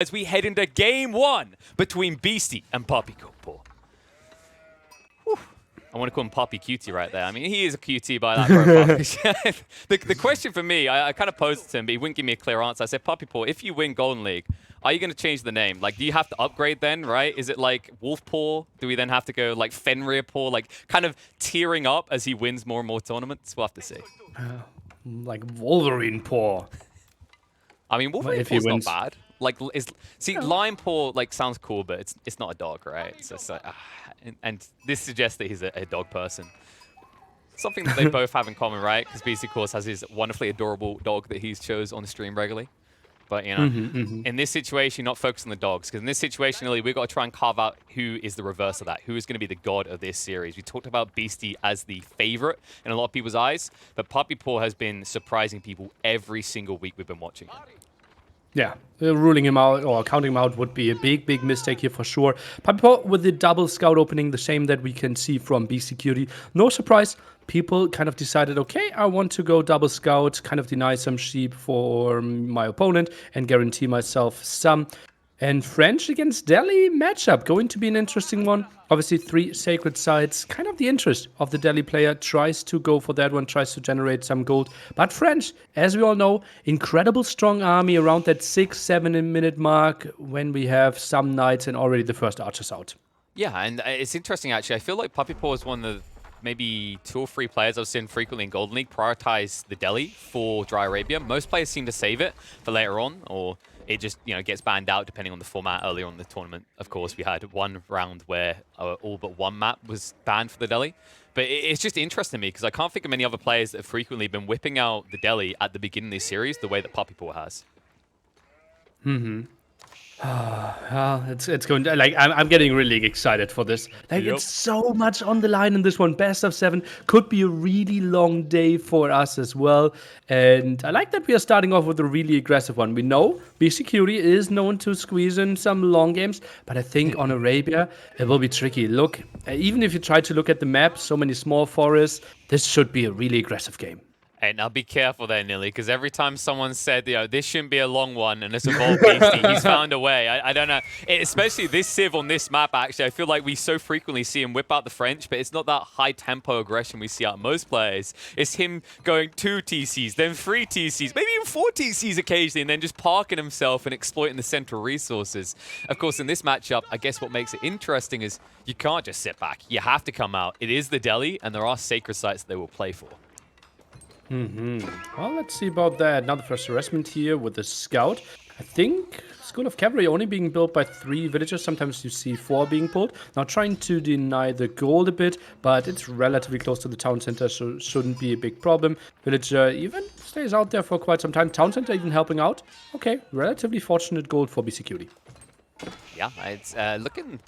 as we head into game one between Beastyqt and PuppyPaw. I want to call him Poppy Cutie right there. I mean, he is a cutie by that profile. the question for me, I kind of posed it to him, but he wouldn't give me a clear answer. I said, PuppyPaw, if you win Golden League, are you going to change the name? Like, do you have to upgrade then, right? Is it like Wolfpaw? Do we then have to go like Fenrirpaw? Like, kind of tearing up as he wins more and more tournaments? We'll have to see. Like Wolverine Paw. I mean, Wolverine Paw's not bad. Like, Lion Paw like sounds cool, but it's not a dog, right? So it's like, and this suggests that he's a dog person. Something that they both have in common, right? Because Beastyqt, of course, has his wonderfully adorable dog that he's chose on the stream regularly. But, you know, in this situation, not focus on the dogs. Because in this situation, Nili, we've got to try and carve out who is the reverse of that. Who is going to be the god of this series. We talked about Beastyqt as the favorite in a lot of people's eyes. But PuppyPaw has been surprising people every single week we've been watching him. Yeah, ruling him out or counting him out would be a big mistake here for sure. PuppyPaw with the double scout opening, the same that we can see from Beastyqt. No surprise, people kind of decided, okay, I want to go double scout, kind of deny some sheep for my opponent and guarantee myself some. And French against Delhi matchup, going to be an interesting one. Obviously, 3 sacred sites, kind of the interest of the Delhi player, tries to go for that one, tries to generate some gold. But French, as we all know, incredible strong army around that 6-7 minute mark when we have some knights and already the first archers out. Yeah, and it's interesting, actually. I feel like PuppyPaw is one of the maybe 2 or 3 players I've seen frequently in Golden League prioritize the Delhi for Dry Arabia. Most players seem to save it for later on, or it just, you know, gets banned out depending on the format earlier on in the tournament. Of course, we had one round where all but one map was banned for the Delhi. But it's just interesting to me because I can't think of many other players that have frequently been whipping out the Delhi at the beginning of this series the way that PuppyPaw has. It's going to, like, I'm getting really excited for this. Like, it's so much on the line in this one. Best of 7 could be a really long day for us as well. And I like that we are starting off with a really aggressive one. We know Beastyqt is known to squeeze in some long games, but I think on Arabia, it will be tricky. Look, even if you try to look at the map, so many small forests, this should be a really aggressive game. Hey, now be careful there, Nili, because every time someone said, you know, this shouldn't be a long one and it's involved Beastyqt, he's found a way. I don't know. Especially this Civ on this map, actually, I feel like we so frequently see him whip out the French, but it's not that high-tempo aggression we see out of most players. It's him going 2 TCs, then 3 TCs, maybe even 4 TCs occasionally, and then just parking himself and exploiting the central resources. Of course, in this matchup, I guess what makes it interesting is you can't just sit back. You have to come out. It is the Delhi, and there are sacred sites they will play for. Well, let's see about that. Now the first harassment here with the scout. I think School of Cavalry only being built by 3 villagers. Sometimes you see 4 being pulled. Now trying to deny the gold a bit, but it's relatively close to the town center, so shouldn't be a big problem. Villager even stays out there for quite some time. Town center even helping out. Okay, relatively fortunate gold for Beastyqt. Yeah, it's looking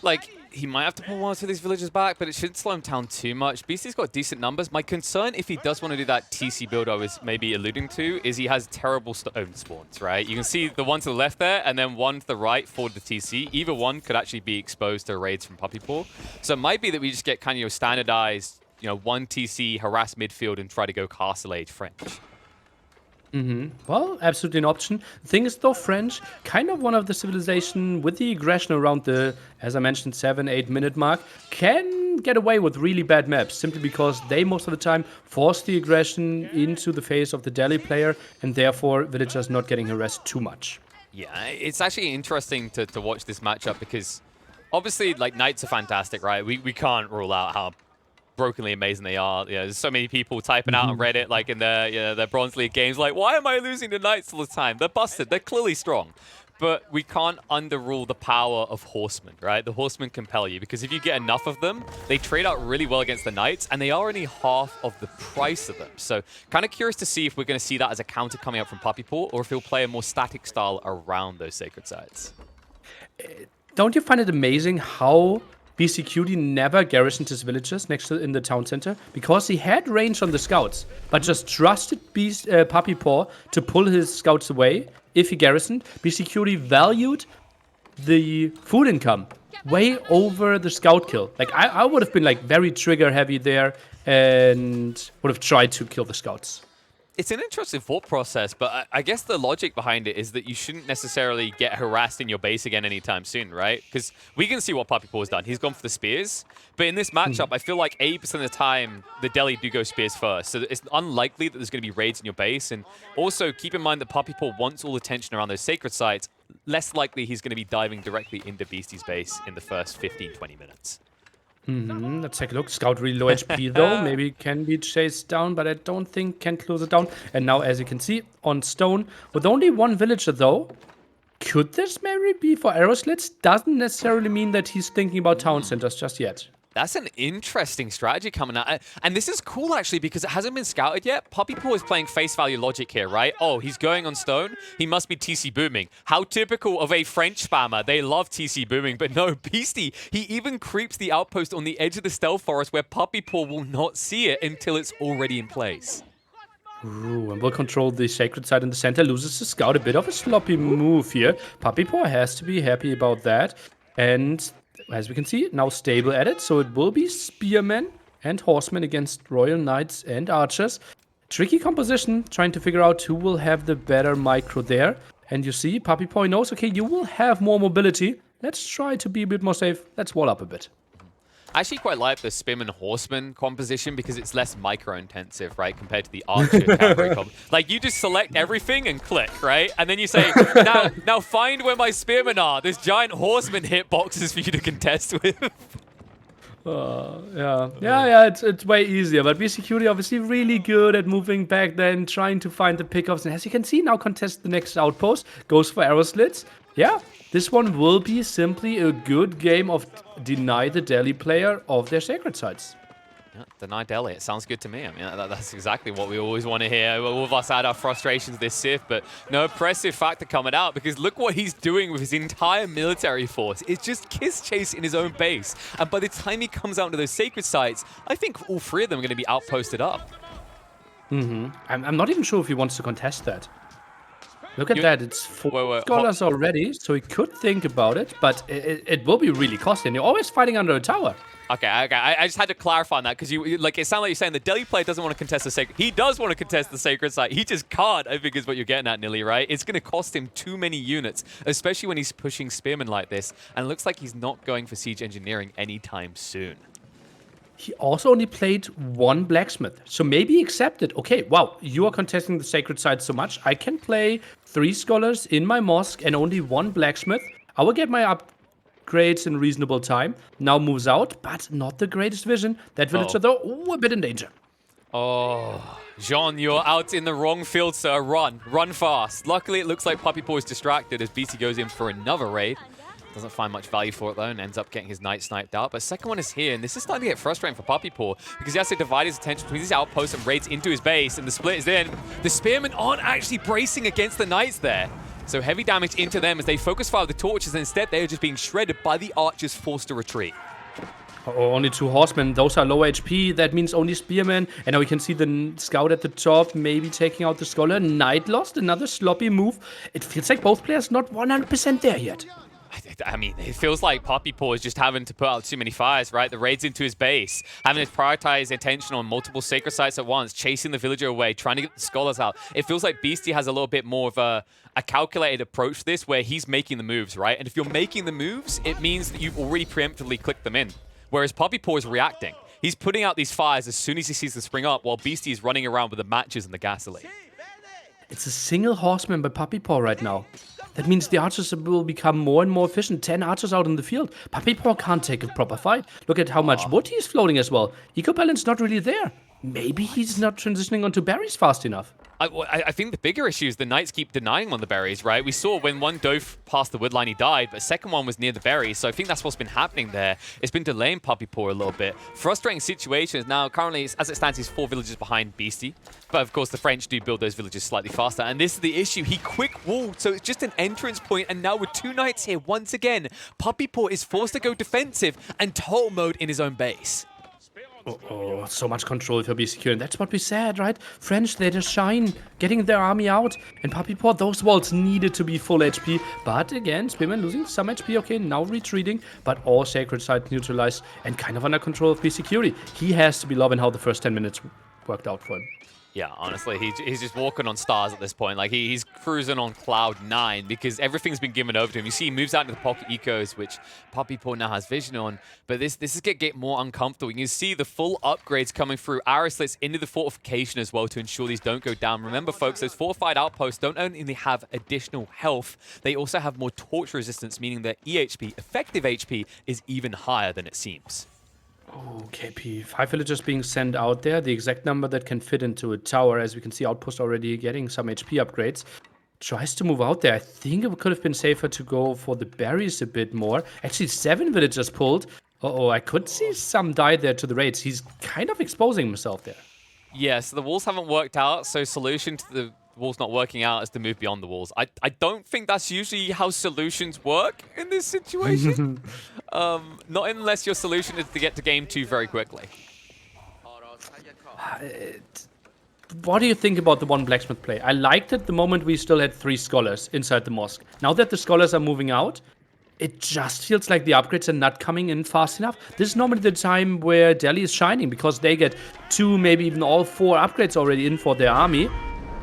like he might have to pull one of these villagers back, but it shouldn't slow him down too much. Beasty's got decent numbers. My concern, if he does want to do that TC build I was maybe alluding to, is he has terrible stone spawns, right? You can see the one to the left there, and then one to the right for the TC. Either one could actually be exposed to raids from PuppyPaw. So it might be that we just get kind of your standardized, you know, 1 TC, harass midfield, and try to go Castle Age French. Well, absolutely an option. The thing is, though, French, kind of one of the civilization with the aggression around the, as I mentioned, 7-8 minute mark, can get away with really bad maps simply because they most of the time force the aggression into the face of the Delhi player, and therefore villagers not getting harassed too much. Yeah, it's actually interesting to watch this matchup because obviously, like, Knights are fantastic, right? We can't rule out how brokenly amazing they are. You know, there's so many people typing out on Reddit, like in their Bronze League games, like, why am I losing to Knights all the time? They're busted. They're clearly strong. But we can't underrule the power of Horsemen, right? The Horsemen compel you, because if you get enough of them, they trade out really well against the Knights, and they are only half of the price of them. So kind of curious to see if we're going to see that as a counter coming up from PuppyPaw, or if he'll play a more static style around those sacred sites. Don't you find it amazing how Beastyqt never garrisoned his villagers next to in the town center because he had range on the scouts, but just trusted PuppyPaw to pull his scouts away if he garrisoned. Beastyqt valued the food income way over the scout kill. Like I would have been like very trigger heavy there and would have tried to kill the scouts. It's an interesting thought process, but I guess the logic behind it is that you shouldn't necessarily get harassed in your base again anytime soon, right? Because we can see what PuppyPaw has done. He's gone for the spears, but in this matchup, I feel like 80% of the time, the Deli do go spears first. So it's unlikely that there's going to be raids in your base. And also, keep in mind that PuppyPaw wants all the attention around those sacred sites. Less likely he's going to be diving directly into Beastie's base in the first 15-20 minutes. Let's take a look. Scout really low HP though. Maybe can be chased down, but I don't think can close it down. And now, as you can see, on stone, with only one villager though, could this maybe be for arrow slits? Doesn't necessarily mean that he's thinking about town centers just yet. That's an interesting strategy coming out. And this is cool, actually, because it hasn't been scouted yet. PuppyPaw is playing face value logic here, right? Oh, he's going on stone. He must be TC booming. How typical of a French spammer. They love TC booming, but no, Beastie, he even creeps the outpost on the edge of the stealth forest where PuppyPaw will not see it until it's already in place. Ooh, and will control the sacred site in the center. Loses the scout. A bit of a sloppy move here. PuppyPaw has to be happy about that. And as we can see, now stable at it, so it will be spearmen and horsemen against royal knights and archers. Tricky composition, trying to figure out who will have the better micro there. And you see, PuppyPaw knows, okay, you will have more mobility. Let's try to be a bit more safe. Let's wall up a bit. I actually quite like the spearman horseman composition because it's less micro-intensive, right, compared to the archer cavalry comp. Like, you just select everything and click, right? And then you say, now find where my spearmen are. There's giant horseman hitboxes for you to contest with. Yeah, it's way easier. But Beastyqt obviously really good at moving back then, trying to find the pickups. And as you can see, now contest the next outpost. Goes for arrow slits. Yeah, this one will be simply a good game of deny the Deli player of their sacred sites. Yeah, deny Deli. It sounds good to me. I mean, that's exactly what we always want to hear. All of us had our frustrations this Sith, but no oppressive factor coming out because look what he's doing with his entire military force. It's just kiss chase in his own base. And by the time he comes out into those sacred sites, I think all three of them are going to be outposted up. I'm not even sure if he wants to contest that. Look at that, it's 4 scholars already, so he could think about it, but it will be really costly, and you're always fighting under a tower. Okay. I just had to clarify on that, because it sounded like you're saying the Deli player doesn't want to contest the sacred. He does want to contest the sacred site. He just can't, I think is what you're getting at, Nili, right? It's going to cost him too many units, especially when he's pushing spearmen like this, and it looks like he's not going for siege engineering anytime soon. He also only played one blacksmith, so maybe accepted. Okay, wow, you are contesting the sacred site so much. I can play 3 scholars in my mosque and only 1 blacksmith. I will get my upgrades in reasonable time. Now moves out, but not the greatest vision. That villager, though, a bit in danger. Oh, Jean, you're out in the wrong field, sir. Run fast. Luckily, it looks like PuppyPaw is distracted as BT goes in for another raid. Doesn't find much value for it though and ends up getting his knight sniped out. But second one is here, and this is starting to get frustrating for PuppyPaw because he has to divide his attention between these outposts and raids into his base, and the split is in. The spearmen aren't actually bracing against the knights there. So heavy damage into them as they focus fire with the torches, and instead they are just being shredded by the archers forced to retreat. Oh, only 2 horsemen. Those are low HP. That means only spearmen. And now we can see the scout at the top, maybe taking out the scholar. Knight lost, another sloppy move. It feels like both players not 100% there yet. I mean, it feels like PuppyPaw is just having to put out too many fires, right? The raids into his base, having to prioritize attention on multiple sacred sites at once, chasing the villager away, trying to get the scholars out. It feels like Beastie has a little bit more of a calculated approach to this where he's making the moves, right? And if you're making the moves, it means that you've already preemptively clicked them in. Whereas PuppyPaw is reacting. He's putting out these fires as soon as he sees them spring up, while Beastie is running around with the matches and the gasoline. It's a single horseman by PuppyPaw right now. That means the archers will become more and more efficient. 10 archers out in the field. PuppyPaw can't take a proper fight. Look at how much wood he's floating as well. Eco balance not really there. Maybe he's not transitioning onto berries fast enough. I think the bigger issue is the knights keep denying on the berries, right? We saw when one dove past the wood line, he died, but second one was near the berries. So I think that's what's been happening there. It's been delaying PuppyPaw a little bit. Frustrating situations. Now, currently, as it stands, he's 4 villages behind Beastie. But of course, the French do build those villages slightly faster. And this is the issue. He quick walled, so it's just an entrance point. And now with 2 knights here, once again, PuppyPaw is forced to go defensive and total mode in his own base. Oh, so much control for Beastyqt, and that's what we said, right? French, they just shine, getting their army out, and PuppyPaw, those walls needed to be full HP, but again, Spearman losing some HP, okay, now retreating, but all sacred sites neutralized, and kind of under control of Beastyqt. He has to be loving how the first 10 minutes worked out for him. Yeah, honestly, he's just walking on stars at this point. Like, he's cruising on cloud 9 because everything's been given over to him. You see he moves out into the pocket ecos, which PuppyPaw now has vision on. But this is going to get more uncomfortable. You can see the full upgrades coming through. Arrow slits into the fortification as well to ensure these don't go down. Remember, folks, those fortified outposts don't only have additional health, they also have more torch resistance, meaning that EHP, effective HP, is even higher than it seems. Oh, KP. 5 villagers being sent out there. The exact number that can fit into a tower. As we can see, Outpost already getting some HP upgrades. Tries to move out there. I think it could have been safer to go for the berries a bit more. Actually, 7 villagers pulled. Uh-oh, I could see some die there to the raids. He's kind of exposing himself there. Yes, the walls haven't worked out, so solution to the walls not working out is to move beyond the walls. I don't think that's usually how solutions work in this situation. Not unless your solution is to get to game 2 very quickly. What do you think about the one blacksmith play? I liked it the moment we still had 3 scholars inside the mosque. Now that the scholars are moving out, it just feels like the upgrades are not coming in fast enough. This is normally the time where Delhi is shining because they get 2, maybe even all 4 upgrades already in for their army.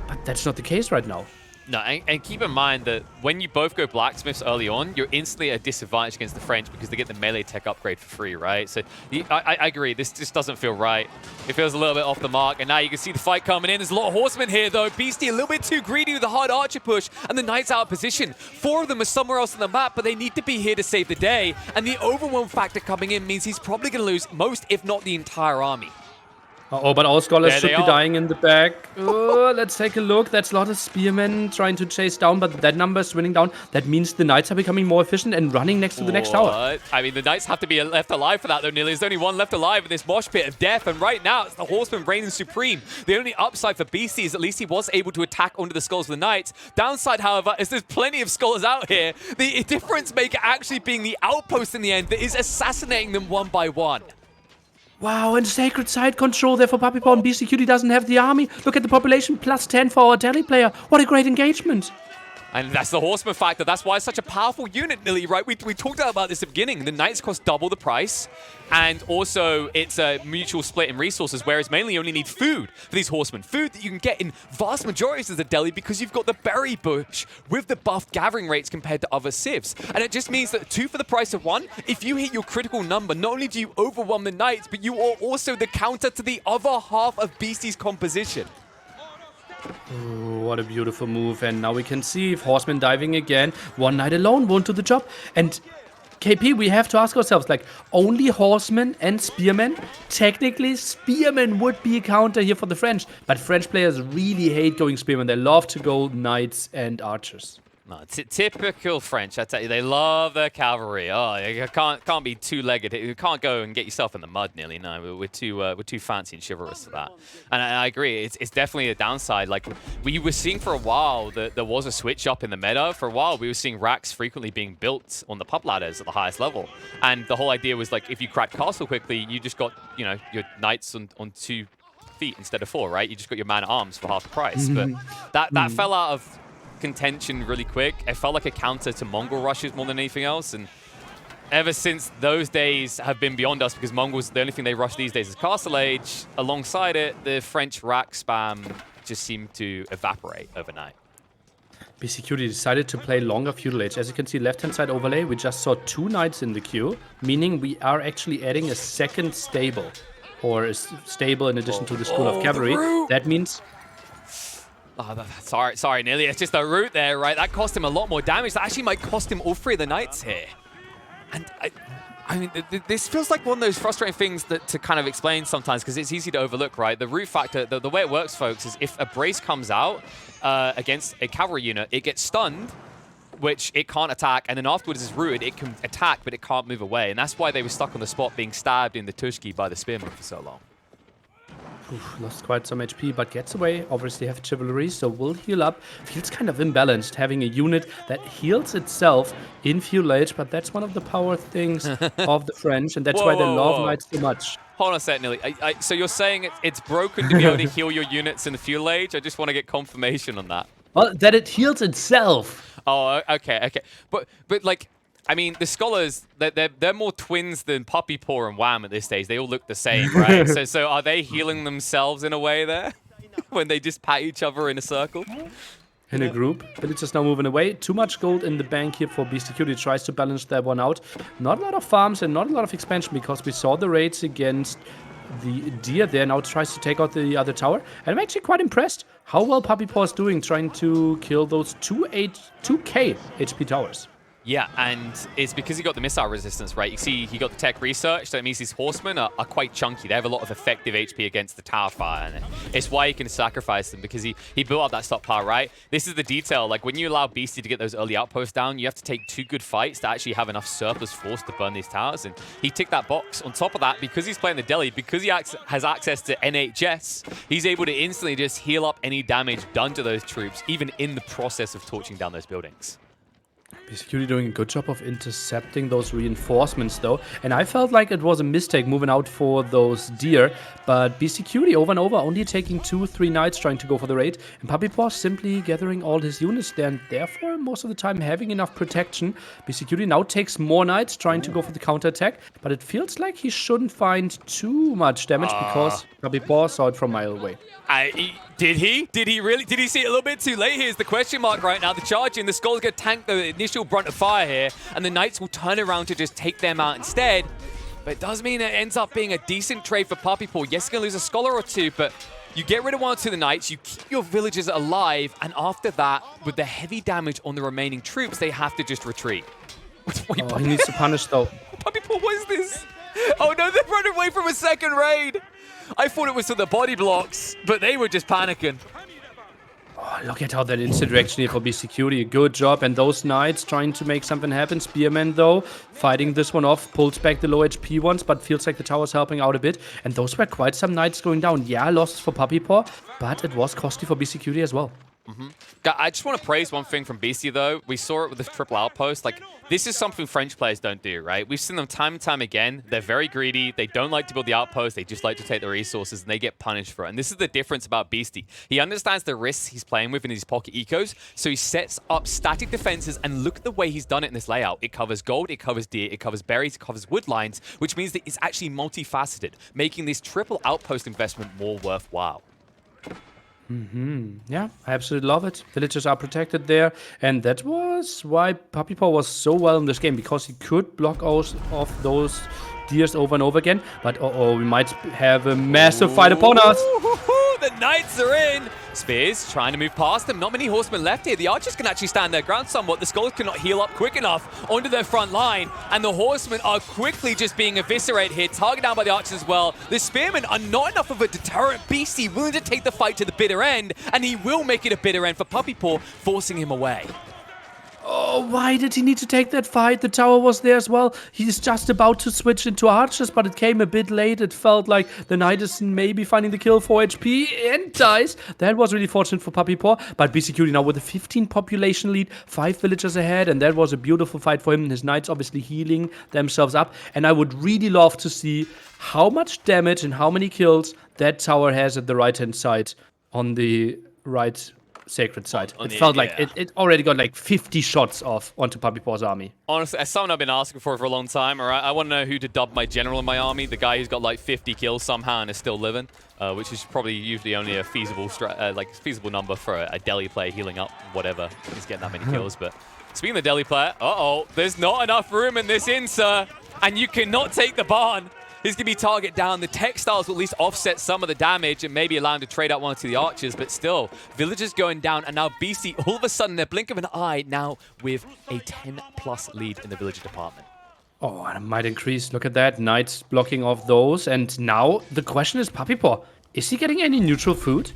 But that's not the case right now. No, and keep in mind that when you both go blacksmiths early on, you're instantly at a disadvantage against the French because they get the melee tech upgrade for free, right? So I agree, this just doesn't feel right. It feels a little bit off the mark, and now you can see the fight coming in. There's a lot of horsemen here, though. Beasty a little bit too greedy with the hard archer push, and the knights out of position. 4 of them are somewhere else on the map, but they need to be here to save the day. And the overwhelm factor coming in means he's probably going to lose most, if not the entire army. Uh-oh, but all scholars There should they be are. dying in the back. Oh, let's take a look. That's a lot of spearmen trying to chase down, but that number is winning down. That means the knights are becoming more efficient and running next to the next tower. What? I mean, the knights have to be left alive for that, though, Nili. There's only one left alive in this mosh pit of death, and right now, it's the horseman reigning supreme. The only upside for Beasty is at least he was able to attack onto the skulls of the knights. Downside, however, is there's plenty of scholars out here. The difference maker actually being the outpost in the end that is assassinating them one by one. Wow, and sacred side control there for PuppyPaw, and Beastyqt doesn't have the army. Look at the population, plus 10 for our Delhi player. What a great engagement. And that's the horseman factor. That's why it's such a powerful unit, Nili, right? We talked about this at the beginning. The knights cost double the price. And also, it's a mutual split in resources, whereas mainly you only need food for these horsemen. Food that you can get in vast majorities of the Delhi because you've got the berry bush with the buff gathering rates compared to other civs. And it just means that 2 for the price of 1, if you hit your critical number, not only do you overwhelm the knights, but you are also the counter to the other half of Beasty's composition. Oh, what a beautiful move. And now we can see if Horseman diving again. One knight alone won't do the job. And KP, we have to ask ourselves, like, only horsemen and spearmen? Technically, spearmen would be a counter here for the French. But French players really hate going spearmen. They love to go knights and archers. No, typical French, I tell you, they love their cavalry. Oh, you can't be two-legged. You can't go and get yourself in the mud, nearly. No, we're too fancy and chivalrous for that. And I agree, it's definitely a downside. Like we were seeing for a while that there was a switch up in the meta. For a while, we were seeing racks frequently being built on the pup ladders at the highest level. And the whole idea was like, if you cracked castle quickly, you just got your knights on 2 feet instead of 4, right? You just got your man at arms for half the price. But that fell out of contention really quick. It felt like a counter to Mongol rushes more than anything else, and ever since those days have been beyond us because Mongols, the only thing they rush these days is Castle Age. Alongside it, the French rack spam just seemed to evaporate overnight. Beastyqt decided to play longer Feudal Age. As you can see, left-hand side overlay, we just saw 2 knights in the queue, meaning we are actually adding a second stable, or a stable in addition to the School of Cavalry. That means... Oh, sorry, Nili. It's just the route there, right? That cost him a lot more damage. That actually might cost him all 3 of the knights here. And I mean, this feels like one of those frustrating things that to kind of explain sometimes because it's easy to overlook, right? The root factor, the way it works, folks, is if a brace comes out against a cavalry unit, it gets stunned, which it can't attack, and then afterwards is rooted. It can attack, but it can't move away. And that's why they were stuck on the spot being stabbed in the Tushki by the spearman for so long. Oof, lost quite some HP, but gets away. Obviously have chivalry, so will heal up. Feels kind of imbalanced having a unit that heals itself in Feudal Age, but that's one of the power things of the French, and that's why they love knights so much. Hold on a sec, Nili. So you're saying it's broken to be able to heal your units in the Feudal Age? I just want to get confirmation on that. Well, that it heals itself. Oh, okay. But like, I mean, the scholars, they're more twins than PuppyPaw and Wham at this stage. They all look the same, right? so are they healing themselves in a way there? when they just pat each other in a circle. In a group. Villagers now moving away. Too much gold in the bank here for Beastyqt. He tries to balance that one out. Not a lot of farms and not a lot of expansion because we saw the raids against the deer there. Now tries to take out the other tower. And I'm actually quite impressed how well PuppyPaw is doing trying to kill those 2K HP towers. Yeah, and it's because he got the missile resistance, right? You see, he got the tech research, so it means his horsemen are quite chunky. They have a lot of effective HP against the tower fire, and it's why he can sacrifice them, because he built up that stockpile, right? This is the detail. Like, when you allow Beastie to get those early outposts down, you have to take 2 good fights to actually have enough surplus force to burn these towers, and he ticked that box. On top of that, because he's playing the deli, because he has access to NHS, he's able to instantly just heal up any damage done to those troops, even in the process of torching down those buildings. Beastyqt doing a good job of intercepting those reinforcements, though. And I felt like it was a mistake moving out for those deer. But Beastyqt over and over, only taking 2-3 knights trying to go for the raid. And PuppyPaw simply gathering all his units there. And therefore, most of the time, having enough protection. Beastyqt now takes more knights trying to go for the counterattack. But it feels like he shouldn't find too much damage because PuppyPaw saw it from a mile away. Did he? Did he really? Did he see it a little bit too late? Here's the question mark right now. The charge in, the Skull's going to tank the initial brunt of fire here, and the Knights will turn around to just take them out instead. But it does mean it ends up being a decent trade for PuppyPaw. Yes, you're going to lose a Scholar or 2, but you get rid of 1 or 2 of the Knights, you keep your villagers alive, and after that, with the heavy damage on the remaining troops, they have to just retreat. Wait, he needs to punish, though. PuppyPaw, what is this? Oh no, they're running away from a second raid. I thought it was to the body blocks, but they were just panicking. Oh, look at how that instant reaction here for Beastyqt. Good job. And those knights trying to make something happen. Spearman, though, fighting this one off. Pulls back the low HP ones, but feels like the tower's helping out a bit. And those were quite some knights going down. Yeah, losses for PuppyPaw, but it was costly for Beastyqt as well. I just want to praise one thing from Beastie, though. We saw it with the triple outpost. Like, this is something French players don't do, right? We've seen them time and time again. They're very greedy. They don't like to build the outpost. They just like to take the resources, and they get punished for it. And this is the difference about Beastie. He understands the risks he's playing with in his pocket ecos, so he sets up static defenses, and look at the way he's done it in this layout. It covers gold, it covers deer, it covers berries, it covers wood lines, which means that it's actually multifaceted, making this triple outpost investment more worthwhile. Yeah, I absolutely love it. Villagers are protected there, and that was why PuppyPaw was so well in this game, because he could block off those deers over and over again. But we might have a massive fight upon us. The Knights are in. Spears trying to move past them. Not many horsemen left here. The archers can actually stand their ground somewhat. The Skulls cannot heal up quick enough onto their front line. And the horsemen are quickly just being eviscerated here. Targeted down by the archers as well. The spearmen are not enough of a deterrent. Beastie willing to take the fight to the bitter end. And he will make it a bitter end for PuppyPaw, forcing him away. Oh, why did he need to take that fight? The tower was there as well. He's just about to switch into archers, but it came a bit late. It felt like the knight is maybe finding the kill for HP and dies. That was really fortunate for PuppyPaw, but Beastyqt now with a 15 population lead, 5 villagers ahead, and that was a beautiful fight for him. His knights obviously healing themselves up, and I would really love to see how much damage and how many kills that tower has at the right-hand side on the right sacred side. It felt like it already got like 50 shots off onto PuppyPaw's army. Honestly, as someone I've been asking for a long time, all right, I want to know who to dub my general in my army, the guy who's got like 50 kills somehow and is still living, which is probably usually only a feasible feasible number for a deli player healing up, whatever. He's getting that many kills. But speaking of the deli player, there's not enough room in this inn, sir, and you cannot take the barn. He's going to be target down. The textiles will at least offset some of the damage and maybe allow him to trade out 1 or 2 of the archers. But still, villagers going down. And now Beastie, all of a sudden, in a blink of an eye, now with a 10+ lead in the villager department. Oh, and it might increase. Look at that. Knights blocking off those. And now the question is, PuppyPaw, is he getting any neutral food?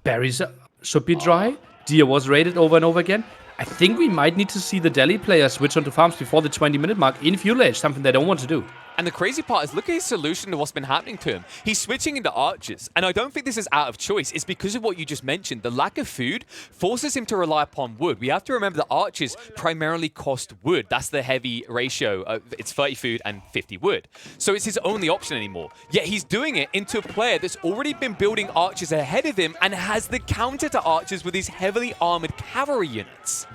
Berries should be dry. Deer was raided over and over again. I think we might need to see the deli player switch onto farms before the 20-minute mark in fuel age, something they don't want to do. And the crazy part is, look at his solution to what's been happening to him. He's switching into archers, and I don't think this is out of choice. It's because of what you just mentioned. The lack of food forces him to rely upon wood. We have to remember that archers primarily cost wood. That's the heavy ratio. It's 30 food and 50 wood. So it's his only option anymore. Yet he's doing it into a player that's already been building archers ahead of him and has the counter to archers with his heavily armored cavalry units.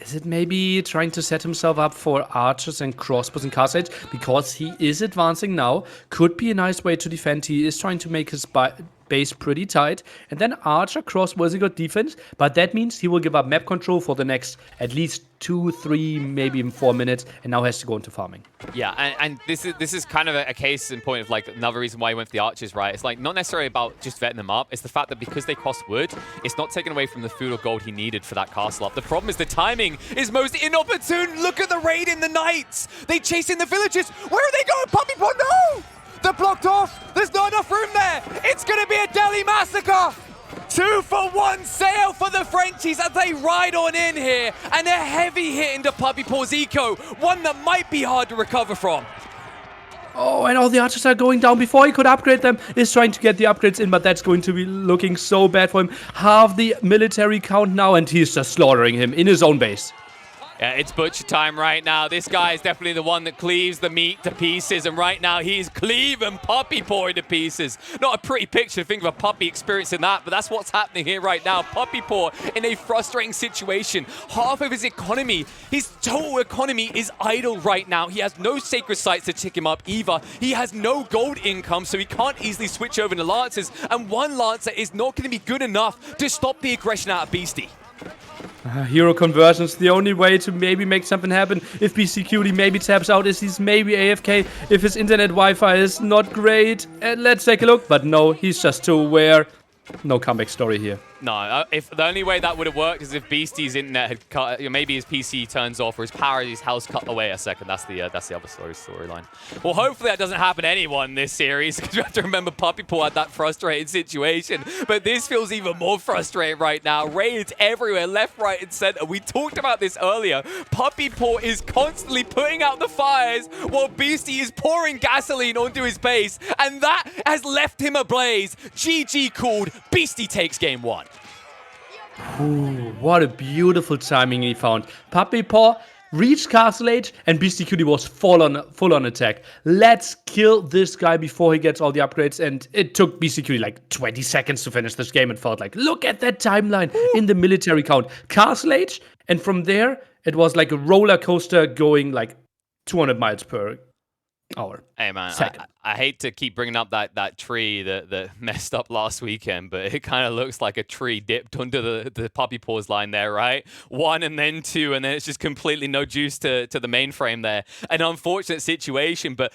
Is it maybe trying to set himself up for archers and crossbows and cast because he is advancing now? Could be a nice way to defend. He is trying to make his base pretty tight. And then Archer cross was a good defense, but that means he will give up map control for the next at least 2, 3, maybe even 4 minutes, and now has to go into farming. Yeah, and this is kind of a case in point of like another reason why he went for the archers, right? It's like not necessarily about just vetting them up. It's the fact that because they cost wood, it's not taken away from the food or gold he needed for that castle up. The problem is the timing is most inopportune. Look at the raid in the knights. They chasing the villagers. Where are they going? PuppyPaw, no! They're blocked off. There's not enough room there. It's going to be a Delhi massacre. 2-for-1 sale for the Frenchies as they ride on in here. And a heavy hit into PuppyPaw's eco. One that might be hard to recover from. Oh, and all the archers are going down before he could upgrade them. He's trying to get the upgrades in, but that's going to be looking so bad for him. Half the military count now, and he's just slaughtering him in his own base. Yeah, it's butcher time right now. This guy is definitely the one that cleaves the meat to pieces, and right now he's cleaving PuppyPaw into pieces. Not a pretty picture to think of a puppy experiencing that, but that's what's happening here right now. PuppyPaw in a frustrating situation. Half of his economy, his total economy is idle right now. He has no sacred sites to tick him up either. He has no gold income, so he can't easily switch over to Lancers, and one Lancer is not going to be good enough to stop the aggression out of Beasty. Hero conversions, the only way to maybe make something happen. If Beastyqt maybe taps out, is he's maybe AFK. If his internet Wi-Fi is not great, and let's take a look. But no, he's just too aware. No comeback story here. No, if the only way that would have worked is if Beastie's internet had cut, maybe his PC turns off or his power of his house cut away a second. That's the other storyline. Well, hopefully that doesn't happen to anyone in this series, because you have to remember PuppyPaw had that frustrating situation. But this feels even more frustrating right now. Raids everywhere, left, right, and center. We talked about this earlier. PuppyPaw is constantly putting out the fires while Beastie is pouring gasoline onto his base, and that has left him ablaze. GG called. Beastie takes game 1. Ooh, what a beautiful timing he found. PuppyPaw reached Castle Age, and Beastyqt was full on attack. Let's kill this guy before he gets all the upgrades. And it took Beastyqt like 20 seconds to finish this game. It felt like, look at that timeline in the military count. Castle Age, and from there, it was like a roller coaster going like 200 miles per hour. Hey man, Second. I hate to keep bringing up that tree that messed up last weekend, but it kind of looks like a tree dipped under the PuppyPaw's line there, right? 1 and then 2, and then it's just completely no juice to the mainframe there. An unfortunate situation, but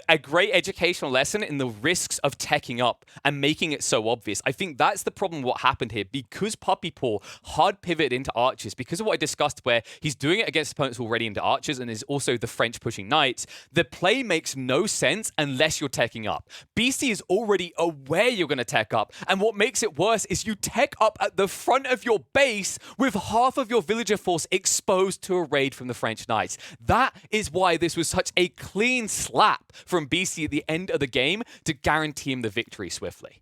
a great educational lesson in the risks of teching up and making it so obvious. I think that's the problem what happened here, because PuppyPaw hard pivoted into archers, because of what I discussed where he's doing it against opponents already into archers and is also the French pushing knights. The play makes no sense unless you're teching up. Beastie is already aware you're going to tech up, and what makes it worse is you tech up at the front of your base with half of your villager force exposed to a raid from the French knights. That is why this was such a clean slap from Beastie at the end of the game to guarantee him the victory swiftly.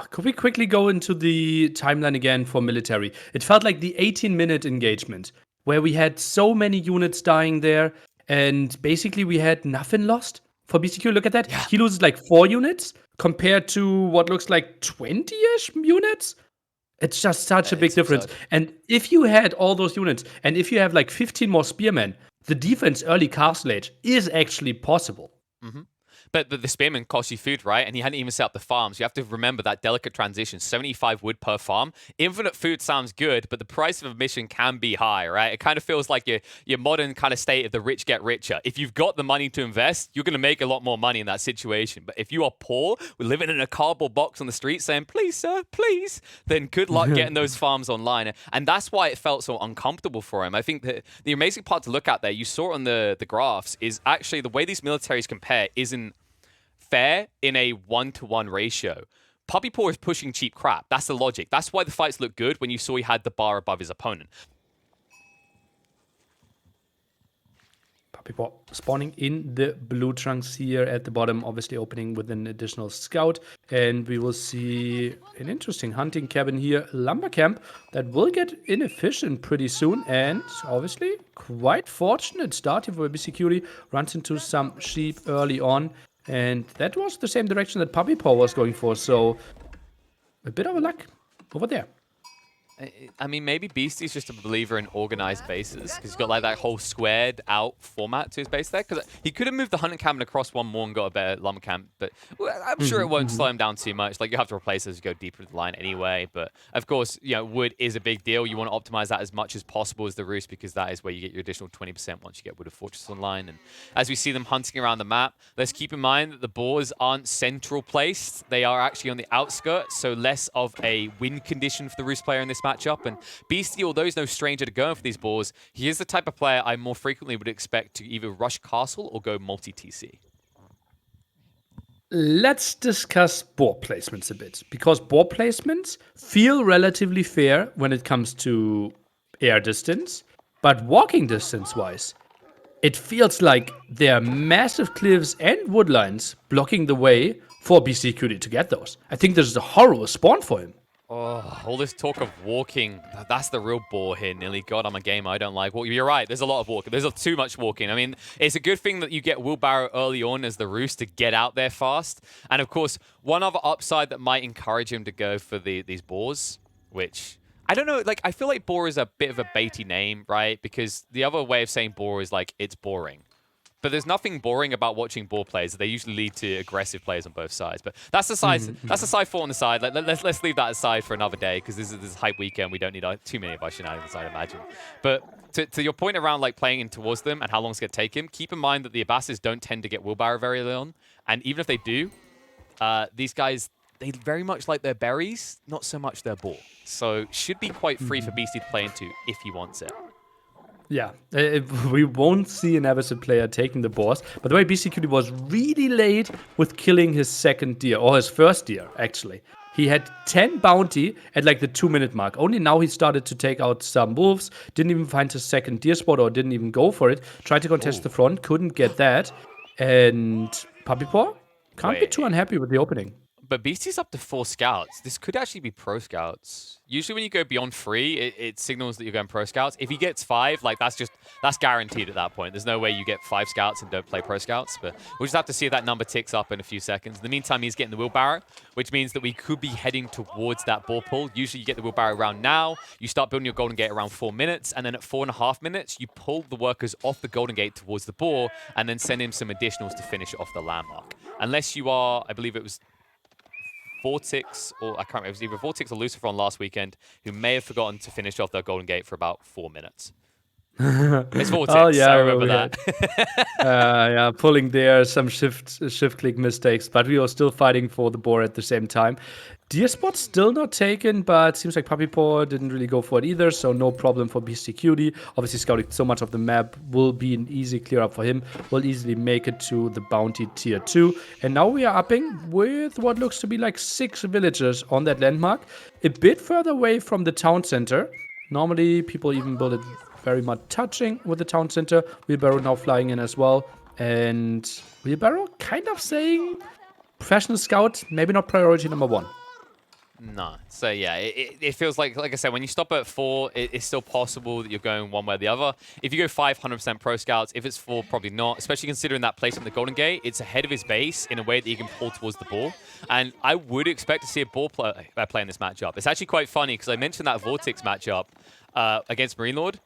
Could we quickly go into the timeline again for military? It felt like the 18-minute engagement, where we had so many units dying there, and basically we had nothing lost. For Beastyqt, look at that. Yeah. He loses like 4 units compared to what looks like 20-ish units. It's just such a big difference. Absurd. And if you had all those units, and if you have like 15 more spearmen, the defense early Castle Age is actually possible. Mm-hmm. But the spearmen cost you food, right? And you hadn't even set up the farms. You have to remember that delicate transition, 75 wood per farm. Infinite food sounds good, but the price of admission can be high, right? It kind of feels like your modern kind of state of the rich get richer. If you've got the money to invest, you're going to make a lot more money in that situation. But if you are poor, living in a cardboard box on the street saying, please, sir, please, then good luck getting those farms online. And that's why it felt so uncomfortable for him. I think that the amazing part to look at there, you saw on the graphs, is actually the way these militaries compare isn't fair in a 1-to-1 ratio. PuppyPaw is pushing cheap crap. That's the logic. That's why the fights look good when you saw he had the bar above his opponent. PuppyPaw spawning in the blue trunks here at the bottom, obviously opening with an additional scout. And we will see an interesting hunting cabin here, lumber camp, that will get inefficient pretty soon. And obviously quite fortunate start here for Beastyqt. Runs into some sheep early on. And that was the same direction that PuppyPaw was going for, so a bit of a luck over there. I mean, maybe Beasty's just a believer in organized bases because he's got like that whole squared out format to his base there. Because he could have moved the hunting cabin across one more and got a better lumber camp, but I'm sure it won't slow him down too much. Like you have to replace it as you go deeper to the line anyway. But of course, wood is a big deal. You want to optimize that as much as possible as the roost because that is where you get your additional 20% once you get Wood of Fortress online. And as we see them hunting around the map, let's keep in mind that the boars aren't central placed. They are actually on the outskirts, so less of a win condition for the roost player in this matchup. And Beasty, although he's no stranger to going for these boars, he is the type of player I more frequently would expect to either rush castle or go multi-TC. Let's discuss board placements a bit, because board placements feel relatively fair when it comes to air distance, but walking distance-wise, it feels like there are massive cliffs and wood lines blocking the way for Beastyqt to get those. I think this is a horrible spawn for him. Oh, all this talk of walking, that's the real bore here, Nili. God, I'm a gamer, I don't like walking. You're right, there's a lot of walking. There's too much walking. I mean, it's a good thing that you get wheelbarrow early on as the roost to get out there fast. And of course, one other upside that might encourage him to go for these boars, which, I don't know, like, I feel like boar is a bit of a baity name, right? Because the other way of saying boar is like, it's boring. But there's nothing boring about watching boar plays. They usually lead to aggressive players on both sides. But that's the side. That's the side 4 on the side. Let's leave that aside for another day because this is hype weekend. We don't need too many of our shenanigans, I'd imagine. But to your point around like playing in towards them and how long it's going to take him, keep in mind that the Abbasis don't tend to get wheelbarrow very early on. And even if they do, these guys, they very much like their berries, not so much their boar. So should be quite free for Beasty to play into if he wants it. Yeah, we won't see an Abbasid player taking the boars. By the way, Beastyqt was really late with killing his second deer, or his first deer, actually. He had 10 bounty at like the 2-minute mark. Only now he started to take out some wolves, didn't even find his second deer spot or didn't even go for it. Tried to contest the front, couldn't get that. And PuppyPaw can't be too unhappy with the opening. But Beasty's up to 4 scouts. This could actually be pro scouts. Usually when you go beyond 3, it signals that you're going pro scouts. If he gets 5, like that's guaranteed at that point. There's no way you get 5 scouts and don't play pro scouts. But we'll just have to see if that number ticks up in a few seconds. In the meantime, he's getting the wheelbarrow, which means that we could be heading towards that boar pull. Usually you get the wheelbarrow around now. You start building your golden gate around 4 minutes. And then at 4.5 minutes, you pull the workers off the golden gate towards the boar and then send him some additionals to finish off the landmark. Unless you are, I believe it was Vortex, or I can't remember, it was either Vortex or Lucifer on last weekend, who may have forgotten to finish off their golden gate for about 4 minutes. It's Vortex, oh, yeah, I remember that. Yeah, pulling there, some shift click mistakes, but we were still fighting for the boar at the same time. Deer spot still not taken, but seems like PuppyPaw didn't really go for it either, so no problem for Beastyqt. Obviously, scouting so much of the map will be an easy clear up for him. Will easily make it to the bounty tier 2. And now we are upping with what looks to be like 6 villagers on that landmark. A bit further away from the town center. Normally, people even build it very much touching with the town center. Wheelbarrow now flying in as well. And Wheelbarrow kind of saying, professional scout, maybe not priority number 1. No. So, yeah, it feels like I said, when you stop at 4, it's still possible that you're going one way or the other. If you go 5, 100% pro scouts. If it's 4, probably not. Especially considering that placement in the Golden Gate, it's ahead of his base in a way that he can pull towards the ball. And I would expect to see a ball play in this matchup. It's actually quite funny because I mentioned that Vortex matchup against Marine Lord.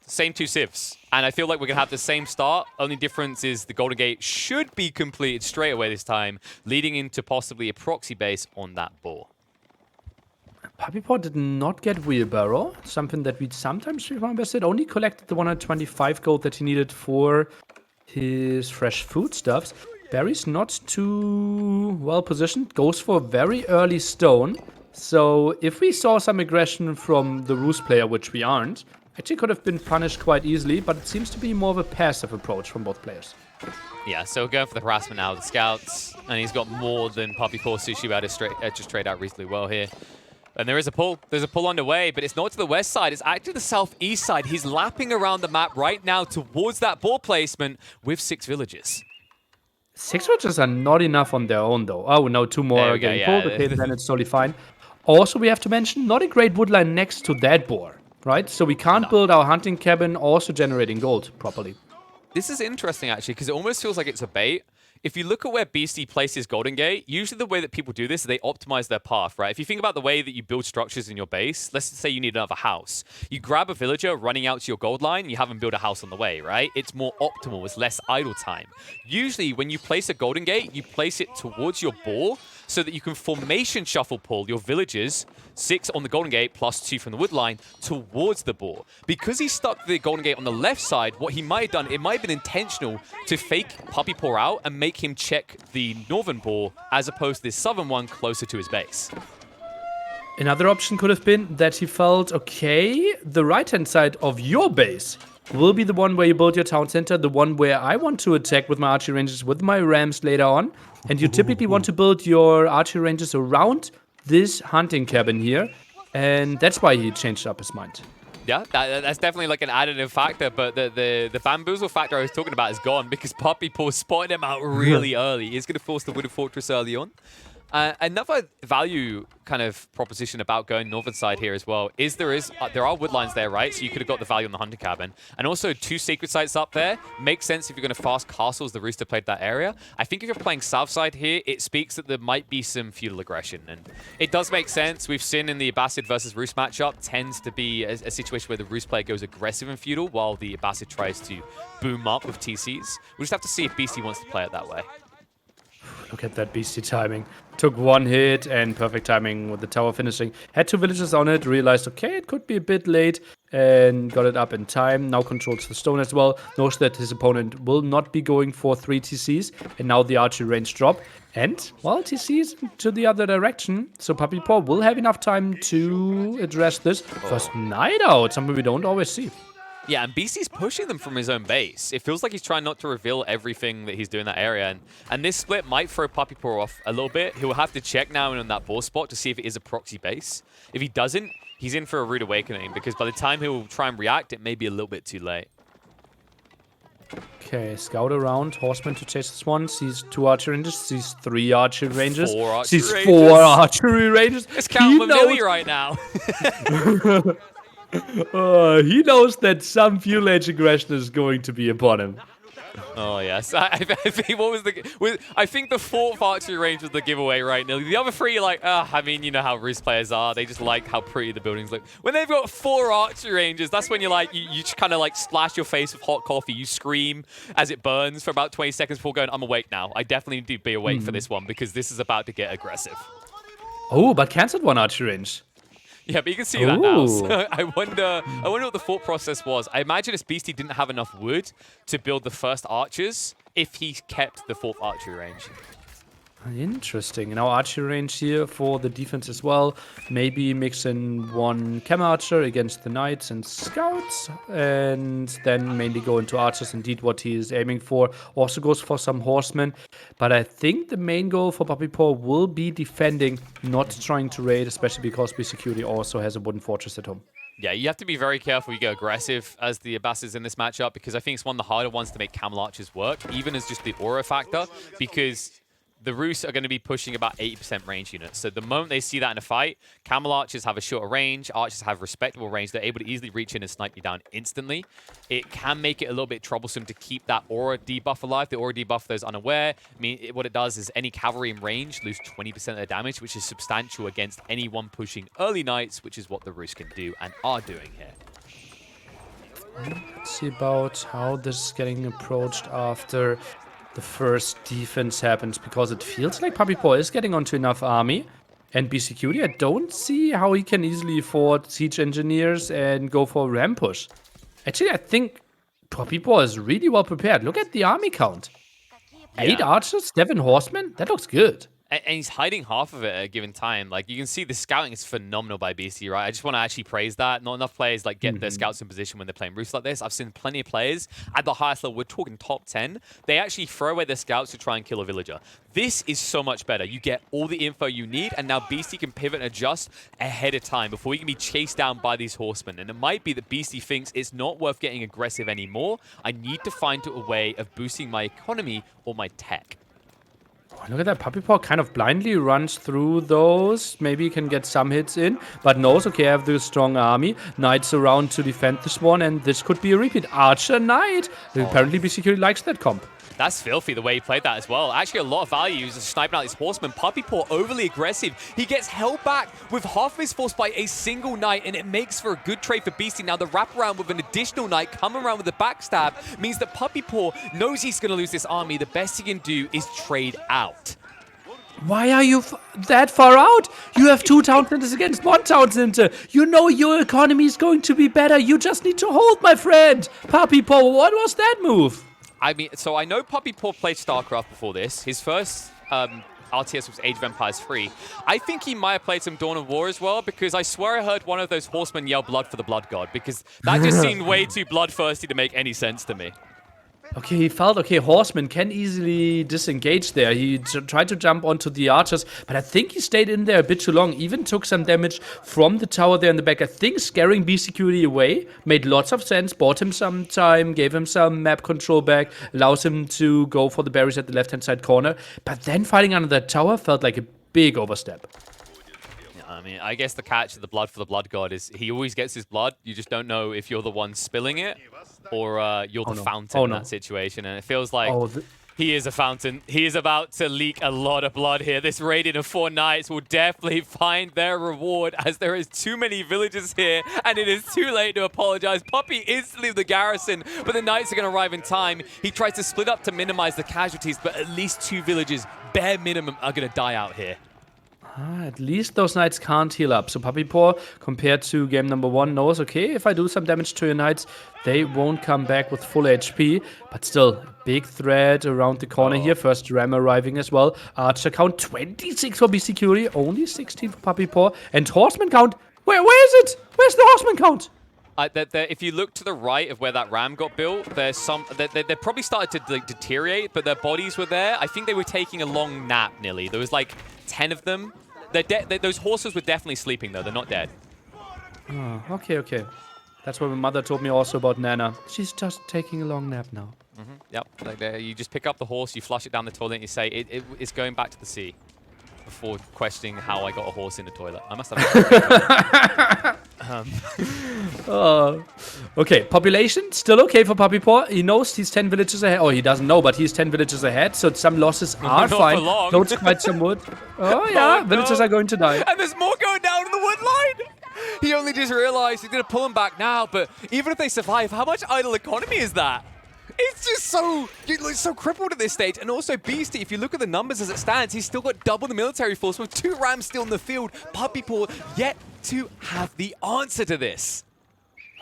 Same 2 civs. And I feel like we're going to have the same start. Only difference is the Golden Gate should be completed straight away this time, leading into possibly a proxy base on that ball. PuppyPaw did not get Wheelbarrow, something that we sometimes remember said. Only collected the 125 gold that he needed for his fresh foodstuffs. Barry's not too well positioned, goes for a very early stone. So if we saw some aggression from the Roost player, which we aren't, actually could have been punished quite easily, but it seems to be more of a passive approach from both players. Yeah, so we're going for the harassment now with the scouts, and he's got more than PuppyPaw Sushi out just trade out reasonably well here. And there is a pull. There's a pull underway, but it's not to the west side. It's actually the southeast side. He's lapping around the map right now towards that ball placement with 6 villages. 6 villages are not enough on their own, though. Oh, no, 2 more are getting pulled. Okay, then it's totally fine. Also, we have to mention, not a great woodline next to that boar, right? So we can't build our hunting cabin also generating gold properly. This is interesting, actually, because it almost feels like it's a bait. if you look at where Beasty places Golden Gate, usually the way that people do this is they optimize their path, right? If you think about the way that you build structures in your base, let's say you need another house. You grab a villager running out to your gold line, you have them build a house on the way, right? It's more optimal, it's less idle time. Usually, when you place a Golden Gate, you place it towards your boar so that you can formation shuffle pull your villagers, 6 on the Golden Gate plus 2 from the wood line, towards the boar. Because he stuck the Golden Gate on the left side, what he might have done, it might have been intentional to fake PuppyPaw out and make him check the northern boar as opposed to this southern one closer to his base. Another option could have been that he felt, okay, the right-hand side of your base will be the one where you build your town center, the one where I want to attack with my archery ranges, with my rams later on. And you typically want to build your archery ranges around this hunting cabin here. And that's why he changed up his mind. Yeah, that's definitely like an additive factor, but the bamboozle factor I was talking about is gone because PuppyPaw spotted him out really early. He's going to force the Wooden Fortress early on. Another value kind of proposition about going northern side here as well is there are wood lines there, right? So you could have got the value on the hunter cabin. And also 2 sacred sites up there. Makes sense if you're going to fast castles, the Rooster played that area. I think if you're playing south side here, it speaks that there might be some feudal aggression. And it does make sense. We've seen in the Abbasid versus Roost matchup tends to be a situation where the Roost player goes aggressive and feudal while the Abbasid tries to boom up with TCs. We'll just have to see if Beasty wants to play it that way. Look at that Beasty timing. Took 1 hit and perfect timing with the tower finishing. Had 2 villagers on it, realized, okay, it could be a bit late, and got it up in time. Now controls the stone as well. Knows that his opponent will not be going for 3 TCs, and now the archery range drop. And, well, TCs to the other direction, so PuppyPaw will have enough time to address this. First night out, something we don't always see. Yeah, and Beasty's pushing them from his own base. It feels like he's trying not to reveal everything that he's doing in that area. And this split might throw PuppyPaw off a little bit. He'll have to check now in on that boar spot to see if it is a proxy base. If he doesn't, he's in for a rude awakening because by the time he'll try and react, it may be a little bit too late. Okay, scout around. Horseman to chase this one. Sees 2 archery ranges. Sees 3 archery ranges. 4 archery sees ranges. 4 archery ranges. It's counting Nili right now. He knows that some feudal age aggression is going to be upon him. Oh yes, I think I think the 4th archery range was the giveaway right now. The other 3, like, I mean, you know how Roost players are. They just like how pretty the buildings look. When they've got 4 archery ranges, that's when you're like, you just kind of like splash your face with hot coffee. You scream as it burns for about 20 seconds before going, I'm awake now. I definitely need to be awake for this one because this is about to get aggressive. Oh, but cancelled 1 archery range. Yeah, but you can see that now. So I wonder what the thought process was. I imagine if Beasty didn't have enough wood to build the first archers, if he kept the 4th archery range. Interesting. Now archery range here for the defense as well. Maybe mix in 1 chem archer against the knights and scouts, and then mainly go into archers. Indeed, what he is aiming for. Also goes for some horsemen, but I think the main goal for PuppyPaw will be defending, not trying to raid, especially because Beastyqt also has a wooden fortress at home. Yeah, you have to be very careful you go aggressive as the Abbasids in this matchup because I think it's one of the harder ones to make camel archers work, even as just the aura factor, because the Roosts are going to be pushing about 80% range units. So the moment they see that in a fight, camel archers have a shorter range, archers have respectable range. They're able to easily reach in and snipe you down instantly. It can make it a little bit troublesome to keep that aura debuff alive. The aura debuff, for those unaware, I mean, what it does is any cavalry in range lose 20% of their damage, which is substantial against anyone pushing early knights, which is what the Roosts can do and are doing here. Let's see about how this is getting approached after the first defense happens, because it feels like PuppyPaw is getting onto enough army. And Beastyqt, I don't see how he can easily afford siege engineers and go for a ram push. Actually, I think PuppyPaw is really well prepared. Look at the army count. 8 archers, 7 horsemen. That looks good. And he's hiding half of it at a given time. Like, you can see the scouting is phenomenal by Beasty, right? I just want to actually praise that. Not enough players, like, get their scouts in position when they're playing Roost like this. I've seen plenty of players at the highest level, we're talking top 10, they actually throw away their scouts to try and kill a villager. This is so much better. You get all the info you need, and now Beasty can pivot and adjust ahead of time before you can be chased down by these horsemen. And it might be that Beasty thinks it's not worth getting aggressive anymore. I need to find a way of boosting my economy or my tech. Oh, look at that. PuppyPaw kind of blindly runs through those. Maybe he can get some hits in, but knows, okay, I have this strong army. Knights around to defend this one, and this could be a repeat. Archer Knight. Apparently, Beastyqt likes that comp. That's filthy the way he played that as well. Actually, a lot of value. He's just sniping out these horsemen. PuppyPaw overly aggressive. He gets held back with half of his force by a single knight, and it makes for a good trade for Beasty. Now, the wraparound with an additional knight coming around with the backstab means that PuppyPaw knows he's going to lose this army. The best he can do is trade out. Why are you that far out? You have 2 town centers against 1 town center. You know your economy is going to be better. You just need to hold, my friend. PuppyPaw, what was that move? I mean, so I know PuppyPaw played StarCraft before this. His first RTS was Age of Empires 3. I think he might have played some Dawn of War as well, because I swear I heard one of those horsemen yell blood for the blood god, because that just seemed way too bloodthirsty to make any sense to me. Okay, he felt, okay, Horseman can easily disengage there. He tried to jump onto the archers, but I think he stayed in there a bit too long. Even took some damage from the tower there in the back. I think scaring Beastyqt away made lots of sense. Bought him some time, gave him some map control back, allows him to go for the berries at the left-hand side corner. But then fighting under that tower felt like a big overstep. I mean, I guess the catch of the blood for the blood god is he always gets his blood. You just don't know if you're the one spilling it or you're the fountain in that situation. And it feels like he is a fountain. He is about to leak a lot of blood here. This raiding of 4 knights will definitely find their reward, as there is too many villagers here and it is too late to apologize. Puppy is to leave the garrison, but the knights are going to arrive in time. He tries to split up to minimize the casualties, but at least 2 villagers, bare minimum, are going to die out here. At least those knights can't heal up. So PuppyPaw, compared to game number 1, knows, okay, if I do some damage to your knights, they won't come back with full HP. But still, big threat around the corner here. First ram arriving as well. Archer count 26 for Beastyqt, only 16 for PuppyPaw. And horseman count, where is it? Where's the horseman count? If you look to the right of where that ram got built, there's some. They probably started to deteriorate, but their bodies were there. I think they were taking a long nap, Nili. There was like 10 of them. Those horses were definitely sleeping, though. They're not dead. Oh, okay. That's what my mother told me also about Nana. She's just taking a long nap now. Yep. Like you just pick up the horse, you flush it down the toilet, and you say, it's going back to the sea. Before questioning how I got a horse in the toilet. I must have. Okay, population still okay for PuppyPaw. He knows he's 10 villages ahead. Oh, he doesn't know, but he's 10 villages ahead, so some losses are fine. Loads quite some wood. Oh yeah, villagers are going to die. And there's more going down in the wood line. He only just realized he's going to pull them back now, but even if they survive, how much idle economy is that? It's just so crippled at this stage. And also Beasty, if you look at the numbers as it stands, he's still got double the military force with 2 rams still in the field. PuppyPaw yet to have the answer to this.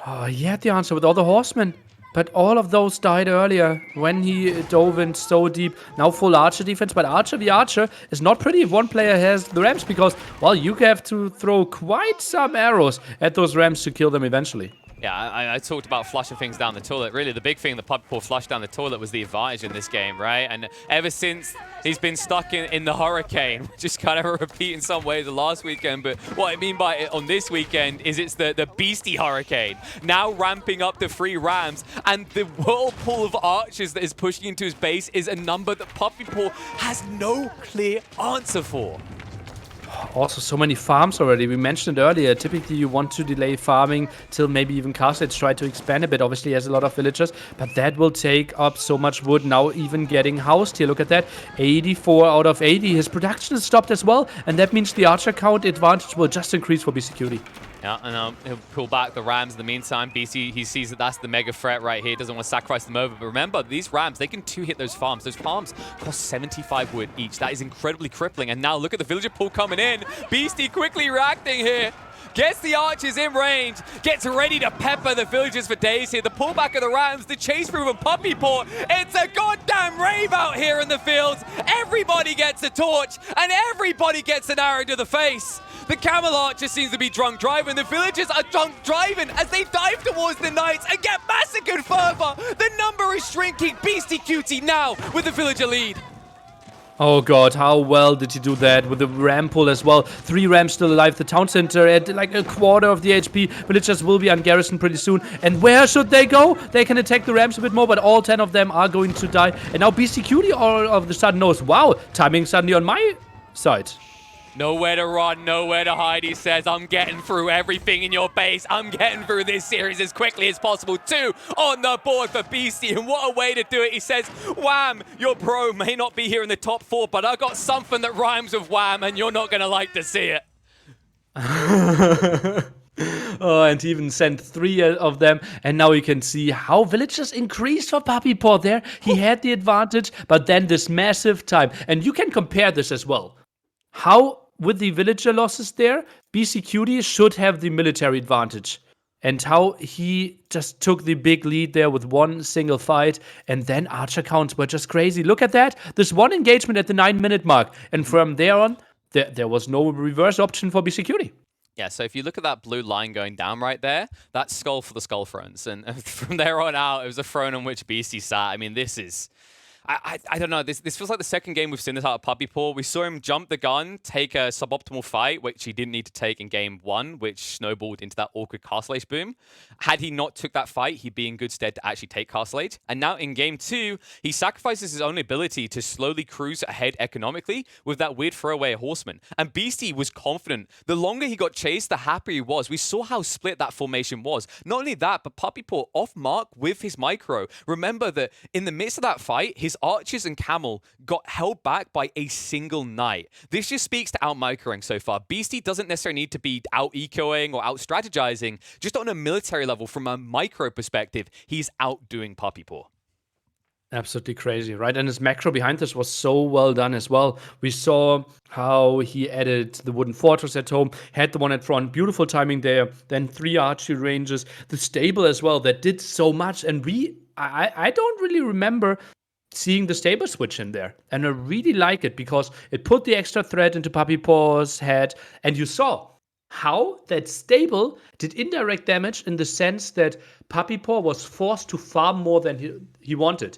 Oh, he had the answer with all the horsemen. But all of those died earlier when he dove in so deep. Now full archer defense, but archer v archer is not pretty if one player has the rams, because, well, you have to throw quite some arrows at those rams to kill them eventually. Yeah, I talked about flushing things down the toilet. Really, the big thing that PuppyPaw flushed down the toilet was the advantage in this game, right? And ever since he's been stuck in the hurricane, which is kind of a repeat in some ways of last weekend. But what I mean by it on this weekend is it's the Beasty hurricane. Now ramping up to 3 rams, and the whirlpool of archers that is pushing into his base is a number that PuppyPaw has no clear answer for. Also, so many farms already. We mentioned it earlier. Typically, you want to delay farming till maybe even Castle try to expand a bit. Obviously, he has a lot of villagers, but that will take up so much wood. Now, even getting housed here. Look at that. 84 out of 80. His production is stopped as well, and that means the archer count advantage will just increase for Beastyqt. Yeah, and he'll pull back the rams in the meantime. BC, he sees that that's the mega threat right here. Doesn't want to sacrifice them over. But remember, these rams, they can 2-hit those farms. Those farms cost 75 wood each. That is incredibly crippling. And now look at the villager pool coming in. Beasty quickly reacting here. Gets the archers in range. Gets ready to pepper the villagers for days here. The pullback of the rams, the chase through of PuppyPaw. It's a goddamn rave out here in the fields. Everybody gets a torch, and everybody gets an arrow to the face. The camel archer seems to be drunk driving. The villagers are drunk driving as they dive towards the knights and get massacred further. The number is shrinking. Beastyqt now with the villager lead. Oh god, how well did he do that with the ram pull as well? 3 rams still alive. The town center at like a quarter of the HP. Villagers will be ungarrisoned pretty soon. And where should they go? They can attack the rams a bit more, but all 10 of them are going to die. And now Beastyqt all of the sudden knows, wow, timing suddenly on my side. Nowhere to run, nowhere to hide, he says. I'm getting through everything in your base. I'm getting through this series as quickly as possible. 2 on the board for Beasty, and what a way to do it. He says, Wham, your bro may not be here in the top 4, but I got something that rhymes with Wham, and you're not going to like to see it. Oh, and he even sent 3 of them, and now you can see how villagers increased for PuppyPaw there. He had the advantage, but then this massive time. And you can compare this as well. How, with the villager losses there, Beastyqt should have the military advantage. And how he just took the big lead there with 1 single fight, and then archer counts were just crazy. Look at that. This 1 engagement at the 9-minute mark. And from there on, there was no reverse option for Beastyqt. Yeah, so if you look at that blue line going down right there, that's skull for the skull thrones. And from there on out, it was a throne on which Beasty sat. I mean, this is... I don't know. This feels like the second game we've seen this out of PuppyPaw. We saw him jump the gun, take a suboptimal fight, which he didn't need to take in game 1, which snowballed into that awkward Castle Age boom. Had he not took that fight, he'd be in good stead to actually take Castle Age. And now in game 2, he sacrifices his own ability to slowly cruise ahead economically with that weird throwaway horseman. And Beasty was confident. The longer he got chased, the happier he was. We saw how split that formation was. Not only that, but PuppyPaw off mark with his micro. Remember that in the midst of that fight, his archers and camel got held back by a single knight. This just speaks to out-microing so far. Beasty doesn't necessarily need to be out-ecoing or out-strategizing. Just on a military level, from a micro perspective, he's outdoing PuppyPaw. Absolutely crazy, right? And his macro behind this was so well done as well. We saw how he added the wooden fortress at home, had the one at front, beautiful timing there, then 3 archery ranges, the stable as well that did so much. And I don't really remember seeing the stable switch in there. And I really like it because it put the extra threat into PuppyPaw's head. And you saw how that stable did indirect damage in the sense that PuppyPaw was forced to farm more than he wanted.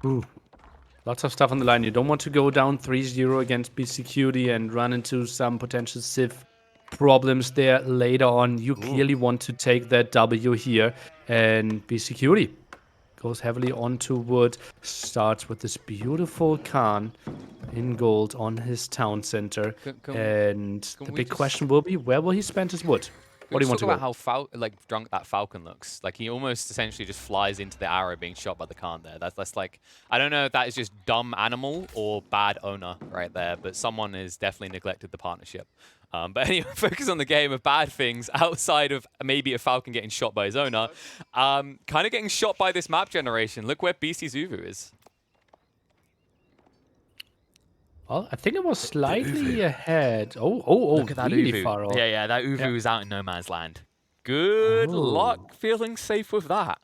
Ooh. Lots of stuff on the line. You don't want to go down 3-0 against Beastyqt and run into some potential Civ problems there later on. You clearly want to take that W here. And Beastyqt goes heavily onto wood, starts with this beautiful Khan in gold on his town center. And the big question will be, where will he spend his wood? What do you want to talk about how drunk that falcon looks? Like, he almost essentially just flies into the arrow being shot by the Khan there. That's like, I don't know if that is just dumb animal or bad owner right there, but someone has definitely neglected the partnership. But anyway, focus on the game of bad things outside of maybe a falcon getting shot by his owner. Kind of getting shot by this map generation. Look where Beasty's Uvu is. Well, I think it was slightly ahead. Oh, look at that really Uvu. far off. Yeah, that Uvu is out in no man's land. Good luck feeling safe with that.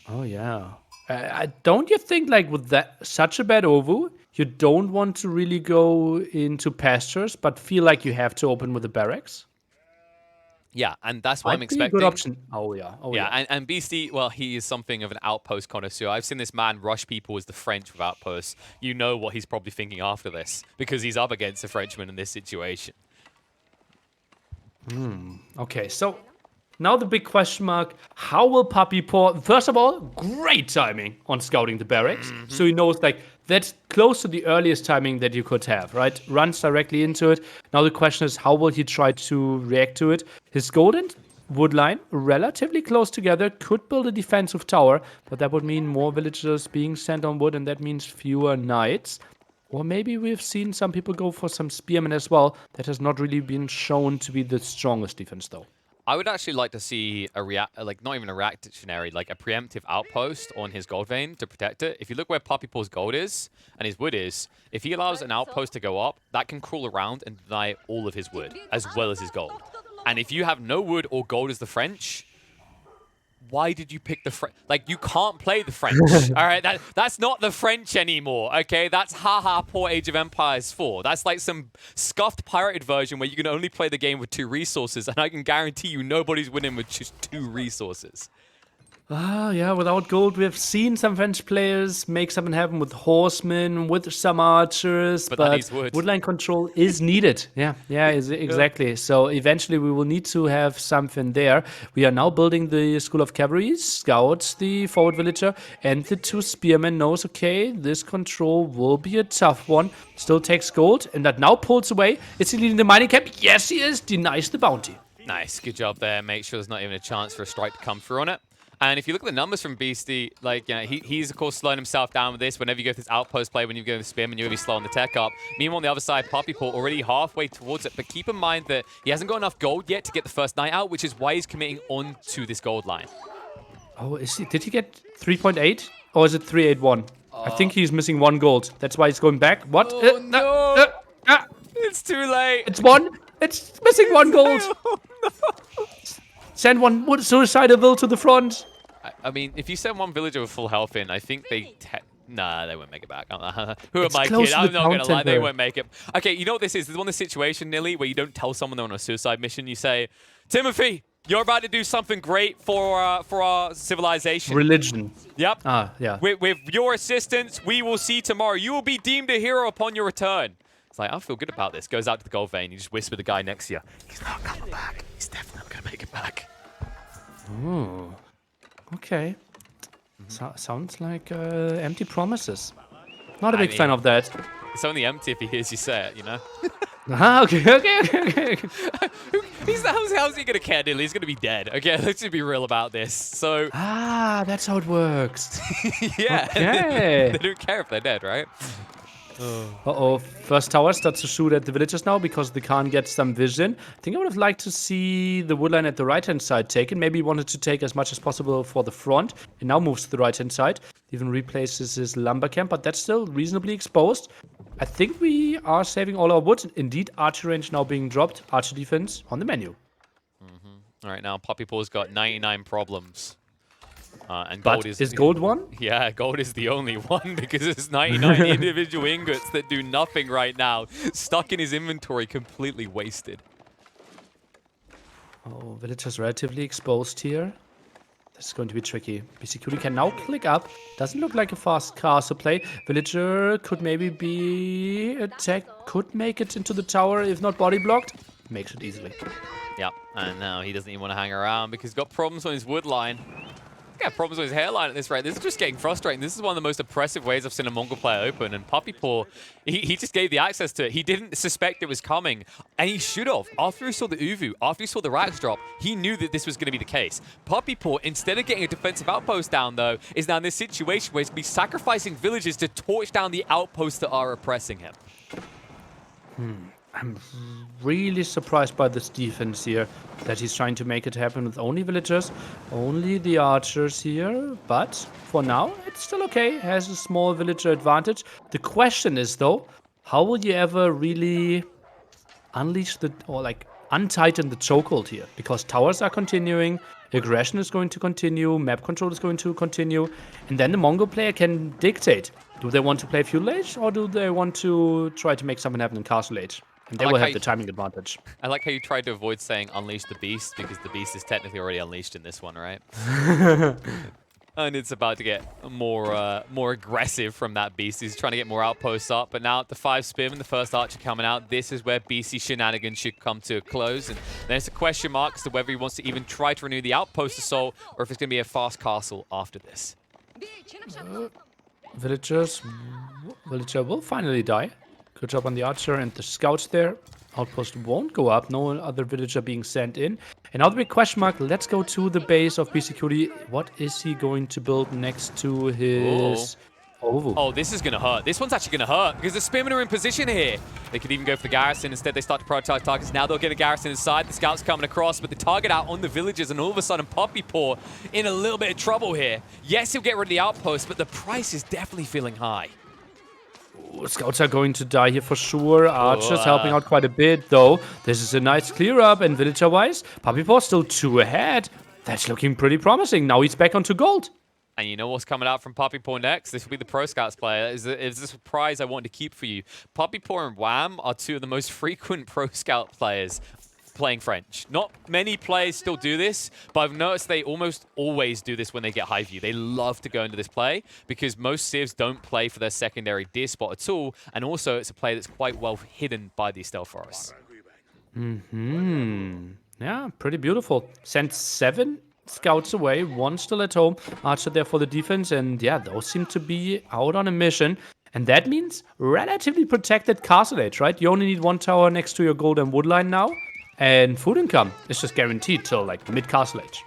Oh, yeah. Don't you think, like, with that such a bad Uvu, you don't want to really go into pastures, but feel like you have to open with the barracks? Yeah, and that's what I'm Might be a expecting. good option. Oh, yeah. And Beasty, well, he is something of an outpost connoisseur. I've seen this man rush people as the French with outposts. You know what he's probably thinking after this, because he's up against a Frenchman in this situation. Okay, so now the big question mark, how will PuppyPaw... First of all, great timing on scouting the barracks. So he knows, like, that's close to the earliest timing that you could have, right? Runs directly into it. Now the question is, how will he try to react to it? His golden wood line, relatively close together, could build a defensive tower, but that would mean more villagers being sent on wood, and that means fewer knights. Or maybe we've seen some people go for some spearmen as well. That has not really been shown to be the strongest defense, though. I would actually like to see a not even a reactionary, like a preemptive outpost on his gold vein to protect it. If you look where PuppyPaw's gold is and his wood is, if he allows an outpost to go up, that can crawl around and deny all of his wood, as well as his gold. And if you have no wood or gold as the French, why did you pick the French? Like, you can't play the French. All right, that's not the French anymore, okay? That's poor Age of Empires 4. That's like some scuffed pirated version where you can only play the game with 2 resources, and I can guarantee you nobody's winning with just 2 resources. Yeah, without gold, we have seen some French players make something happen with horsemen, with some archers, But that but needs wood. woodline control is needed. Exactly. So eventually we will need to have something there. We are now building the School of Cavalry, Scouts, the forward villager, and the 2 spearmen knows, okay, this control will be a tough one. Still takes gold, and that now pulls away. Is he leading the mining camp? Yes, he is. Denies the bounty. Nice, good job there. Make sure there's not even a chance for a strike to come through on it. And if you look at the numbers from Beasty, like, you know, he's of course slowing himself down with this. Whenever you go through this outpost play, when you go to Spearman, you're going to be slowing the tech up. Meanwhile, on the other side, PuppyPaw already halfway towards it. But keep in mind that he hasn't got enough gold yet to get the first knight out, which is why he's committing on to this gold line. Oh, did he get 3.8? Or is it 381? I think he's missing 1 gold. That's why he's going back. What? Oh, no! It's too late. It's 1. It's missing 1 gold. Oh, no. Send 1 suicidal will to the front. I mean, if you send 1 villager with full health in, I think they... Nah, they won't make it back. Who am I kidding? I'm not going to lie. They won't make it. Okay, you know what this is? This is one of the situation, Nili, where you don't tell someone they're on a suicide mission. You say, Timothy, you're about to do something great for our civilization. Religion. Yep. Yeah. With your assistance, we will see tomorrow. You will be deemed a hero upon your return. It's like, I feel good about this. Goes out to the gold vein. You just whisper the guy next to you. He's not coming back. He's definitely not going to make it back. Ooh. Okay. Sounds like empty promises. Not a big fan of that. It's only empty if he hears you say it, you know? Okay. How's he going to care, Nili? He's going to be dead. Okay, let's just be real about this. So... that's how it works. Yeah. Okay. They don't care if they're dead, right? Uh-oh. First tower starts to shoot at the villagers now because they can't get some vision. I think I would have liked to see the woodline at the right-hand side taken. Maybe he wanted to take as much as possible for the front. And now moves to the right-hand side. Even replaces his lumber camp, but that's still reasonably exposed. I think we are saving all our wood. Indeed, archer range now being dropped. Archer defense on the menu. All right, now PuppyPaw's got 99 problems. And gold is gold one? Yeah, gold is the only one because it's 99 individual ingots that do nothing right now. Stuck in his inventory, completely wasted. Oh, villagers relatively exposed here. This is going to be tricky. Beastyqt can now click up. Doesn't look like a fast castle play. Villager could maybe be attacked. Could make it into the tower if not body blocked. Makes it easily. Yep, and now he doesn't even want to hang around because he's got problems on his wood line. He's got problems with his hairline at this rate. This is just getting frustrating. This is one of the most oppressive ways I've seen a Mongol player open. And PuppyPaw, he just gave the access to it. He didn't suspect it was coming. And he should have. After he saw the Uvu, after he saw the racks drop, he knew that this was going to be the case. PuppyPaw, instead of getting a defensive outpost down, though, is now in this situation where he's going to be sacrificing villages to torch down the outposts that are oppressing him. I'm really surprised by this defense here, that he's trying to make it happen with only villagers, only the archers here, but for now, it's still okay, has a small villager advantage. The question is, though, how will you ever really unleash untighten the chokehold here? Because towers are continuing, aggression is going to continue, map control is going to continue, and then the Mongol player can dictate. Do they want to play feudal age, or do they want to try to make something happen in castle age? And they will have the timing advantage. I like how you tried to avoid saying unleash the beast, because the beast is technically already unleashed in this one, right? And it's about to get more aggressive from that beast. He's trying to get more outposts up, but now the 5 spearmen, the first archer coming out, this is where BC shenanigans should come to a close. And then it's a question mark as to whether he wants to even try to renew the outpost assault, or if it's going to be a fast castle after this. Villager will finally die. Good job on the archer and the scouts there. Outpost won't go up. No other villager being sent in. And now the big question mark. Let's go to the base of Beastyqt. What is he going to build next to his... Oh, this is going to hurt. This one's actually going to hurt because the spearmen are in position here. They could even go for the garrison. Instead, they start to prioritize targets. Now they'll get a garrison inside. The scouts coming across, but the target out on the villagers, and all of a sudden, PuppyPaw in a little bit of trouble here. Yes, he'll get rid of the outpost, but the price is definitely feeling high. Scouts are going to die here for sure. Archers helping out quite a bit, though. This is a nice clear up, and villager-wise, PuppyPaw still 2 ahead. That's looking pretty promising. Now he's back onto gold. And you know what's coming out from PuppyPaw next? This will be the Pro Scouts player. Is this a prize I want to keep for you? PuppyPaw and Wham are 2 of the most frequent Pro Scout players. playing French. Not many players still do this, but I've noticed they almost always do this when they get high view. They love to go into this play because most civs don't play for their secondary deer spot at all, and also it's a play that's quite well hidden by these stealth forests. Yeah, pretty beautiful. Sent 7 scouts away, 1 still at home. Archer there for the defense, and yeah, those seem to be out on a mission. And that means relatively protected castle age, right? You only need 1 tower next to your golden wood line now, and food income is just guaranteed till like mid-castle age.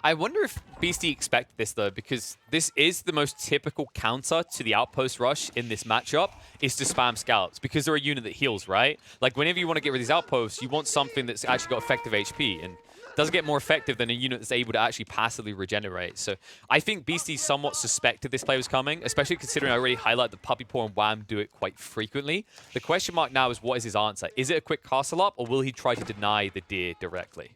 I wonder if Beasty expected this, though, because this is the most typical counter to the outpost rush in this matchup, is to spam scouts, because they're a unit that heals, right? Like, whenever you want to get rid of these outposts, you want something that's actually got effective HP, and doesn't get more effective than a unit that's able to actually passively regenerate. So I think Beasty somewhat suspected this play was coming, especially considering I already highlighted that PuppyPaw and Wham do it quite frequently. The question mark now is, what is his answer? Is it a quick castle up, or will he try to deny the deer directly?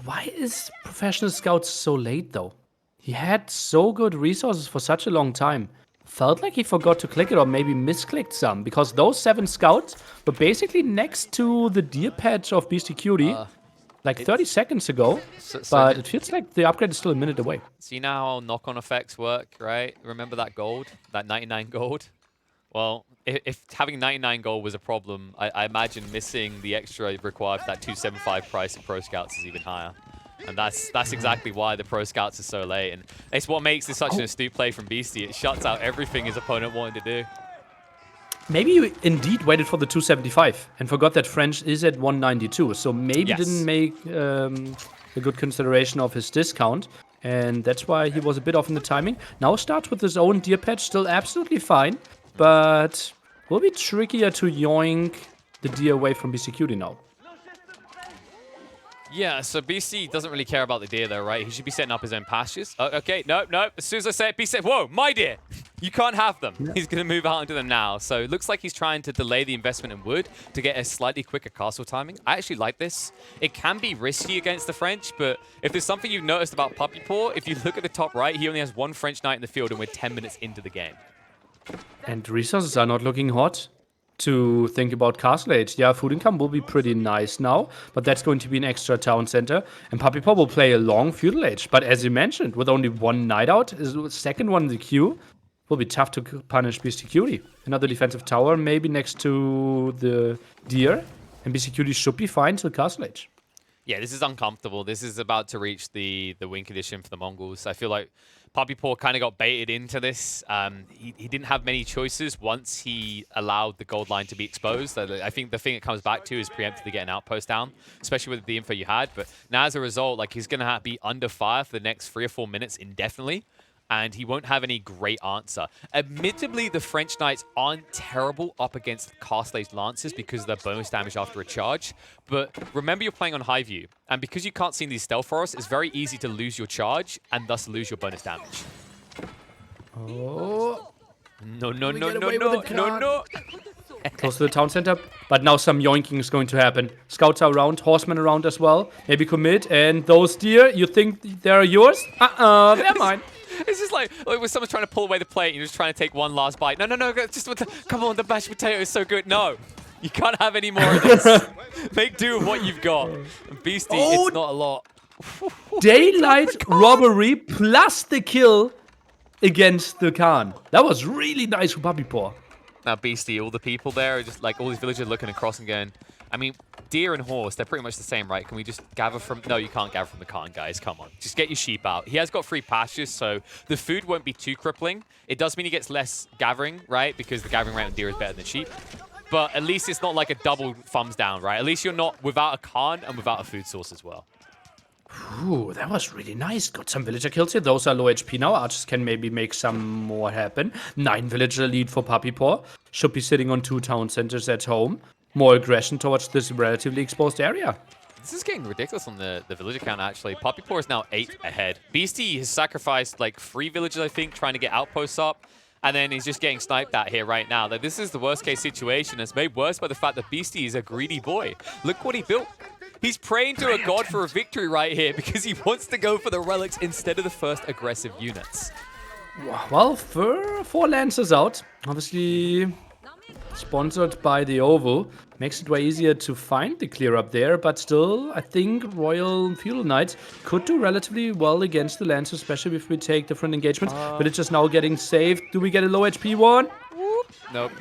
Why is Professional Scout so late, though? He had so good resources for such a long time. Felt like he forgot to click it or maybe misclicked some, because those 7 scouts were basically next to the deer patch of Beastyqt like 30 seconds ago, but it feels like the upgrade is still a minute away. So you know how knock-on effects work, right? Remember that gold? That 99 gold? Well, if having 99 gold was a problem, I imagine missing the extra required for that 275 price of Pro Scouts is even higher. And that's exactly why the Pro Scouts are so late. And it's what makes this such an astute play from Beasty. It shuts out everything his opponent wanted to do. Maybe you indeed waited for the 275 and forgot that French is at 192. So maybe didn't make a good consideration of his discount. And that's why he was a bit off in the timing. Now starts with his own deer patch, still absolutely fine. But will be trickier to yoink the deer away from Beastyqt now. Yeah, so BC doesn't really care about the deer, though, right? He should be setting up his own pastures. Oh, okay, no. As soon as I say it, BC, whoa, my deer! You can't have them. Yeah. He's going to move out into them now. So it looks like he's trying to delay the investment in wood to get a slightly quicker castle timing. I actually like this. It can be risky against the French, but if there's something you've noticed about PuppyPaw, if you look at the top right, he only has 1 French knight in the field, and we're 10 minutes into the game. And resources are not looking hot. To think about castle age. Yeah, food income will be pretty nice now, but that's going to be an extra town center. And PuppyPaw will play a long feudal age. But as you mentioned, with only 1 knight out, is the second one in the queue, will be tough to punish Beastyqt. Another defensive tower, maybe next to the deer, and Beastyqt should be fine till castle age. Yeah, this is uncomfortable. This is about to reach the win condition for the Mongols. I feel like PuppyPaw kind of got baited into this. He didn't have many choices once he allowed the gold line to be exposed. I think the thing it comes back to is preemptively getting outpost down, especially with the info you had. But now as a result, like, he's going to be under fire for the next 3 or 4 minutes indefinitely, and he won't have any great answer. Admittedly, the French Knights aren't terrible up against Castle Age Lancers because of their bonus damage after a charge. But remember, you're playing on high view, and because you can't see these stealth forests, it's very easy to lose your charge and thus lose your bonus damage. Oh. No. Close to the town center, but now some yoinking is going to happen. Scouts are around, horsemen around as well. Maybe commit, and those deer, you think they're yours? They're mine. It's just like when someone's trying to pull away the plate and you're just trying to take one last bite. No, just with the, come on, the mashed potato is so good. No, you can't have any more of this. Make do with what you've got. Beasty, it's not a lot. Daylight robbery plus the kill against the Khan. That was really nice for PuppyPaw. Now, Beasty, all the people there are just like, all these villagers looking across and going, I mean, deer and horse, they're pretty much the same, right? Can we just gather from... No, you can't gather from the Khan, guys. Come on. Just get your sheep out. He has got free pastures, so the food won't be too crippling. It does mean he gets less gathering, right? Because the gathering rate on deer is better than sheep. But at least it's not like a double thumbs down, right? At least you're not without a Khan and without a food source as well. Ooh, that was really nice. Got some villager kills here. Those are low HP now. Archers can maybe make some more happen. 9 villager lead for PuppyPaw. Should be sitting on 2 town centers at home. More aggression towards this relatively exposed area. This is getting ridiculous on the villager count, actually. PuppyPaw is now 8 ahead. Beasty has sacrificed like 3 villagers, I think, trying to get outposts up. And then he's just getting sniped at here right now. Like, this is the worst case situation. It's made worse by the fact that Beasty is a greedy boy. Look what he built. He's praying to a god for a victory right here because he wants to go for the relics instead of the first aggressive units. Well, 4 Lancers out. Obviously sponsored by the Oval. Makes it way easier to find the clear up there, but still, I think Royal Feudal Knights could do relatively well against the Lancers, especially if we take different engagements. But it's just now getting saved. Do we get a low HP one? Nope.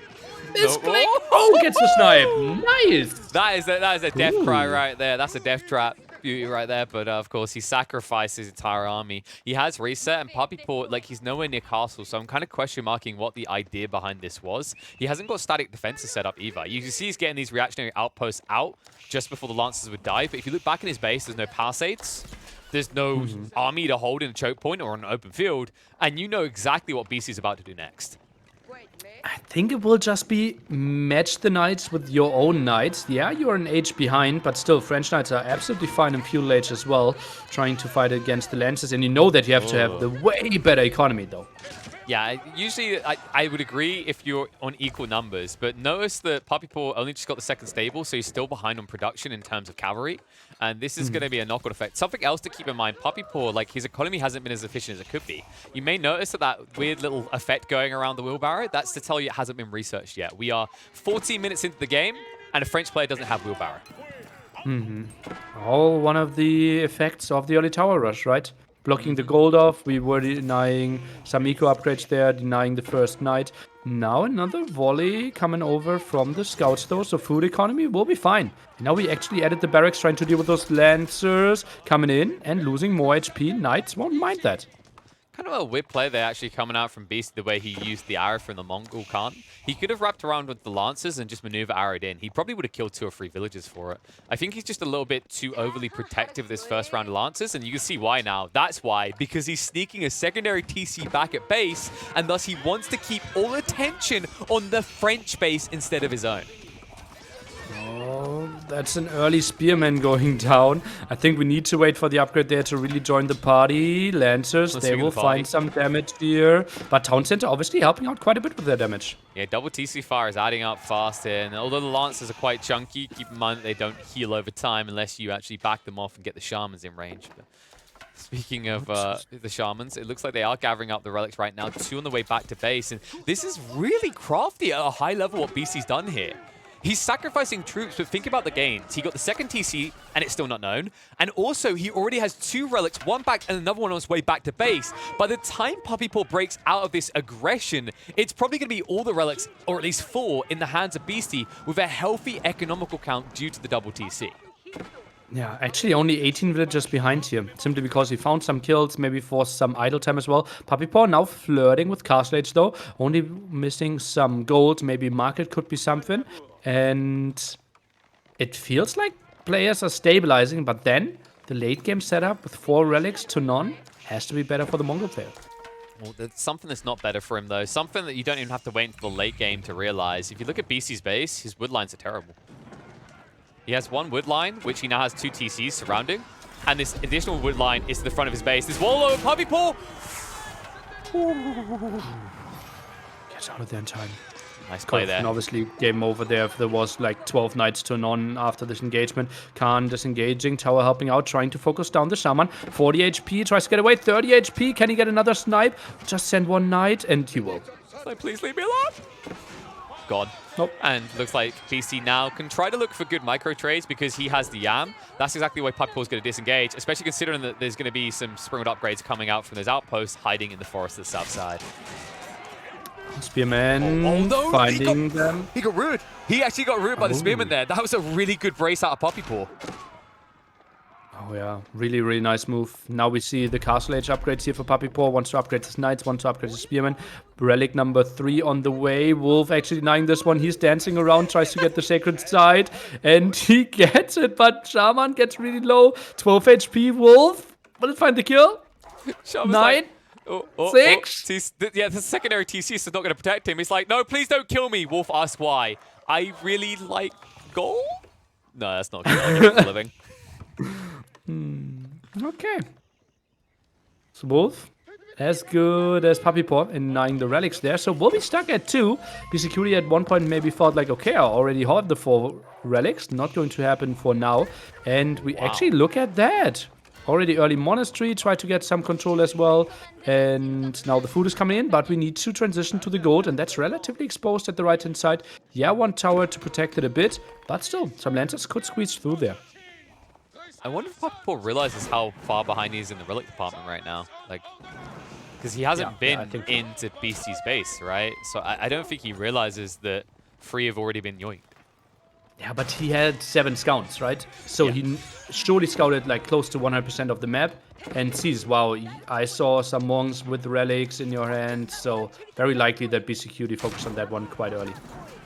This Nope. Oh, gets the snipe. Nice. That is a death cry Ooh. right there. That's a death trap beauty right there. But of course, he sacrificed his entire army. He has reset, and PuppyPaw, like, he's nowhere near castle, so I'm kind of question marking what the idea behind this was. He hasn't got static defenses set up either. You can see he's getting these reactionary outposts out just before the Lancers would die. But if you look back in his base, there's no palisades. There's no army to hold in a choke point or an open field, and you know exactly what Beasty's about to do next. I think it will just be match the knights with your own knights. Yeah, you're an age behind, but still, French knights are absolutely fine in feudal age as well, trying to fight against the Lancers. And you know that you have to have the way better economy, though. Yeah, usually I would agree if you're on equal numbers, but notice that PuppyPaw only just got the second stable, so he's still behind on production in terms of cavalry, and this is going to be a knock-on effect. Something else to keep in mind, PuppyPaw, like, his economy hasn't been as efficient as it could be. You may notice that weird little effect going around the wheelbarrow. That's to tell you it hasn't been researched yet. We are 14 minutes into the game, and a French player doesn't have wheelbarrow. All one of the effects of the early tower rush, right? Blocking the gold off, we were denying some eco upgrades there, denying the first knight. Now another volley coming over from the scouts though, so food economy will be fine. Now we actually added the barracks trying to deal with those lancers coming in and losing more HP. Knights won't mind that. Kind of a weird play there, actually, coming out from Beast, the way he used the arrow from the Mongol Khan. He could have wrapped around with the Lancers and just maneuver arrowed in. He probably would have killed 2 or 3 villagers for it. I think he's just a little bit too overly protective this first round of Lancers, and you can see why now. That's why, because he's sneaking a secondary TC back at base, and thus he wants to keep all attention on the French base instead of his own. Oh, that's an early spearman going down. I think we need to wait for the upgrade there to really join the party. Lancers, they will find some damage here. But Town Center obviously helping out quite a bit with their damage. Yeah, double TC fire is adding up fast here. And although the Lancers are quite chunky, keep in mind that they don't heal over time unless you actually back them off and get the Shamans in range. But speaking of the Shamans, it looks like they are gathering up the relics right now. 2 on the way back to base. And this is really crafty at a high level what BC's done here. He's sacrificing troops, but think about the gains. He got the second TC, and it's still not known. And also, he already has 2 relics, one back and another one on his way back to base. By the time PuppyPaw breaks out of this aggression, it's probably going to be all the relics, or at least 4, in the hands of Beasty, with a healthy economical count due to the double TC. Yeah, actually only 18 villagers behind here, simply because he found some kills, maybe forced some idle time as well. PuppyPaw now flirting with castle age though, only missing some gold, maybe market could be something. And it feels like players are stabilizing, but then the late game setup with 4 relics to none has to be better for the Mongol player. Well, there's something that's not better for him, though. Something that you don't even have to wait until the late game to realize. If you look at BC's base, his wood lines are terrible. He has 1 wood line, which he now has 2 TCs surrounding. And this additional wood line is to the front of his base. This wall over PuppyPaw! Gets out of there in time. Nice play there. And obviously game over there if there was like 12 knights to none after this engagement. Khan disengaging, Tower helping out, trying to focus down the Shaman. 40 HP, tries to get away, 30 HP. Can he get another snipe? Just send 1 knight and he will. Like, please leave me alone. God. Nope. And looks like BC now can try to look for good micro trades because he has the Yam. That's exactly why PuppyPaw is going to disengage, especially considering that there's going to be some Springwood upgrades coming out from those outposts hiding in the forest to the south side. Spearman finding them. He got ruined. He actually got ruined by the Spearman there. That was a really good brace out of PuppyPaw. Oh yeah, really, really nice move. Now we see the Castle Age upgrades here for PuppyPaw. Wants to upgrade his Knights, wants to upgrade his Spearman. Relic number 3 on the way. Wolf actually denying this one. He's dancing around, tries to get the Sacred Side, and he gets it, but Shaman gets really low. 12 HP, Wolf. Will it find the kill? 9. 6. Yeah, the secondary TC is not going to protect him. He's like, no, please don't kill me. Wolf asks why. I really like gold? No, that's not good. I get it for a living. Okay. So Wolf, as good as PuppyPaw in denying the relics there. So we'll be stuck at 2. Beastyqt at one point maybe thought like, okay, I already have the 4 relics. Not going to happen for now. And we actually look at that. Already early monastery, try to get some control as well. And now the food is coming in, but we need to transition to the gold, and that's relatively exposed at the right-hand side. Yeah, one tower to protect it a bit, but still, some lanterns could squeeze through there. I wonder if PuppyPaw realizes how far behind he is in the relic department right now. Like, because he hasn't been into Beasty's base, right? So I don't think he realizes that 3 have already been yoinked. Yeah, but he had 7 scouts, right? So he surely scouted like close to 100% of the map and sees, wow, I saw some monks with relics in your hand. So very likely that Beastyqt focused on that one quite early.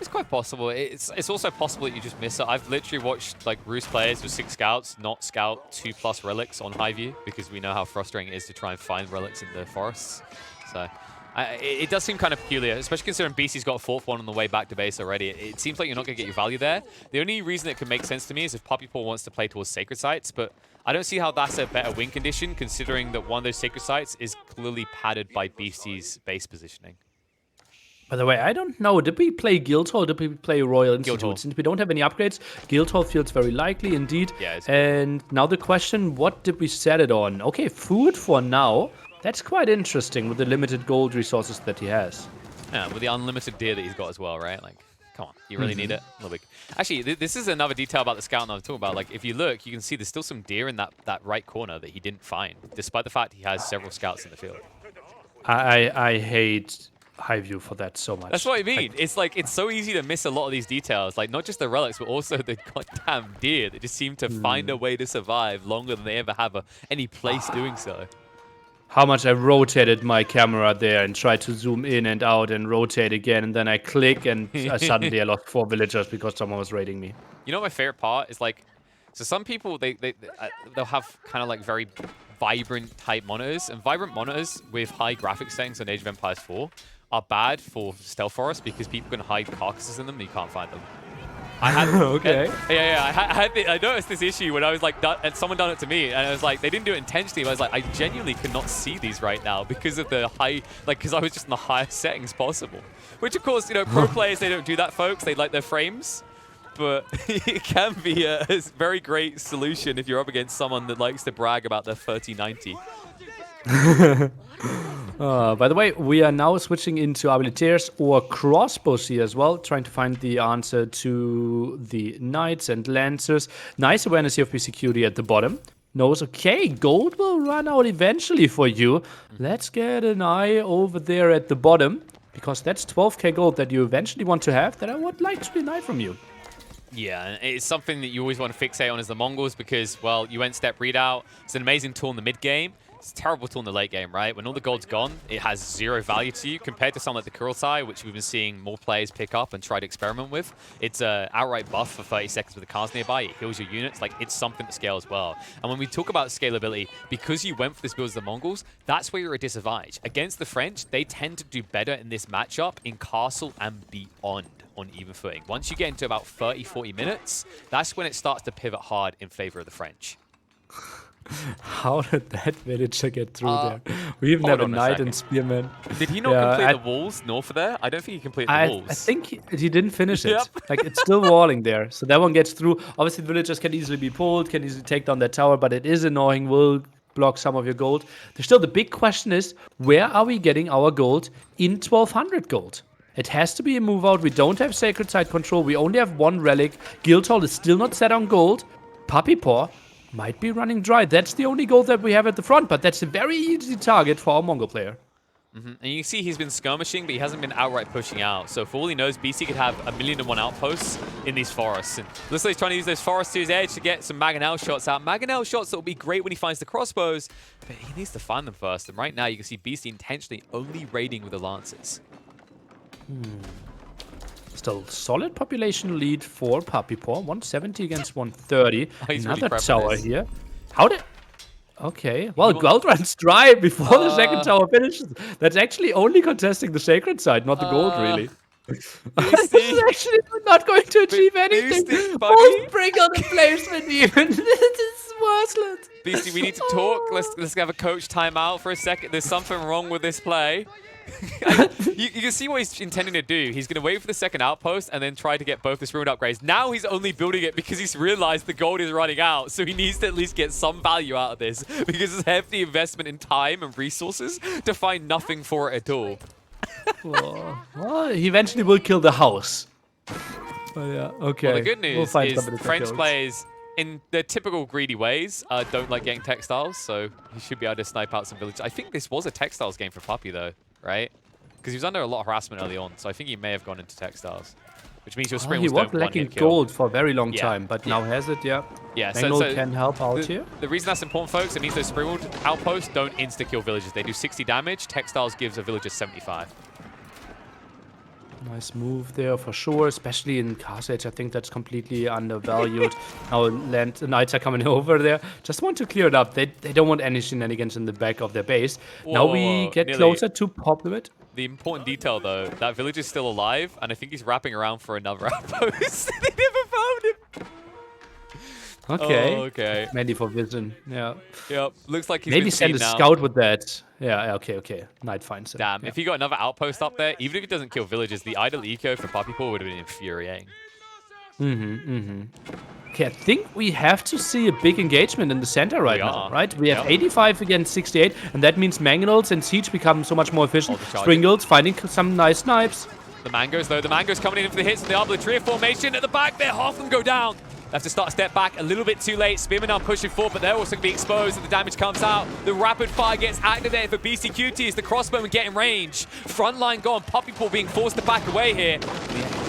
It's quite possible. It's also possible that you just miss it. I've literally watched like Roost players with 6 scouts not scout 2+ relics on high view because we know how frustrating it is to try and find relics in the forests. So it does seem kind of peculiar, especially considering Beasty's got a 4th one on the way back to base already. It seems like you're not going to get your value there. The only reason it could make sense to me is if PuppyPaw wants to play towards Sacred Sites, but I don't see how that's a better win condition considering that one of those Sacred Sites is clearly padded by Beasty's base positioning. By the way, I don't know. Did we play Guildhall? Did we play Royal Institute? Since we don't have any upgrades, Guildhall feels very likely indeed. Yeah, and now the question, what did we set it on? Okay, food for now. That's quite interesting with the limited gold resources that he has. Yeah, with the unlimited deer that he's got as well, right? Like, come on, you really need it? A little bit. Actually, this is another detail about the scout that I'm talking about. Like, if you look, you can see there's still some deer in that right corner that he didn't find, despite the fact he has several scouts in the field. I hate high view for that so much. That's what I mean. It's like, it's so easy to miss a lot of these details. Like, not just the relics, but also the goddamn deer that just seem to find a way to survive longer than they ever have any place doing so. How much I rotated my camera there and tried to zoom in and out and rotate again, and then I click and suddenly I lost 4 villagers because someone was raiding me. You know what my favorite part is? Like, so some people, they'll have kind of like very vibrant type monitors, and vibrant monitors with high graphics settings on Age of Empires 4 are bad for stealth forests because people can hide carcasses in them and you can't find them. I had okay. I noticed this issue when I was like, and someone done it to me, and I was like, they didn't do it intentionally. But I was like, I genuinely cannot see these right now because of the high, like, because I was just in the highest settings possible. Which, of course, you know, pro players, they don't do that, folks. They like their frames, but it can be a very great solution if you're up against someone that likes to brag about their 3090. By the way, we are now switching into abilities or crossbows here as well, trying to find the answer to the knights and lancers. Nice awareness here of Beastyqt at the bottom. Knows, okay, gold will run out eventually for you. Let's get an eye over there at the bottom, because that's 12k gold that you eventually want to have that I would like to deny from you. Yeah, and it's something that you always want to fixate on as the Mongols because, well, you went step readout. It's an amazing tool in the mid game. It's a terrible tool in the late game, right? When all the gold's gone, it has 0 value to you compared to something like the Kurultai, which we've been seeing more players pick up and try to experiment with. It's an outright buff for 30 seconds with the cars nearby. It heals your units. Like, it's something to scale as well. And when we talk about scalability, because you went for this build as the Mongols, that's where you're at a disadvantage. Against the French, they tend to do better in this matchup in Castle and beyond on even footing. Once you get into about 30, 40 minutes, that's when it starts to pivot hard in favor of the French. How did that villager get through there? We even have a knight and spearman. Did he not complete the walls north of there? I don't think he completed the walls. I think he didn't finish it. Like, it's still walling there. So that one gets through. Obviously, villagers can easily be pulled, can easily take down that tower, but it is annoying, will block some of your gold. There's still the big question is, where are we getting our gold in 1200 gold? It has to be a move out. We don't have Sacred Site control. We only have 1 relic. Guildhall is still not set on gold. PuppyPaw might be running dry. That's the only gold that we have at the front, but that's a very easy target for our Mongol player. And you see he's been skirmishing, but he hasn't been outright pushing out. So for all he knows, BC could have 1,000,001 outposts in these forests. And looks like he's trying to use those forests to his edge to get some Mangonel shots out. Mangonel shots that will be great when he finds the crossbows, but he needs to find them first. And right now you can see BC intentionally only raiding with the lances. Still solid population lead for PuppyPaw. 170 against 130. Another really tower here. How did... Okay. Well, gold runs dry before the second tower finishes. That's actually only contesting the sacred side, not the gold, really. This is actually not going to achieve anything. Won't bring on the placement even. This is worthless. Beasty, we need to talk. Let's have a coach timeout for a second. There's something wrong with this play. You can see what he's intending to do. He's going to wait for the second outpost and then try to get both the ruined upgrades. Now he's only building it because he's realized the gold is running out. So he needs to at least get some value out of this because it's hefty investment in time and resources to find nothing for it at all. Well, he eventually will kill the house. Oh, yeah, okay. Well, the good news is French kills. players, in their typical greedy ways, don't like getting textiles, so he should be able to snipe out some villages. I think this was a textiles game for Puppy, though, right? Because he was under a lot of harassment early on, so I think he may have gone into textiles. Which means your sprinkles don't He was lacking gold for a very long time, but now has it, yeah. Yeah, Mangle can help out here. The reason that's important, folks, it means those sprinkled outposts don't insta-kill villages. They do 60 damage. Textiles gives a villager 75. Nice move there for sure, especially in Carthage. I think that's completely undervalued. Now Knights are coming over there. Just want to clear it up. They don't want any shenanigans in the back of their base. Now we get Nili, closer to pop limit. The important detail, though, that village is still alive, and I think he's wrapping around for another outpost. They never found him. Okay. Oh, okay. Mainly for vision. Yeah. Yep. Looks like he's maybe been send a seen now. scout with that. Yeah. Okay. Knight finds him. Damn. Yeah. If he got another outpost up there, even if it doesn't kill villages, the idle eco for PuppyPaw would have been infuriating. Okay, I think we have to see a big engagement in the center right now, right? We have 85 against 68, and that means Mangonels and Siege become so much more efficient. Springles finding some nice snipes. The Mangoes, though. The Mangoes coming in for the hits in the arbitrary formation. At the back there, half of them go down. They have to start a step back a little bit too late. Spearmen are pushing forward, but they're also going to be exposed as the damage comes out. The rapid fire gets activated for Beastyqt as the crossbowmen get in range. Front line gone. PuppyPaw being forced to back away here.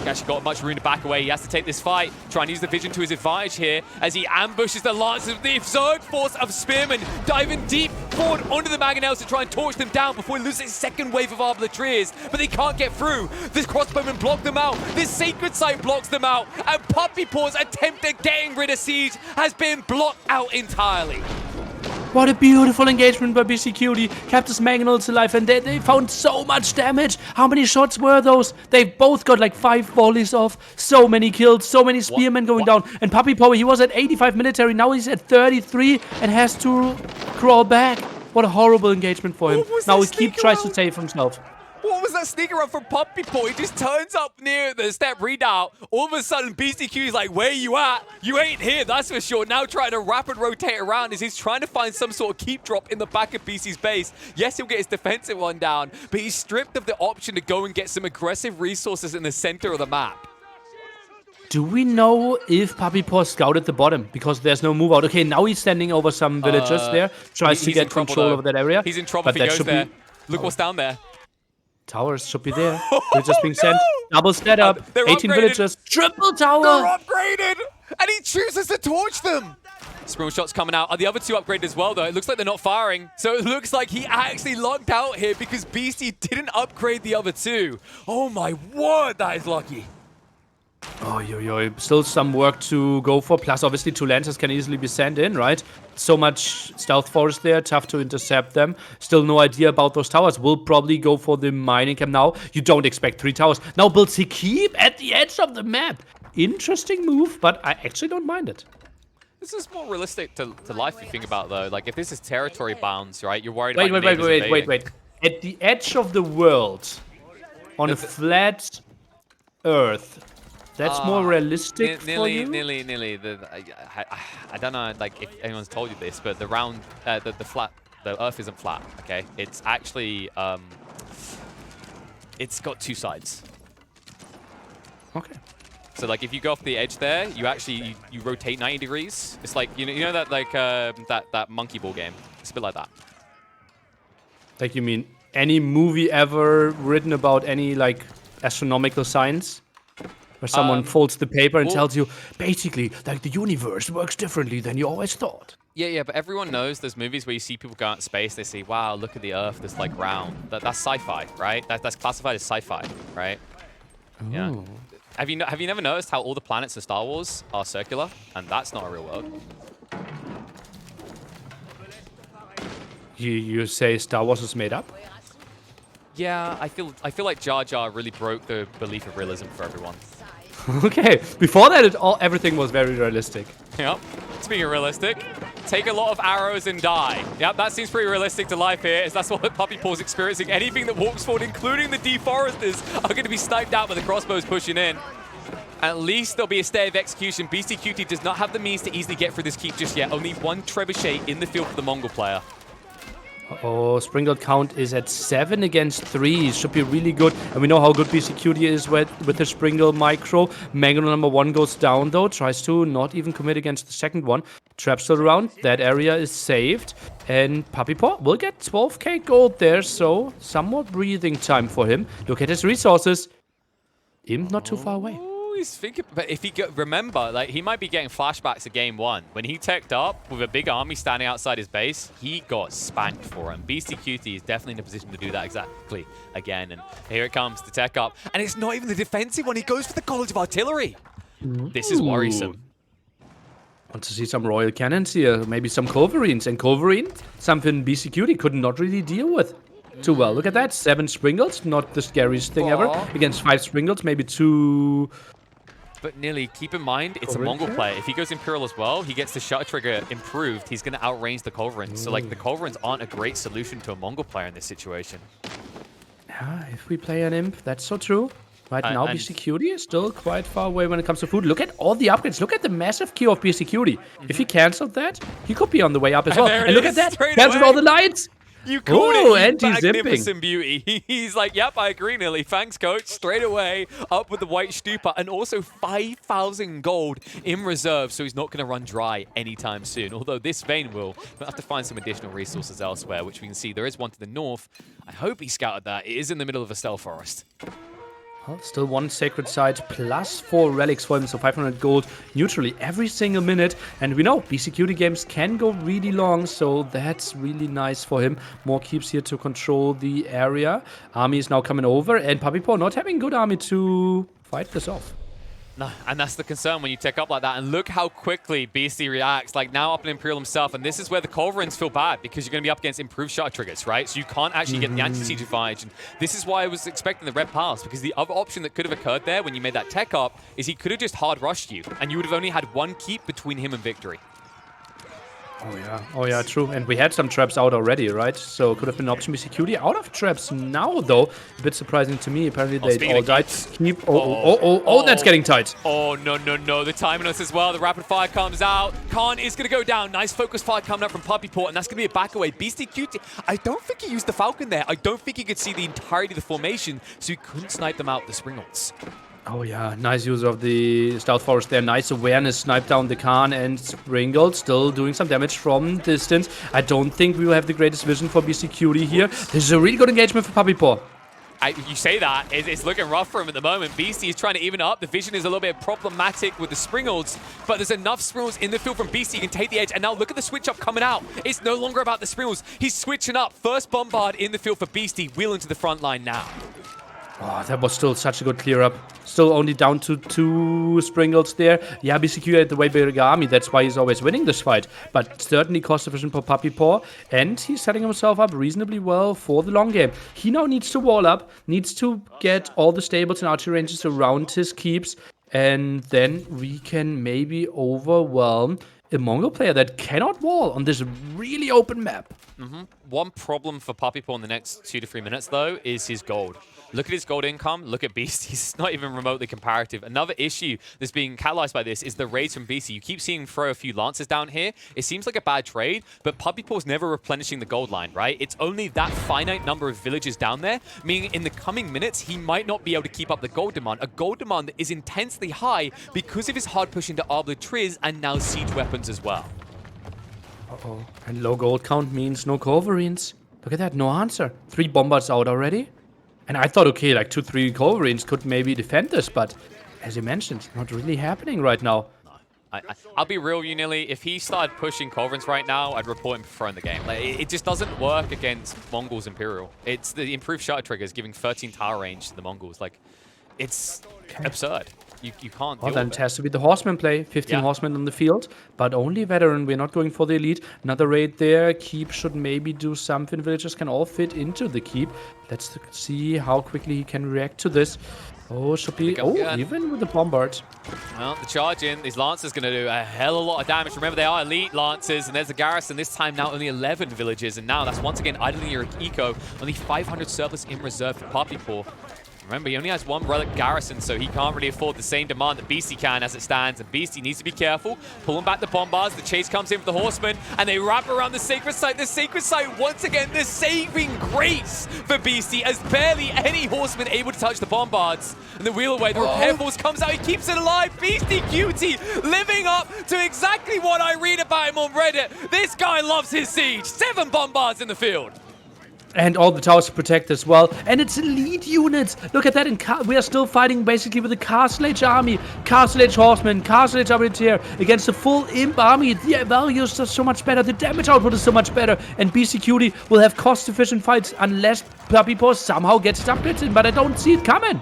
He actually got much room to back away. He has to take this fight. Try and use the vision to his advantage here as he ambushes the Lancers. The Zerg force of Spearmen diving deep forward onto the Mangonels to try and torch them down before he loses his second wave of Arbaletiers. But they can't get through. This crossbowman blocked them out. This sacred site blocks them out. And PuppyPaw's attempt at getting rid of Siege has been blocked out entirely. What a beautiful engagement by Beastyqt. Kept his Mangonels alive, and they found so much damage. How many shots were those? They both got like 5 volleys off. So many kills, so many spearmen going down. And PuppyPaw, he was at 85 military. Now he's at 33 and has to crawl back. What a horrible engagement for him. Now he tries to save himself. What was that sneak around from PuppyPaw? He just turns up near the step redoubt. All of a sudden, Beastyqt is like, where you at? You ain't here, that's for sure. Now trying to rapid rotate around as he's trying to find some sort of keep drop in the back of Beasty's base. Yes, he'll get his defensive one down, but he's stripped of the option to go and get some aggressive resources in the center of the map. Do we know if PuppyPaw scouted the bottom? Because there's no move out. Okay, now he's standing over some villagers there. Tries to get control over that area. He's in trouble if he goes there. Look what's down there. Towers should be there. They're just being sent. Double setup. 18 villagers. Triple tower. They're upgraded. And he chooses to torch them. Sprinkle shots coming out. Are the other two upgraded as well, though? It looks like they're not firing. So it looks like he actually locked out here because Beasty didn't upgrade the other two. Oh my word, that is lucky. Oh, still some work to go for. Plus, obviously, 2 Lancers can easily be sent in, right? So much stealth force there, tough to intercept them. Still no idea about those towers. We'll probably go for the mining camp now. You don't expect 3 towers. Now builds he keep at the edge of the map. Interesting move, but I actually don't mind it. This is more realistic to life, you think about, though. Like, if this is territory bounds, right, you're worried wait. about Wait. At the edge of the world, on a flat Earth, that's more realistic for you? Nili. I don't know, like, if anyone's told you this, but the Earth isn't flat, okay? It's actually, it's got 2 sides. Okay. So, like, if you go off the edge there, you actually, you rotate 90 degrees. It's like, you know that, like, that monkey ball game? It's a bit like that. Like, you mean any movie ever written about any, like, astronomical science? Where someone folds the paper and tells you, basically, like, the universe works differently than you always thought. Yeah, but everyone knows there's movies where you see people go out in space, they say, wow, look at the Earth, that's, like, round. That's sci-fi, right? That's classified as sci-fi, right? Ooh. Yeah. Have you never noticed how all the planets in Star Wars are circular? And that's not a real world. You say Star Wars is made up? Yeah, I feel like Jar Jar really broke the belief of realism for everyone. Okay, before that, everything was very realistic. Yep. Speaking of realistic, take a lot of arrows and die. Yep, that seems pretty realistic to life here, as that's what PuppyPaw's experiencing. Anything that walks forward, including the deforesters, are going to be sniped out by the crossbows pushing in. At least there'll be a stay of execution. Beastyqt does not have the means to easily get through this keep just yet. Only one trebuchet in the field for the Mongol player. Oh, Springle count is at 7 against 3. Should be really good. And we know how good Beastyqt is with the Springle micro. Mango number 1 goes down, though. Tries to not even commit against the second one. Trap still around. That area is saved. And PuppyPaw will get 12k gold there, so somewhat breathing time for him. Look at his resources. Imp not too far away. He's thinking, but if he remember, like, he might be getting flashbacks of game 1 when he teched up with a big army standing outside his base. He got spanked for him. Beastyqt is definitely in a position to do that exactly again. And here it comes, the tech up, and it's not even the defensive one. He goes for the College of Artillery. This is worrisome. Want to see some Royal Cannons here, maybe some Culverines. And Culverine, something Beastyqt could not really deal with too well. Look at that, 7 Springles, not the scariest thing ever. Against 5 Springles, maybe 2. But Nili, keep in mind, it's a Mongol player. If he goes Imperial as well, he gets the shutter trigger improved. He's going to outrange the Culverins. So, like, the Culverins aren't a great solution to a Mongol player in this situation. Yeah, if we play an Imp, that's so true. Right now, Beastyqt is still quite far away when it comes to food. Look at all the upgrades. Look at the massive queue of Beastyqt. If he canceled that, he could be on the way up as well. And look at that, canceled all the lights. You called it, you anti-zipping. magnificent beauty. He's like, yep, I agree, Nili. Thanks, coach. Straight away, up with the white stupa, and also 5,000 gold in reserve, so he's not going to run dry anytime soon. Although this vein will have to find some additional resources elsewhere, which we can see there is one to the north. I hope he scouted that. It is in the middle of a stealth forest. Well, still 1 sacred site plus 4 relics for him, so 500 gold neutrally every single minute. And we know Beastyqt games can go really long, so that's really nice for him. More keeps here to control the area. Army is now coming over, and PuppyPaw not having good army to fight this off. No, and that's the concern when you tech up like that. And look how quickly Beasty reacts. Like, now up in Imperial himself. And this is where the Culverins feel bad, because you're going to be up against improved shot triggers, right? So you can't actually get the anti-siege advantage. And this is why I was expecting the red pass, because the other option that could have occurred there when you made that tech up is he could have just hard rushed you, and you would have only had 1 keep between him and victory. Oh yeah, true. And we had some traps out already, right? So could have been an option. Beastyqt out of traps now, though. A bit surprising to me. Apparently they all died. Keep. Oh, that's getting tight. Oh, no. The timing us as well. The rapid fire comes out. Khan is going to go down. Nice focus fire coming up from PuppyPaw, and that's going to be a back away. Beastyqt, I don't think he used the Falcon there. I don't think he could see the entirety of the formation, so he couldn't snipe them out with the Springles. Oh yeah, nice use of the Stealth Forest there. Nice awareness, snipe down the Khan, and Springle still doing some damage from distance. I don't think we will have the greatest vision for Beastyqt here. This is a really good engagement for PuppyPaw. You say that, it's looking rough for him at the moment. Beasty is trying to even up. The vision is a little bit problematic with the Springles, but there's enough Springles in the field from Beasty. He can take the edge, and now look at the switch up coming out. It's no longer about the Springles. He's switching up. First bombard in the field for Beasty, wheeling to the front line now. Oh, that was still such a good clear up. Still only down to 2 Springles there. Yeah, Beastyqt had the way bigger army. That's why he's always winning this fight. But certainly cost efficient for PuppyPaw. And he's setting himself up reasonably well for the long game. He now needs to wall up. Needs to get all the stables and archery ranges around his keeps. And then we can maybe overwhelm a Mongol player that cannot wall on this really open map. One problem for PuppyPaw in the next 2 to 3 minutes, though, is his gold. Look at his gold income. Look at Beast. He's not even remotely comparative. Another issue that's being catalyzed by this is the raids from Beasty. You keep seeing him throw a few lances down here. It seems like a bad trade, but PuppyPaw's never replenishing the gold line, right? It's only that finite number of villages down there, meaning in the coming minutes, he might not be able to keep up the gold demand. A gold demand that is intensely high because of his hard push into Arbor Triz and now siege weapons as well. Uh-oh. And low gold count means no Culverines. Look at that, no answer. 3 bombards out already. And I thought, okay, like 2-3 Culverines could maybe defend this, but as you mentioned, not really happening right now. No. I'll be real with you, Nili. If he started pushing Culverins right now, I'd report him for throwing the game. Like, it just doesn't work against Mongols Imperial. It's the improved shutter triggers giving 13 tower range to the Mongols. Like, it's absurd. You can't Well, deal then with it it. has to be the horseman play. 15 Yeah. horsemen on the field, but only veteran. We're not going for the elite. Another raid there. Keep should maybe do something. Villagers can all fit into the keep. Let's see how quickly he can react to this. Oh, should be... go Oh, again. even with the bombard. Well, the charge in. These Lancers going to do a hell of a lot of damage. Remember, they are elite Lancers, and there's a garrison. This time now only 11 villages, and now that's once again idling your eco. Only 500 surplus in reserve for PuppyPaw. Remember, he only has one relic garrison, so he can't really afford the same demand that Beasty can as it stands. And Beasty needs to be careful, pulling back the bombards. The chase comes in for the horsemen, and they wrap around the sacred site. The sacred site, once again, the saving grace for Beasty, as barely any horseman able to touch the bombards. And the wheel away, the repair force comes out, he keeps it alive. Beastyqt living up to exactly what I read about him on Reddit. This guy loves his siege. 7 bombards in the field. And all the towers to protect as well. And it's elite units. Look at that. We are still fighting basically with the Castle Age army. Castle Age horsemen, Castle Age Arbaletier against the full imp army. The value is just so much better. The damage output is so much better. And Beastyqt will have cost-efficient fights unless PuppyPaw somehow gets its upgrades in. But I don't see it coming.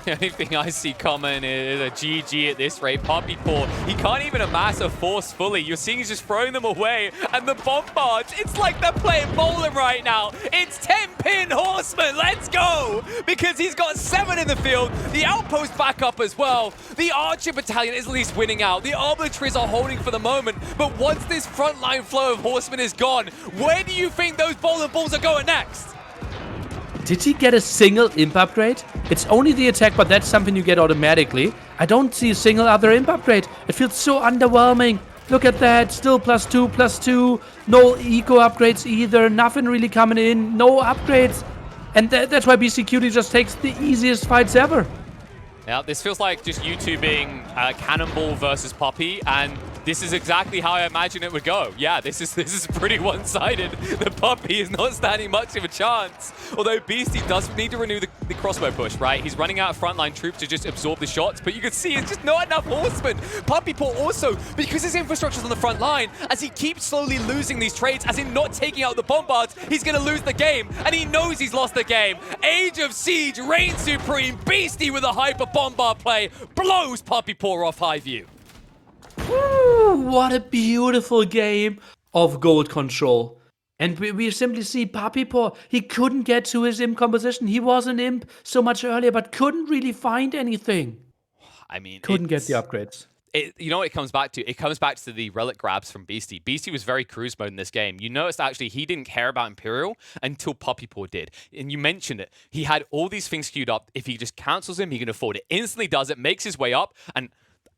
The only thing I see coming is a GG at this rate. PuppyPaw, he can't even amass a force fully. You're seeing he's just throwing them away. And the bombards, it's like they're playing bowling right now. It's 10-pin horsemen. Let's go. Because he's got 7 in the field. The outpost back up as well. The archer battalion is at least winning out. The arbitraries are holding for the moment. But once this frontline flow of horsemen is gone, where do you think those bowling balls are going next? Did he get a single imp upgrade? It's only the attack, but that's something you get automatically. I don't see a single other imp upgrade. It feels so underwhelming. Look at that. Still +2/+2. No eco upgrades either. Nothing really coming in. No upgrades. And that's why Beastyqt just takes the easiest fights ever. Yeah, this feels like just YouTubing Cannonball versus Puppy, and this is exactly how I imagine it would go. Yeah, this is pretty one-sided. The Puppy is not standing much of a chance. Although Beasty does need to renew the crossbow push, right? He's running out of frontline troops to just absorb the shots, but you can see it's just not enough horsemen. PuppyPaw also, because his infrastructure's on the front line, as he keeps slowly losing these trades, as in not taking out the bombards, he's going to lose the game, and he knows he's lost the game. Age of Siege reigns supreme. Beasty with a hyper bombard play blows PuppyPaw off high view. Ooh, what a beautiful game of gold control. And we simply see PuppyPaw. He couldn't get to his imp composition. He was an imp so much earlier, but couldn't really find anything. I mean, Couldn't get the upgrades. You know what it comes back to? It comes back to the relic grabs from Beasty. Beasty was very cruise mode in this game. You noticed actually he didn't care about Imperial until PuppyPaw did. And you mentioned it. He had all these things queued up. If he just cancels them, he can afford it. Instantly does it, makes his way up. And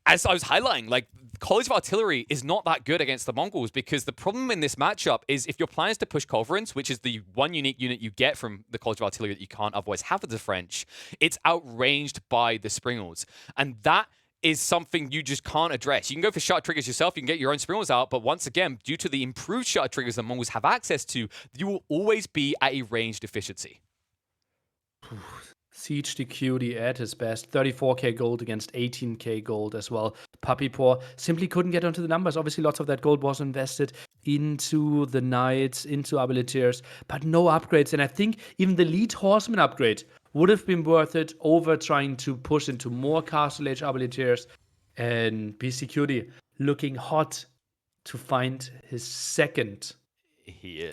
as I was highlighting, like, College of Artillery is not that good against the Mongols because the problem in this matchup is if your plan is to push Culverins, which is the one unique unit you get from the College of Artillery that you can't otherwise have with the French, it's outranged by the Springles. And that is something you just can't address. You can go for shot triggers yourself, you can get your own Springles out, but once again, due to the improved shot triggers the Mongols have access to, you will always be at a range deficiency. Siege the Cutie at his best. 34k gold against 18k gold as well. PuppyPaw simply couldn't get onto the numbers. Obviously, lots of that gold was invested into the Knights, into Arbaletiers, but no upgrades. And I think even the lead Horseman upgrade would have been worth it over trying to push into more Castle Age Arbaletiers. And Beastyqt looking hot to find his second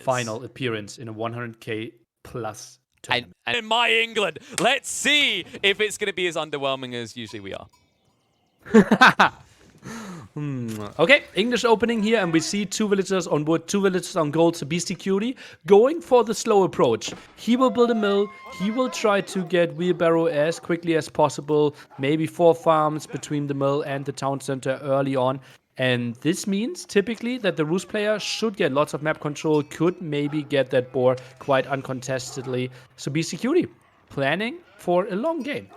final appearance in a 100k plus. And in my England, let's see if it's going to be as underwhelming as usually we are. Okay, English opening here, and we see 2 villagers on wood, 2 villagers on gold. So Beastyqt going for the slow approach. He will build a mill. He will try to get wheelbarrow as quickly as possible. Maybe 4 farms between the mill and the town center early on. And this means typically that the Roost player should get lots of map control, could maybe get that boar quite uncontestedly. So Beastyqt planning for a long game.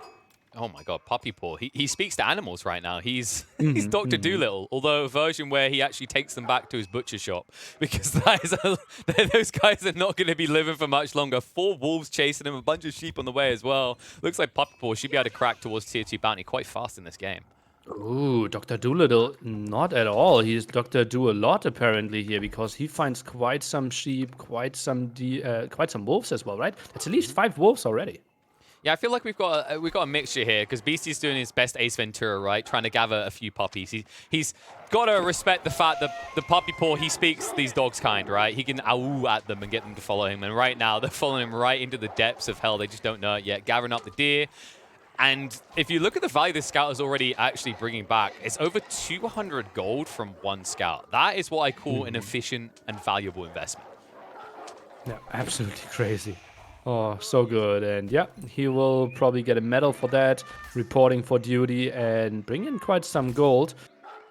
Oh my god, PuppyPaw. He speaks to animals right now. He's Dr. Dolittle, although a version where he actually takes them back to his butcher shop. Because those guys are not going to be living for much longer. 4 wolves chasing him, a bunch of sheep on the way as well. Looks like PuppyPaw should be able to crack towards tier 2 bounty quite fast in this game. Ooh, Dr. Dolittle, not at all. He's Dr. Do-a-lot apparently here because he finds quite some sheep, quite some wolves as well, right? That's at least 5 wolves already. Yeah, I feel like we've got a mixture here because Beasty's doing his best Ace Ventura, right? Trying to gather a few puppies. He's got to respect the fact that the PuppyPaw, he speaks these dogs kind, right? He can ow at them and get them to follow him. And right now, they're following him right into the depths of hell. They just don't know it yet. Gathering up the deer. And if you look at the value this scout is already actually bringing back, it's over 200 gold from one scout. That is what I call an efficient and valuable investment. Yeah, absolutely crazy. Oh, so good. And yeah, he will probably get a medal for that, reporting for duty, and bring in quite some gold.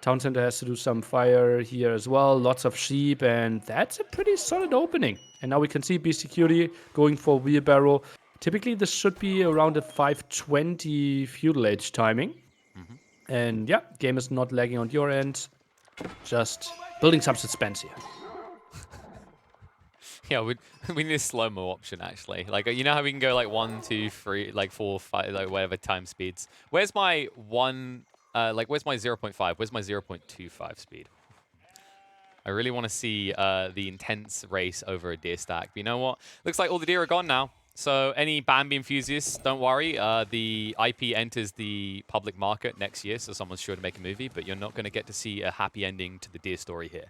Town Center has to do some fire here as well. Lots of sheep, and that's a pretty solid opening. And now we can see Beastyqt going for wheelbarrow. Typically, this should be around a 520 feudal age timing. And yeah, game is not lagging on your end. Just building some suspense here. Yeah, we need a slow-mo option, actually. Like, you know how we can go, like, 1, 2, 3, like, 4, 5, like, whatever time speeds? Where's my 1, where's my 0.5? Where's my 0.25 speed? I really want to see the intense race over a deer stack. But you know what? Looks like all the deer are gone now. So any Bambi enthusiasts, don't worry. The IP enters the public market next year, so someone's sure to make a movie. But you're not going to get to see a happy ending to the deer story here.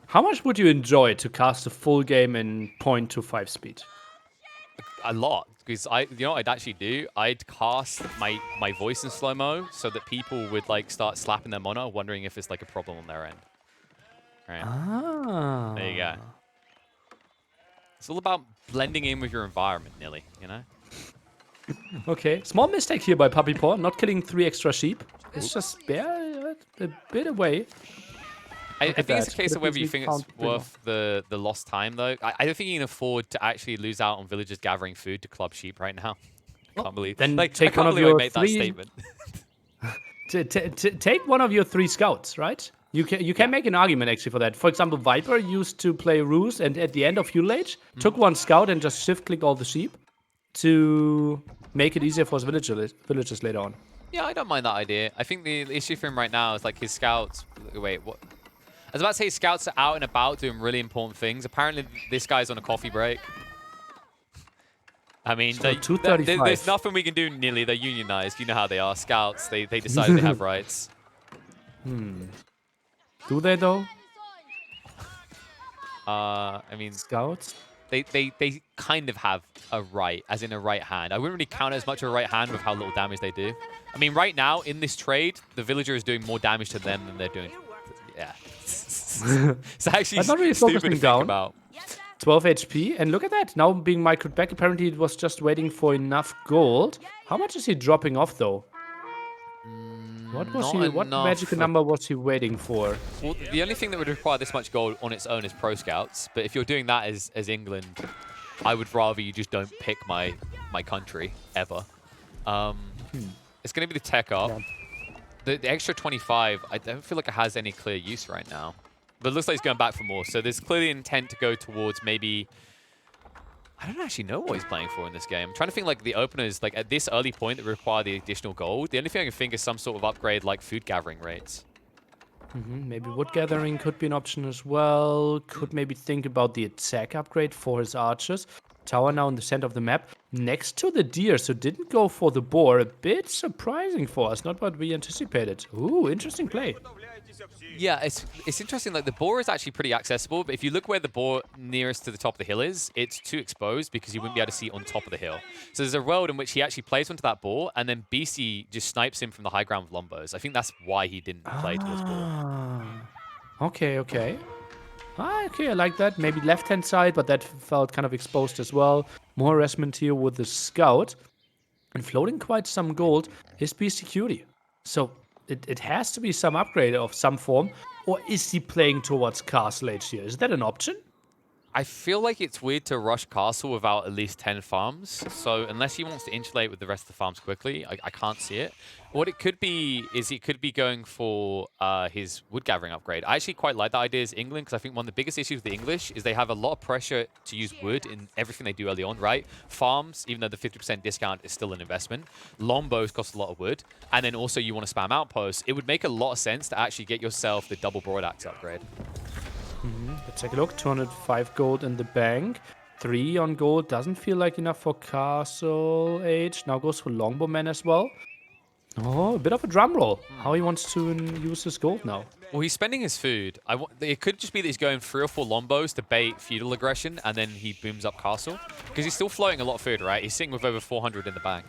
How much would you enjoy to cast a full game in 0.25 speed? A lot, because you know what I'd actually do? I'd cast my voice in slow-mo so that people would like start slapping their mono, wondering if it's like a problem on their end. Right. Ah. There you go. It's all about blending in with your environment, Nili, you know? Okay, small mistake here by PuppyPaw, not killing 3 extra sheep. It's just a bit away. I think it's a that. case of Could whether you easily think it's count pretty worth the lost time, though. I don't think you can afford to actually lose out on villagers gathering food to club sheep right now. I can't believe. then Like, take I can't one of believe I your made that 3 statement. Take one of your 3 scouts, right? You can make an argument actually for that. For example, Viper used to play Ruse, and at the end of Feudal Age, took 1 scout and just shift-clicked all the sheep to make it easier for his villagers later on. Yeah, I don't mind that idea. I think the issue for him right now is like his scouts. Wait, what? I was about to say his scouts are out and about doing really important things. Apparently, this guy's on a coffee break. I mean, So 235. there's nothing we can do, Nili. They're unionized. You know how they are. Scouts, they decide they have rights. Do they though? I mean, Scouts? they kind of have a right, as in a right hand. I wouldn't really count it as much of a right hand with how little damage they do. I mean, right now, in this trade, the villager is doing more damage to them than they're doing. Yeah. It's actually I'm not really stupid to focusing think down. about. 12 HP, and look at that. Now being microed back, apparently it was just waiting for enough gold. How much is he dropping off though? What magical number was he waiting for? Well, the only thing that would require this much gold on its own is Pro Scouts. But if you're doing that as England, I would rather you just don't pick my country ever. It's going to be the tech up. Yeah. The extra 25, I don't feel like it has any clear use right now. But it looks like he's going back for more. So there's clearly intent to go towards maybe... I don't actually know what he's playing for in this game. I'm trying to think like the openers, like at this early point that require the additional gold. The only thing I can think is some sort of upgrade like food gathering rates. Maybe wood gathering could be an option as well. Could maybe think about the attack upgrade for his archers. Tower now in the center of the map, next to the deer, so didn't go for the boar. A bit surprising for us, not what we anticipated. Ooh, interesting play. Yeah, it's interesting. Like the boar is actually pretty accessible, but if you look where the boar nearest to the top of the hill is, it's too exposed because you wouldn't be able to see on top of the hill. So there's a world in which he actually plays onto that boar, and then BC just snipes him from the high ground with lombos. I think that's why he didn't play towards boar. Okay. Okay, I like that. Maybe left-hand side, but that felt kind of exposed as well. More harassment here with the scout. And floating quite some gold is Beastyqt. So it has to be some upgrade of some form. Or is he playing towards Castle Age here? Is that an option? I feel like it's weird to rush Castle without at least 10 farms. So unless he wants to insulate with the rest of the farms quickly, I can't see it. What it could be is he could be going for his wood gathering upgrade. I actually quite like that idea as England because I think one of the biggest issues with the English is they have a lot of pressure to use wood in everything they do early on, right? Farms, even though the 50% discount is still an investment. Lombos cost a lot of wood. And then also you want to spam outposts. It would make a lot of sense to actually get yourself the double broad axe upgrade. Let's take a look. 205 gold in the bank. 3 on gold. Doesn't feel like enough for Castle Age. Now goes for Longbowman as well. Oh, a bit of a drum roll. How he wants to use his gold now. Well, he's spending his food. It could just be that he's going 3 or 4 lombos to bait feudal aggression, and then he booms up castle. Because he's still floating a lot of food, right? He's sitting with over 400 in the bank.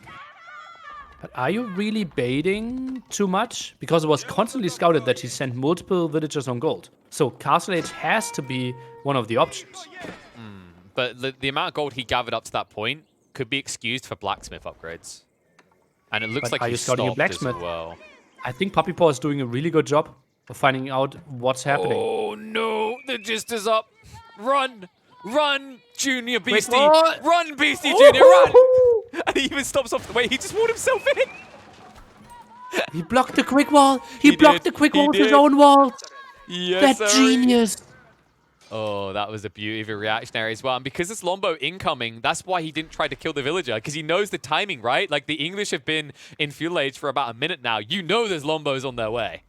But are you really baiting too much? Because it was constantly scouted that he sent multiple villagers on gold. So Castle Age has to be one of the options. But the amount of gold he gathered up to that point could be excused for blacksmith upgrades. And it looks But like are you he's scouting a stopped as blacksmith? well. I think PuppyPaw is doing a really good job of finding out what's happening. Oh no, the gist is up. Run! Run, Junior Beastie! what? Run, Beastie Junior, run! And he even stops off the way. He just walled himself in. He blocked the quick wall. He blocked did. the quick He wall with his did. own wall. Yes, That sir. genius. Oh, that was a beauty of a reactionary as well. And because it's Lombo incoming, that's why he didn't try to kill the villager. Because he knows the timing, right? Like, the English have been in Feudal Age for about a minute now. You know there's Lombos on their way.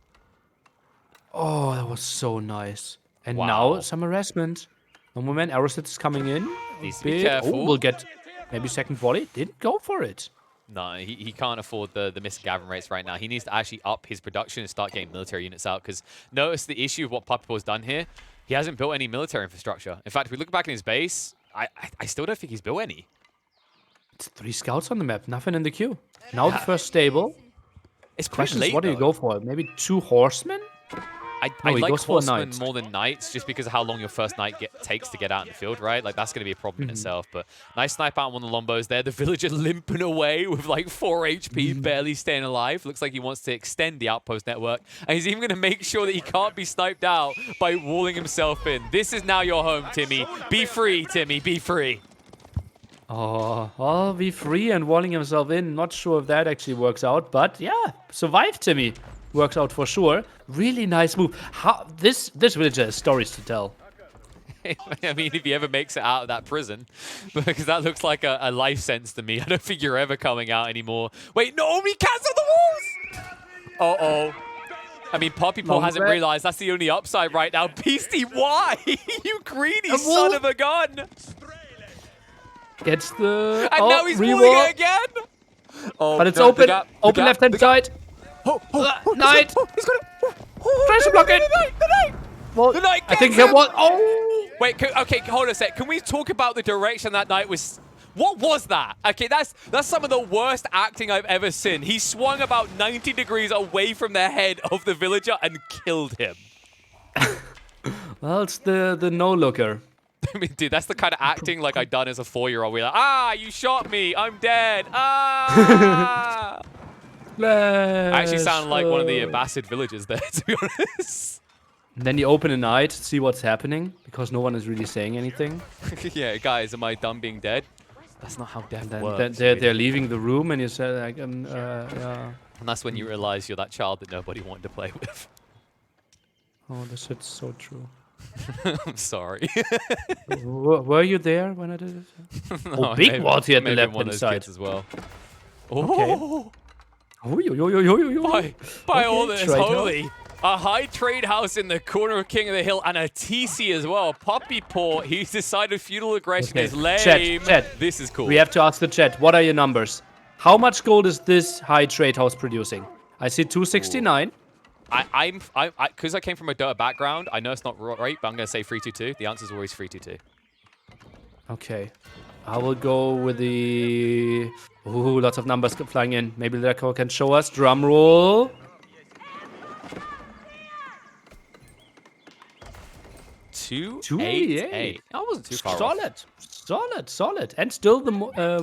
Oh, that was so nice. And Wow. now some harassment. One moment, Arrowset is coming in. Needs to be careful. Oh, we'll get maybe second volley. Didn't go for it. No, he can't afford the missed gathering rates right now. He needs to actually up his production and start getting military units out. Because notice the issue of what PuppyPaw's done here. He hasn't built any military infrastructure. In fact, if we look back in his base, I still don't think he's built any. It's 3 scouts on the map. Nothing in the queue. Now the first stable. It's pretty Question is, late, what do you though. go for? Maybe 2 horsemen? I No, he like goes for horsemen knights. more than knights just because of how long your first knight takes to get out in the field, right? Like, that's going to be a problem in itself. But nice snipe out on one of the Lombos there. The villager limping away with like 4 HP, barely staying alive. Looks like he wants to extend the outpost network. And he's even going to make sure that he can't be sniped out by walling himself in. This is now your home, Timmy. Be free, Timmy. Be free. Oh, I'll be free and walling himself in. Not sure if that actually works out. But yeah, survive, Timmy. Works out for sure. Really nice move. How this villager has stories to tell. I mean, if he ever makes it out of that prison, because that looks like a life sentence to me. I don't think you're ever coming out anymore. Wait, no, he cancel the walls! Uh-oh. I mean, PuppyPaw hasn't realized that's the only upside right now. Beastie, why? You greedy son of a gun! Gets the... And now he's reward. walling it again! Oh, But it's the open. gap, the Open gap, left-hand the gap. side. Knight! Knight. He's got it! Tries to block it. The knight! Well, The knight I think gets he him! was... Oh! Wait, okay, hold on a sec. Can we talk about the direction that knight was... What was that? Okay, that's some of the worst acting I've ever seen. He swung about 90 degrees away from the head of the villager and killed him. Well, it's the no-looker. I mean, dude, that's the kind of acting like I done as a 4-year-old. We're like, ah, you shot me. I'm dead. Ah! I actually sound like one of the Abbasid villagers there, to be honest. Then you open a night, see what's happening, because no one is really saying anything. Yeah, guys, am I done being dead? That's not how death Then works. they're leaving the room, and you say, like, yeah. And that's when you realize you're that child that nobody wanted to play with. Oh, this is so true. I'm sorry. Were you there when I did it? No, Oh, big maybe- wall here at the maybe I'm one left-hand of those side. kids as well. Okay. Oh, by all that is trade holy. A high trade house in the corner of King of the Hill and a TC as well. PuppyPaw, he's decided feudal aggression is lame. Chat. This is cool. We have to ask the chat, what are your numbers? How much gold is this high trade house producing? I see 269. Because I came from a Dota background, I know it's not right, but I'm going to say 322. The answer is always 322. Okay. I will go with the... Ooh, lots of numbers flying in. Maybe Leco can show us. Drum roll. 288. That wasn't too far off. Solid. And still the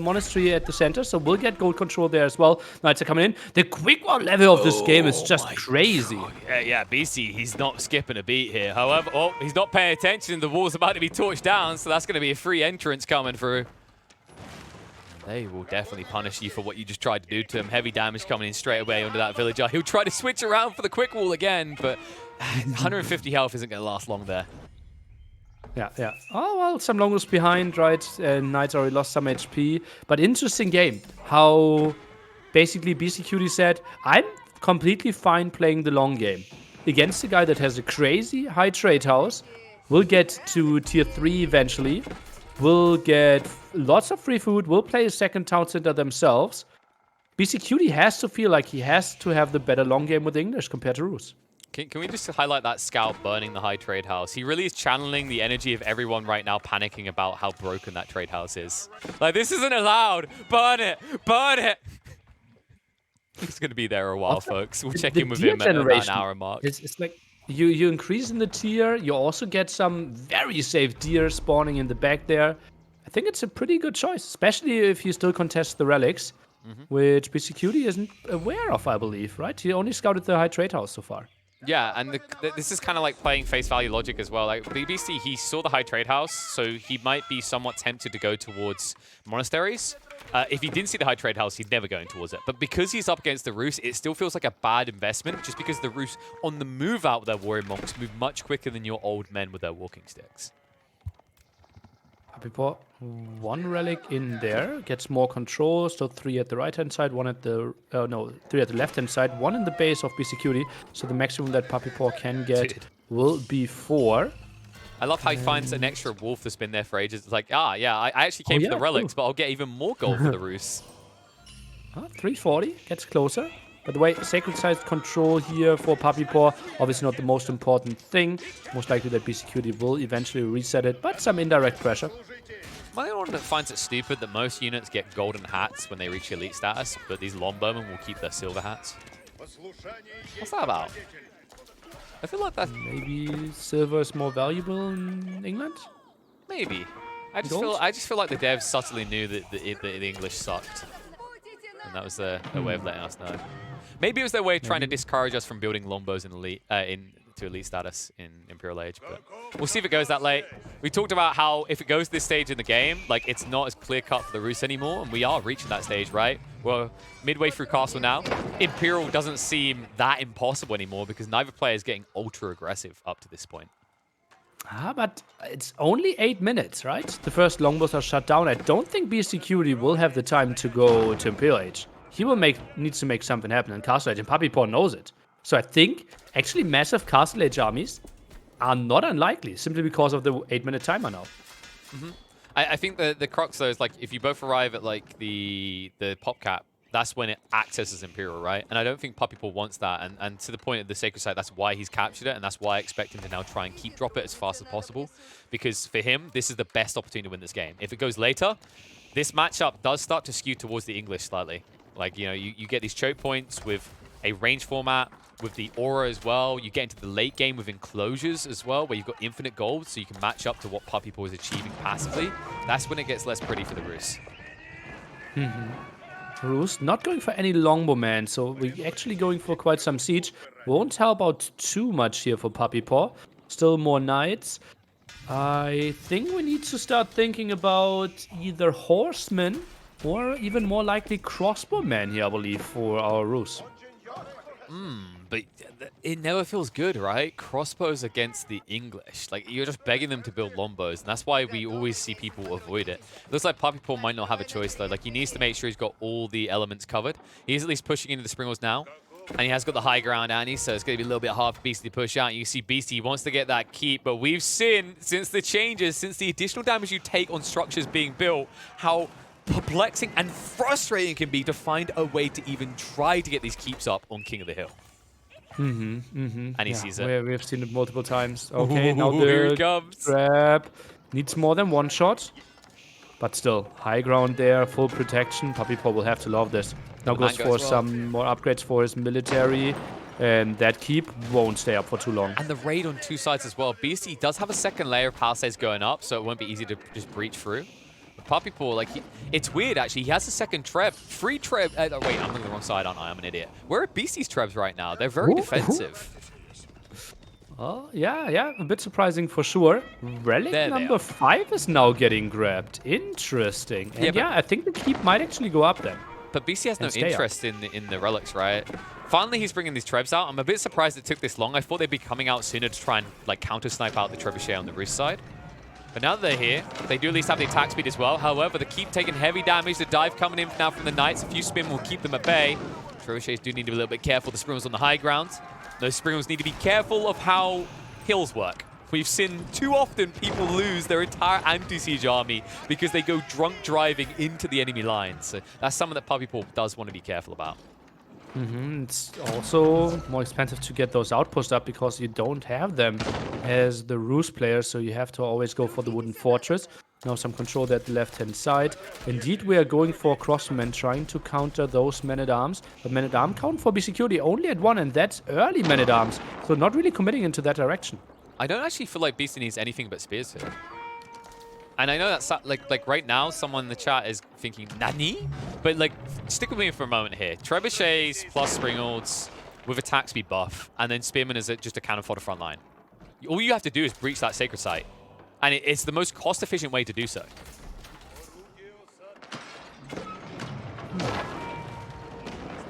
monastery at the center, so we'll get gold control there as well. Knights are coming in. The quick one level of this game is just crazy. Yeah, BC, he's not skipping a beat here. However, he's not paying attention. The wall's about to be torched down, so that's going to be a free entrance coming through. They will definitely punish you for what you just tried to do to him. Heavy damage coming in straight away under that villager. He'll try to switch around for the quick wall again, but 150 health isn't going to last long there. Yeah. Oh, well, some longos behind, right? Knights already lost some HP. But interesting game. How basically Beastyqt said, I'm completely fine playing the long game. Against a guy that has a crazy high trade house, will get to tier 3 eventually. will get lots of free food, will play a second town center themselves. Beastyqt has to feel like he has to have the better long game with English compared to Roos. Can we just highlight that scout burning the high trade house? He really is channeling the energy of everyone right now panicking about how broken that trade house is. Like, this isn't allowed. Burn it. Burn it. He's going to be there a while, folks. We'll check in with him at about an hour mark. It's like you increase in the tier. You also get some very safe deer spawning in the back there. I think it's a pretty good choice, especially if you still contest the relics, which Beastyqt isn't aware of, I believe, right? He only scouted the high trade house so far. Yeah, and this is kind of like playing face value logic as well. Like, BBC, he saw the high trade house, so he might be somewhat tempted to go towards monasteries. If he didn't see the high trade house, he'd never go towards it. But because he's up against the Roos, it still feels like a bad investment, just because the Roos, on the move out with their warrior monks, move much quicker than your old men with their walking sticks. PuppyPaw, one relic in there, gets more control, so 3 at the right-hand side, 1 at the, 3 at the left-hand side, 1 in the base of Beastyqt, so the maximum that PuppyPaw can get will be 4. I love how he finds an extra wolf that's been there for ages. It's like, yeah, I actually came for the relics, but I'll get even more gold for the Roos. 340, gets closer. By the way, sacred site control here for PuppyPaw, obviously not the most important thing. Most likely that Beastyqt will eventually reset it, but some indirect pressure. My own that finds it stupid that most units get golden hats when they reach elite status, but these longbowmen will keep their silver hats. What's that about? I feel like that... Maybe silver is more valuable in England? Maybe. I just feel like the devs subtly knew that the English sucked. And that was their way of letting us know. Maybe it was their way of trying to discourage us from building longbows in elite, to elite status in Imperial Age, but we'll see if it goes that late. We talked about how if it goes this stage in the game, like, it's not as clear-cut for the Roos anymore, and we are reaching that stage, right? We're midway through Castle now. Imperial doesn't seem that impossible anymore because neither player is getting ultra-aggressive up to this point. But it's only 8 minutes, right? The first longbows are shut down. I don't think Beastyqt will have the time to go to Imperial Age. He will needs to make something happen in Castle Age, and PuppyPaw knows it. So I think actually massive Castle Age armies are not unlikely, simply because of the 8-minute timer now. I think the crux though is, like, if you both arrive at like the pop cap, that's when it accesses Imperial, right? And I don't think PuppyPaw wants that. And to the point of the Sacred Site, that's why he's captured it, and that's why I expect him to now try and keep drop it as fast as possible. Because for him, this is the best opportunity to win this game. If it goes later, this matchup does start to skew towards the English slightly. Like, you know, you get these choke points with a range format, with the aura as well. You get into the late game with enclosures as well, where you've got infinite gold, so you can match up to what PuppyPaw is achieving passively. That's when it gets less pretty for the Roos. Roos not going for any longbowman, so we're actually going for quite some siege. Won't help out too much here for PuppyPaw. Still more knights. I think we need to start thinking about either horsemen or even more likely crossbowmen here, I believe, for our Roos. But it never feels good, right? Crossbows against the English. Like, you're just begging them to build longbows, and that's why we always see people avoid it. Looks like PuppyPaw might not have a choice, though. Like, he needs to make sure he's got all the elements covered. He's at least pushing into the Springles now, and he has got the high ground, Annie, so it's going to be a little bit hard for Beasty to push out. You see Beasty wants to get that keep, but we've seen, since the changes, since the additional damage you take on structures being built, how perplexing and frustrating it can be to find a way to even try to get these keeps up on King of the Hill. And he sees it. We've seen it multiple times. Okay, now here the it comes. trap needs more than one shot. But still, high ground there, full protection. PuppyPaw will have to love this. Now goes for some more upgrades for his military. And that keep won't stay up for too long. And the raid on two sides as well. Beasty does have a second layer of palisades going up, so it won't be easy to just breach through. PuppyPaw, like, it's weird, actually. He has a second treb. Free treb. Wait, I'm on the wrong side, aren't I? I'm an idiot. Where are Beasty's trebs right now? They're very defensive. Oh, yeah. A bit surprising for sure. Relic number 5 is now getting grabbed. Interesting. And yeah, I think the keep might actually go up then. But Beasty has no interest in the relics, right? Finally, he's bringing these trebs out. I'm a bit surprised it took this long. I thought they'd be coming out sooner to try and, like, counter-snipe out the trebuchet on the Roos side. But now that they're here, they do at least have the attack speed as well. However, the keep taking heavy damage. The dive coming in now from the Knights. A few spin will keep them at bay. Trebuchets do need to be a little bit careful. The Springles on the high ground. Those Springles need to be careful of how hills work. We've seen too often people lose their entire anti-siege army because they go drunk driving into the enemy lines. So that's something that PuppyPaw does want to be careful about. It's also more expensive to get those outposts up because you don't have them as the Roost player, so you have to always go for the wooden fortress. Now some control at the left-hand side. Indeed, we are going for crossmen, trying to counter those men-at-arms. But men-at-arm count for Beastyqt only at 1, and that's early men-at-arms. So not really committing into that direction. I don't actually feel like Beasty needs anything but spears here. And I know that's like right now, someone in the chat is thinking, Nani? But like, stick with me for a moment here. Trebuchets plus Springalds with attack speed buff, and then Spearman is just a cannon fodder front line. All you have to do is breach that sacred site. And it's the most cost-efficient way to do so.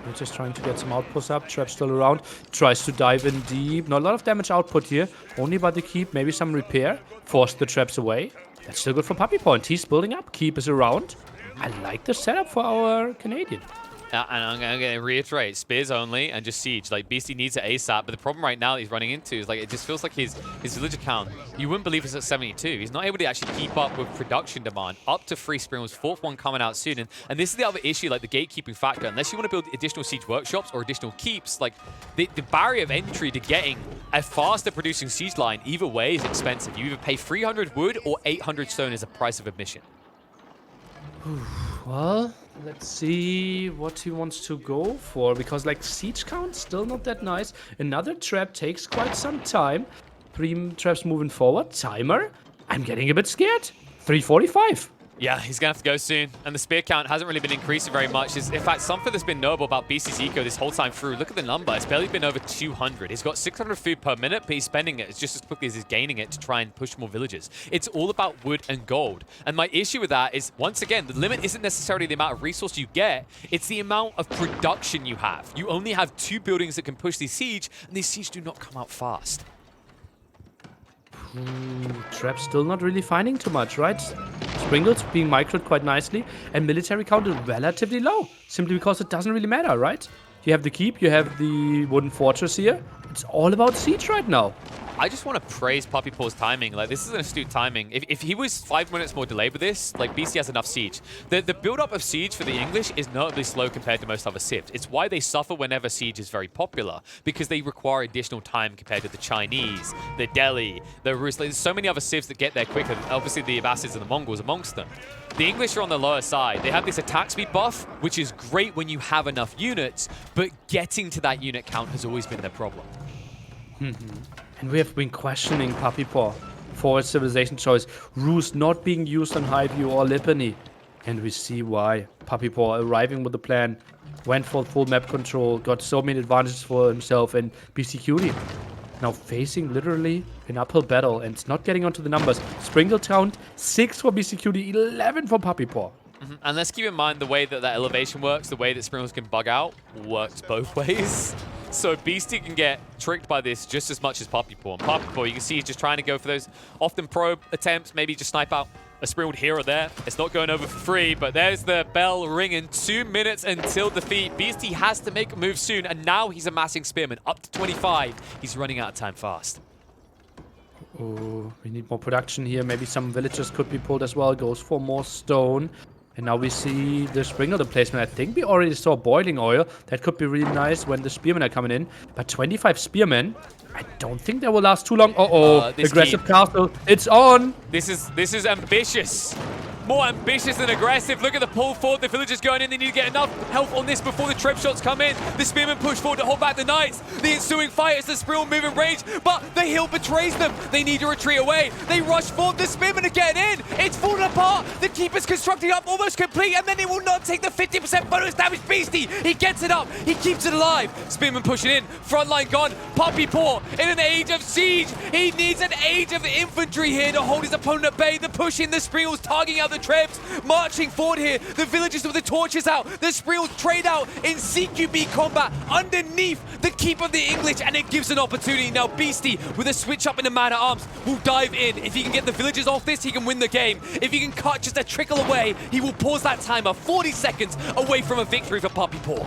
We're just trying to get some outposts up. Trap still around. Tries to dive in deep. Not a lot of damage output here. Only by the keep. Maybe some repair. Force the traps away. That's still good for PuppyPaw. And he's building up. Keep is around. I like the setup for our Canadian. And I'm going to reiterate, spears only and just siege. Like, Beasty needs it ASAP, but the problem right now that he's running into is, like, it just feels like his villager count, you wouldn't believe it's at 72. He's not able to actually keep up with production demand. Up to 3 Springals, 4th one coming out soon. And this is the other issue, like the gatekeeping factor. Unless you want to build additional siege workshops or additional keeps, like, the barrier of entry to getting a faster producing siege line, either way, is expensive. You either pay 300 wood or 800 stone as the price of admission. Well, let's see what he wants to go for, because like siege count still not that nice. Another trap takes quite some time. 3 traps moving forward. Timer. I'm getting a bit scared. 345. Yeah, he's going to have to go soon. And the spear count hasn't really been increasing very much. In fact, something that's been notable about BC's eco this whole time through, look at the number. It's barely been over 200. He's got 600 food per minute, but he's spending it just as quickly as he's gaining it to try and push more villages. It's all about wood and gold. And my issue with that is, once again, the limit isn't necessarily the amount of resource you get. It's the amount of production you have. You only have 2 buildings that can push these siege, and these siege do not come out fast. Trap still not really finding too much, right? Springles being microed quite nicely, and military count is relatively low, simply because it doesn't really matter, right? You have the keep, you have the wooden fortress here. It's all about siege right now. I just want to praise PuppyPaw's timing. Like, this is an astute timing. If he was 5 minutes more delayed with this, like, BC has enough siege. The build-up of siege for the English is notably slow compared to most other civs. It's why they suffer whenever siege is very popular, because they require additional time compared to the Chinese, the Delhi, the Rus. There's so many other civs that get there quicker. Obviously, the Abbasids and the Mongols amongst them. The English are on the lower side. They have this attack speed buff, which is great when you have enough units, but getting to that unit count has always been their problem. And we have been questioning PuppyPaw for its civilization choice. Roost not being used on Highview or Lipany. And we see why. PuppyPaw arriving with a plan. Went for full map control. Got so many advantages for himself and Beastyqt. Now facing literally an uphill battle and it's not getting onto the numbers. Sprinkle count 6 for Beastyqt, 11 for PuppyPaw. And let's keep in mind the way that elevation works, the way that Sprinkles can bug out, works both ways. So Beasty can get tricked by this just as much as PuppyPaw. And PuppyPaw, you can see he's just trying to go for those often probe attempts, maybe just snipe out a Springald here or there. It's not going over for free, but there's the bell ringing. 2 minutes until defeat. Beasty has to make a move soon, and now he's amassing Spearmen up to 25. He's running out of time fast. Oh, we need more production here. Maybe some villagers could be pulled as well. Goes for more stone. And now we see the Springald placement. I think we already saw boiling oil. That could be really nice when the spearmen are coming in. But 25 spearmen, I don't think that will last too long. Aggressive castle. It's on. This is ambitious. More ambitious than aggressive. Look at the pull forward. The villagers going in. They need to get enough health on this before the trip shots come in. The spearmen push forward to hold back the knights. The ensuing fight as the Springald move in range, but the hill betrays them. They need to retreat away. They rush forward. The spearmen are getting in. It's falling apart. The keeper's constructing up almost complete, and then he will not take the 50% bonus damage. Beasty, he gets it up. He keeps it alive. Spearmen pushing in. Frontline gone. PuppyPaw in an age of siege. He needs an age of infantry here to hold his opponent at bay. The push in. The Springalds targeting out the Trebs, marching forward here. The villagers with the torches out. The Springals trade out in CQB combat underneath the keep of the English, and it gives an opportunity. Now Beasty, with a switch up in the man-at-arms, will dive in. If he can get the villagers off this, he can win the game. If he can cut just a trickle away, he will pause that timer. 40 seconds away from a victory for PuppyPaw.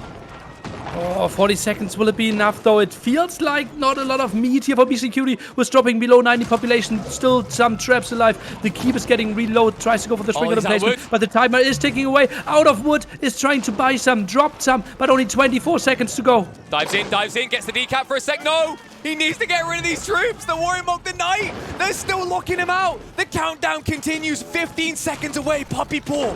Oh, 40 seconds, will it be enough though? It feels like not a lot of meat here for Beastyqt. Was dropping below 90 population, still some traps alive. The keep is getting reload, tries to go for the sprinkler replacement, but the timer is ticking away. Out of wood, is trying to buy some, dropped some, but only 24 seconds to go. Dives in, gets the decap for a sec. No! He needs to get rid of these troops. The Warrior Monk, the Knight, they're still locking him out. The countdown continues, 15 seconds away. PuppyPaw.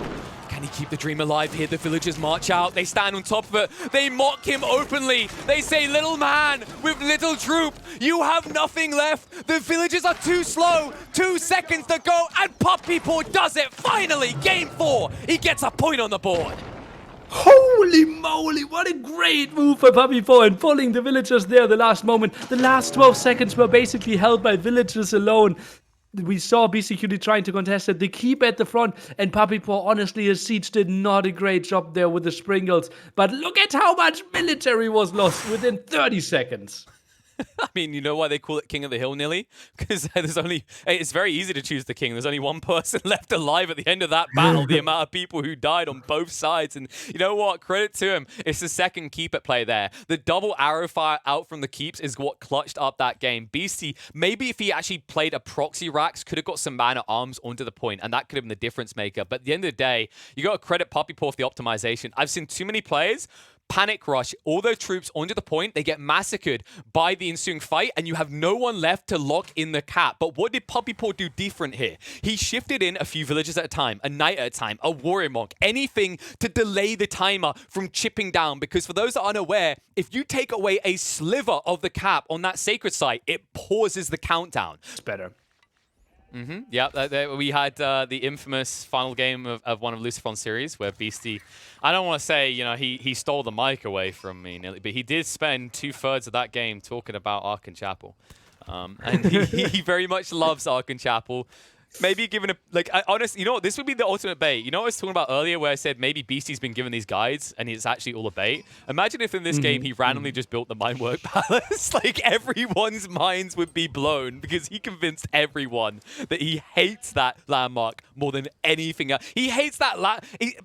Can he keep the dream alive here? The villagers march out. They stand on top of it. They mock him openly. They say, little man with little troop, you have nothing left. The villagers are too slow. 2 seconds to go, and PuppyPaw does it. Finally, game 4. He gets a point on the board. Holy moly, what a great move for PuppyPaw and pulling the villagers there the last moment. The last 12 seconds were basically held by villagers alone. We saw Beastyqt trying to contest it. They keep at the front, and PuppyPaw, honestly, his siege did not a great job there with the sprinkles. But look at how much military was lost within 30 seconds. I mean, you know why they call it King of the Hill, Nili? Because it's very easy to choose the king. There's only one person left alive at the end of that battle, the amount of people who died on both sides. And you know what? Credit to him. It's the second keep at play there. The double arrow fire out from the keeps is what clutched up that game. Beasty, maybe if he actually played a proxy Rax, could have got some man-at-arms onto the point, and that could have been the difference maker. But at the end of the day, you got to credit PuppyPaw for the optimization. I've seen too many players panic rush all their troops onto the point, they get massacred by the ensuing fight, and you have no one left to lock in the cap. But what did PuppyPaw do different here? He shifted in a few villagers at a time, a knight at a time, a warrior monk, anything to delay the timer from chipping down, because for those that aren't aware, if you take away a sliver of the cap on that sacred site, it pauses the countdown. It's better. Yeah, we had the infamous final game of one of Lucifer's series where Beasty, I don't want to say, you know, he stole the mic away from me, but he did spend 2/3 of that game talking about Ark Chapel. And he very much loves Ark Chapel. Maybe given honestly, you know what, this would be the ultimate bait. You know what I was talking about earlier where I said maybe Beasty's been given these guides and it's actually all a bait? Imagine if in this game he randomly just built the Minework Palace. Like, everyone's minds would be blown because he convinced everyone that he hates that landmark more than anything else. He hates that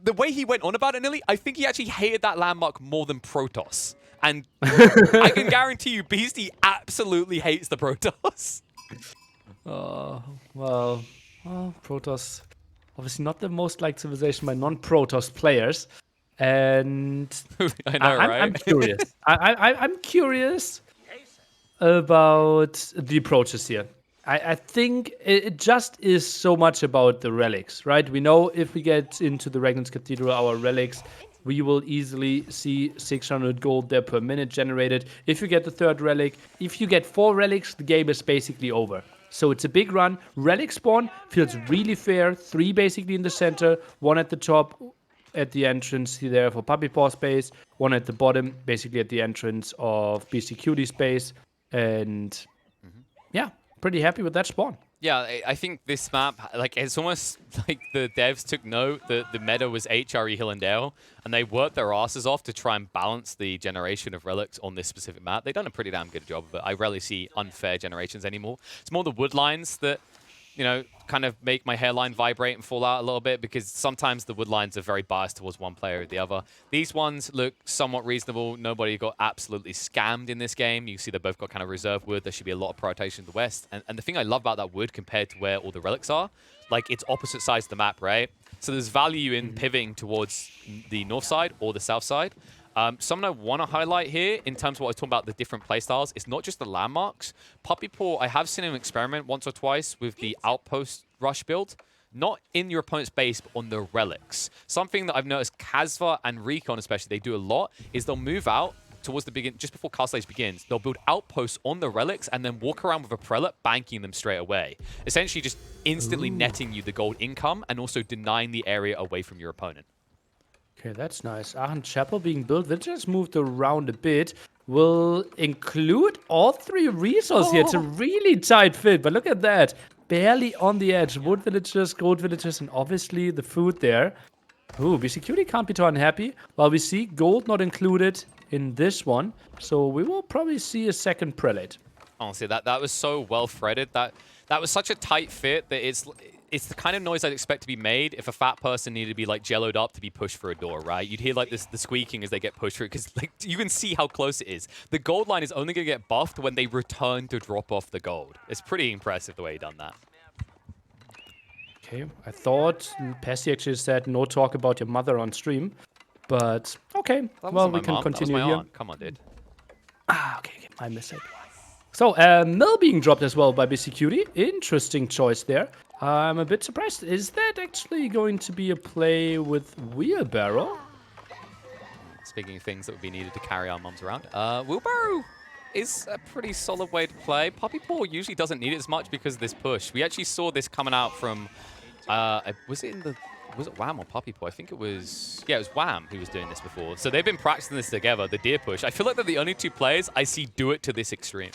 the way he went on about it, Nili, I think he actually hated that landmark more than Protoss. And I can guarantee you Beasty absolutely hates the Protoss. Well, Protoss, obviously not the most liked civilization by non-Protoss players, and I know, right? I'm curious. I'm curious about the approaches here. I think it just is so much about the relics, right? We know if we get into the Regnant's Cathedral, our relics, we will easily see 600 gold there per minute generated. If you get the third relic, if you get 4 relics, the game is basically over. So it's a big run. Relic spawn feels really fair. 3 basically in the center, 1 at the top at the entrance there for PuppyPaw space, 1 at the bottom, basically at the entrance of Beastyqt space. And yeah, pretty happy with that spawn. Yeah, I think this map, like, it's almost like the devs took note that the meta was HRE Hill and Dale, and they worked their asses off to try and balance the generation of relics on this specific map. They've done a pretty damn good job of it. I rarely see unfair generations anymore. It's more the wood lines that, you know, kind of make my hairline vibrate and fall out a little bit, because sometimes the wood lines are very biased towards one player or the other. These ones look somewhat reasonable. Nobody got absolutely scammed in this game. You see they both got kind of reserve wood. There should be a lot of prioritization in the west. And the thing I love about that wood compared to where all the relics are, like, it's opposite sides of the map, right? So there's value in pivoting towards the north side or the south side. Something I want to highlight here in terms of what I was talking about, the different playstyles, it's not just the landmarks. PuppyPaw, I have seen him experiment once or twice with the outpost rush build. Not in your opponent's base, but on the relics. Something that I've noticed Kasva and Recon especially, they do a lot, is they'll move out towards the beginning, just before Castle Age begins. They'll build outposts on the relics and then walk around with a prelate, banking them straight away. Essentially just instantly netting you the gold income and also denying the area away from your opponent. Okay, that's nice. Aachen Chapel being built. They just moved around a bit. Will include all 3 resources here. It's a really tight fit, but look at that. Barely on the edge. Wood villagers, gold villagers, and obviously the food there. Ooh, Beastyqt can't be too unhappy. Well, we see gold not included in this one, so we will probably see a second prelate. Honestly, that was so well threaded. That was such a tight fit that it's the kind of noise I'd expect to be made if a fat person needed to be like jelloed up to be pushed through a door, right? You'd hear like the squeaking as they get pushed through, because like you can see how close it is. The gold line is only going to get buffed when they return to drop off the gold. It's pretty impressive the way he done that. Okay, I thought Passy actually said no talk about your mother on stream, but okay. Well, we can continue here. Aunt. Come on, dude. Okay, I missed it. So, Mill being dropped as well by Beastyqt. Interesting choice there. I'm a bit surprised. Is that actually going to be a play with Wheelbarrow? Speaking of things that would be needed to carry our mums around, Wheelbarrow is a pretty solid way to play. PuppyPaw usually doesn't need it as much because of this push. We actually saw this coming out from, was it Wham or PuppyPaw? I think it was, yeah, it was Wham who was doing this before. So they've been practicing this together, the deer push. I feel like they're the only two players I see do it to this extreme.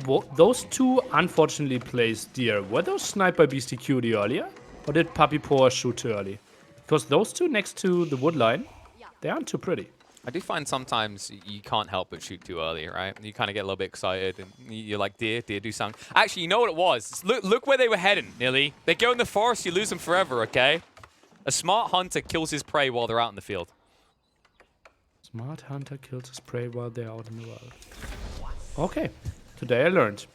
Well, those two unfortunately plays deer. Were those sniped by Beastyqt earlier? Or did PuppyPaw shoot too early? Because those two next to the wood line, they aren't too pretty. I do find sometimes you can't help but shoot too early, right? You kind of get a little bit excited, and you're like, deer, do something. Actually, you know what it was? Look where they were heading, Nili. They go in the forest, you lose them forever, okay? A smart hunter kills his prey while they're out in the field. Smart hunter kills his prey while they're out in the wild. Okay, today I learned.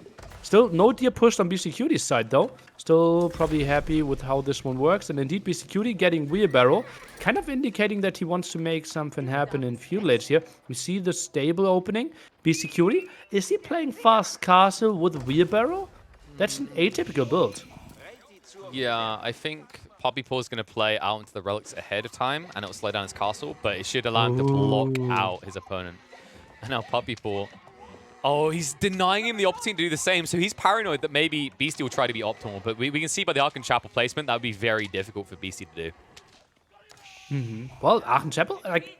Still, no deer pushed on Beastyqt's side, though. Still probably happy with how this one works. And indeed, Beastyqt getting Wheelbarrow, kind of indicating that he wants to make something happen in field edge here. We see the stable opening. Beastyqt, is he playing fast castle with Wheelbarrow? That's an atypical build. Yeah, I think PuppyPaw is going to play out into the relics ahead of time, and it'll slow down his castle, but it should allow him to block out his opponent. And now PuppyPaw... Oh, he's denying him the opportunity to do the same, so he's paranoid that maybe Beasty will try to be optimal, but we can see by the Ark and Chapel placement that would be very difficult for Beasty to do. Well, Ark and Chapel, like,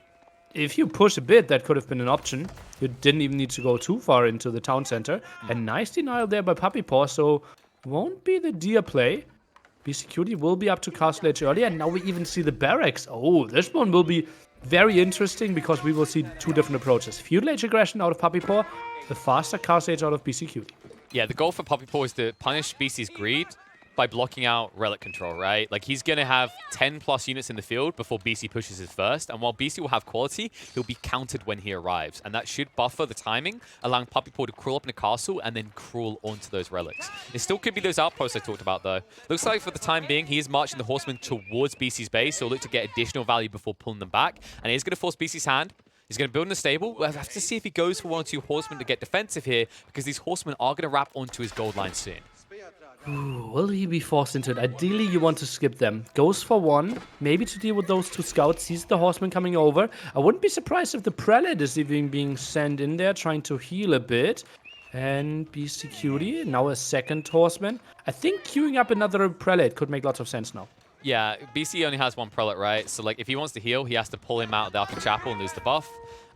if you push a bit, that could have been an option. You didn't even need to go too far into the town center. A nice denial there by PuppyPaw, so won't be the deer play. Beastyqt will be up to castle edge earlier, and now we even see the barracks. Oh, this one will be very interesting because we will see two different approaches. Feudal age aggression out of PuppyPaw, the faster castle age out of Beastyqt. Yeah, the goal for PuppyPaw is to punish Beasty's greed by blocking out relic control, right? Like, he's going to have 10 plus units in the field before Beasty pushes his first, and while Beasty will have quality, he'll be countered when he arrives, and that should buffer the timing, allowing PuppyPaw to crawl up in a castle and then crawl onto those relics. It still could be those outposts I talked about, though. Looks like for the time being, he is marching the horsemen towards Beasty's base, so he'll look to get additional value before pulling them back, and he's going to force Beasty's hand. He's going to build in the stable. We'll have to see if he goes for 1 or 2 horsemen to get defensive here, because these horsemen are going to wrap onto his gold line soon. Ooh, will he be forced into it? Ideally, you want to skip them. Goes for 1, maybe to deal with those 2 scouts. Sees the horseman coming over. I wouldn't be surprised if the prelate is even being sent in there, trying to heal a bit. And Beastyqt, now a second horseman. I think queuing up another prelate could make lots of sense now. Yeah, BC only has 1 prelate, right? So, like, if he wants to heal, he has to pull him out of the Ark and Chapel and lose the buff.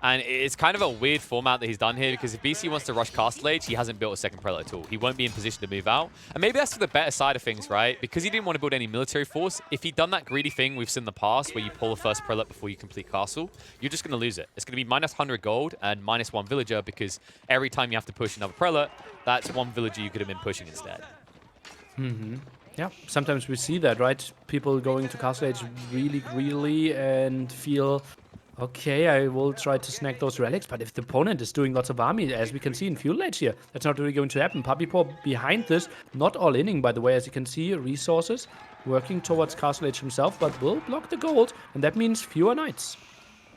And it's kind of a weird format that he's done here, because if BC wants to rush Castle Age, he hasn't built a second prelate at all. He won't be in position to move out. And maybe that's for the better side of things, right? Because he didn't want to build any military force, if he'd done that greedy thing we've seen in the past, where you pull the first prelate before you complete Castle, you're just going to lose it. It's going to be minus 100 gold and minus 1 villager, because every time you have to push another prelate, that's 1 villager you could have been pushing instead. Yeah, sometimes we see that, right? People going to Castle Age really greedily and feel, okay, I will try to snag those relics, but if the opponent is doing lots of army, as we can see in Feudal Age here, that's not really going to happen. PuppyPaw behind this, not all-inning, by the way, as you can see, resources, working towards Castle Age himself, but will block the gold, and that means fewer knights.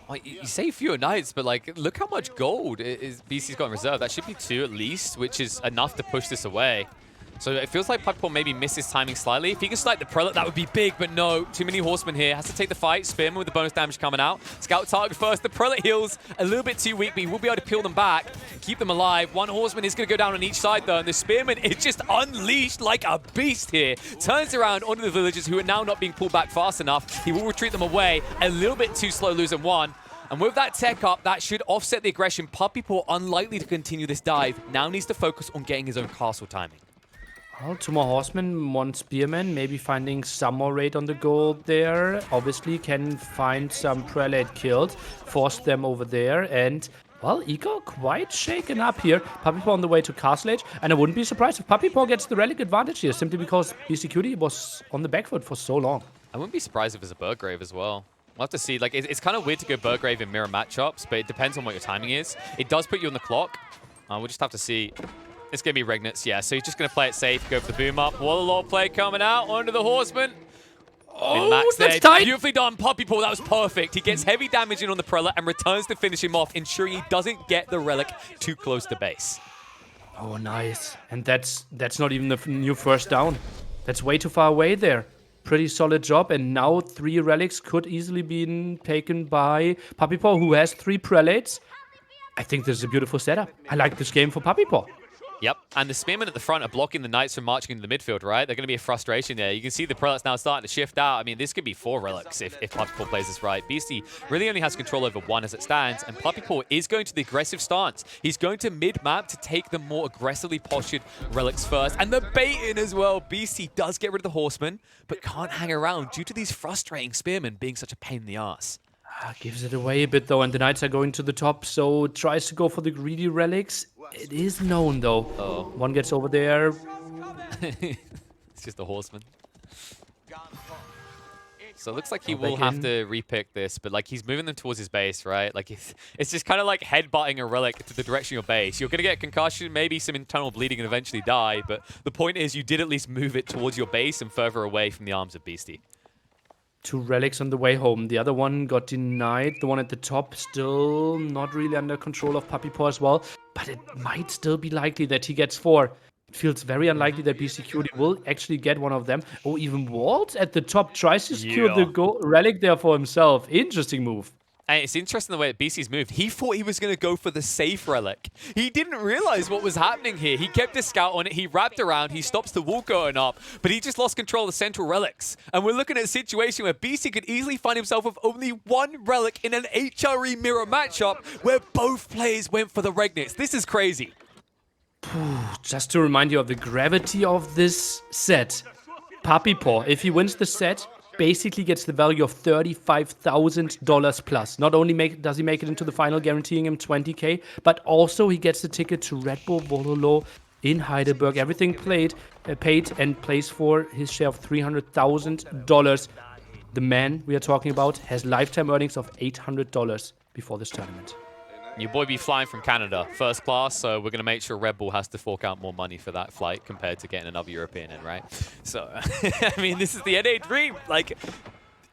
Well, you say fewer knights, but like, look how much gold BC's got in reserve. That should be 2 at least, which is enough to push this away. So it feels like PuppyPaw maybe missed his timing slightly. If he can snipe the prelate, that would be big, but no. Too many horsemen here. Has to take the fight. Spearman with the bonus damage coming out. Scout target first. The prelate heals a little bit too weak, but he will be able to peel them back, keep them alive. 1 horseman is going to go down on each side, though, and the spearman is just unleashed like a beast here. Turns around onto the villagers who are now not being pulled back fast enough. He will retreat them away. A little bit too slow, losing 1. And with that tech up, that should offset the aggression. PuppyPaw, unlikely to continue this dive, now needs to focus on getting his own castle timing. Well, 2 more horsemen, 1 spearman, maybe finding some more raid on the gold there. Obviously can find some prelate killed, force them over there, and Well, Eco quite shaken up here. PuppyPaw on the way to Castle Age, and I wouldn't be surprised if PuppyPaw gets the relic advantage here, simply because Beastyqt was on the back foot for so long. I wouldn't be surprised if it's a Burgrave as well. We'll have to see. Like, it's kind of weird to go Burgrave in mirror matchups, but it depends on what your timing is. It does put you on the clock. We'll just have to see. It's going to be Regnitz, yeah. So he's just going to play it safe, go for the boom up. Warlord play coming out onto the Horseman. Oh, Max that's there. tight. Beautifully done. PuppyPaw, that was perfect. He gets heavy damage in on the Prelate and returns to finish him off, ensuring he doesn't get the relic too close to base. Oh, nice. And that's not even the new first down. That's way too far away there. Pretty solid job. And now 3 relics could easily be taken by PuppyPaw, who has 3 prelates. I think this is a beautiful setup. I like this game for PuppyPaw. Yep, and the Spearmen at the front are blocking the Knights from marching into the midfield, right? They're going to be a frustration there. You can see the Prelates now starting to shift out. I mean, this could be 4 relics if PuppyPaw plays this right. Beastie really only has control over 1 as it stands, and PuppyPaw is going to the aggressive stance. He's going to mid-map to take the more aggressively postured relics first, and the bait-in as well. Beastie does get rid of the Horseman, but can't hang around due to these frustrating Spearmen being such a pain in the ass. Gives it away a bit, though, and the Knights are going to the top, so tries to go for the greedy relics. It is known, though. Oh. One gets over there. It's just a Horseman. So it looks like he will have to repick this, but like he's moving them towards his base, right? Like it's just kind of like headbutting a relic to the direction of your base. You're going to get concussion, maybe some internal bleeding and eventually die, but the point is you did at least move it towards your base and further away from the arms of Beastie. 2 relics on the way home. The other one got denied. The one at the top still not really under control of PuppyPaw as well. But it might still be likely that he gets 4. It feels very unlikely that Beastyqt will actually get one of them. Oh, even Walt at the top tries to secure the relic there for himself. Interesting move. And it's interesting the way that BC's moved. He thought he was going to go for the safe relic. He didn't realize what was happening here. He kept a scout on it. He wrapped around. He stops the wall going up. But he just lost control of the central relics. And we're looking at a situation where BC could easily find himself with only 1 relic in an HRE mirror matchup where both players went for the Regnitz. This is crazy. Just to remind you of the gravity of this set. PuppyPaw, if he wins the set, basically gets the value of $35,000 plus. Not only does he make it into the final, guaranteeing him 20k, but also he gets the ticket to Red Bull Vololo in Heidelberg. Everything paid and plays for his share of $300,000. The man we are talking about has lifetime earnings of $800 before this tournament. Your boy be flying from Canada, first class, so we're going to make sure Red Bull has to fork out more money for that flight compared to getting another European in, right? So, I mean, this is the NA dream. Like,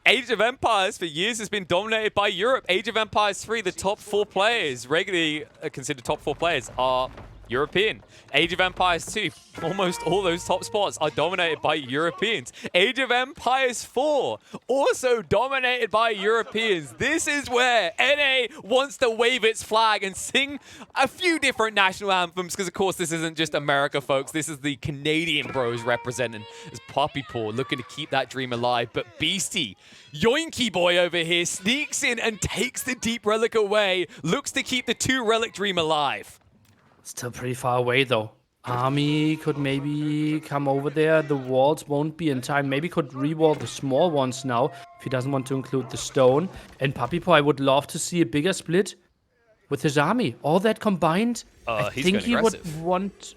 Age of Empires for years has been dominated by Europe. Age of Empires 3, the top 4 players, regularly considered top 4 players, are European. Age of Empires 2, almost all those top spots are dominated by Europeans. Age of Empires 4, also dominated by Europeans. This is where NA wants to wave its flag and sing a few different national anthems, because of course this isn't just America, folks. This is the Canadian bros representing as PuppyPaw looking to keep that dream alive. But Beastie, Yoinky boy over here, sneaks in and takes the deep relic away, looks to keep the 2 relic dream alive. Still pretty far away, though. Army could maybe come over there. The walls won't be in time. Maybe could re-wall the small ones now if he doesn't want to include the stone. And PuppyPaw, I would love to see a bigger split with his army. All that combined, I think he would want...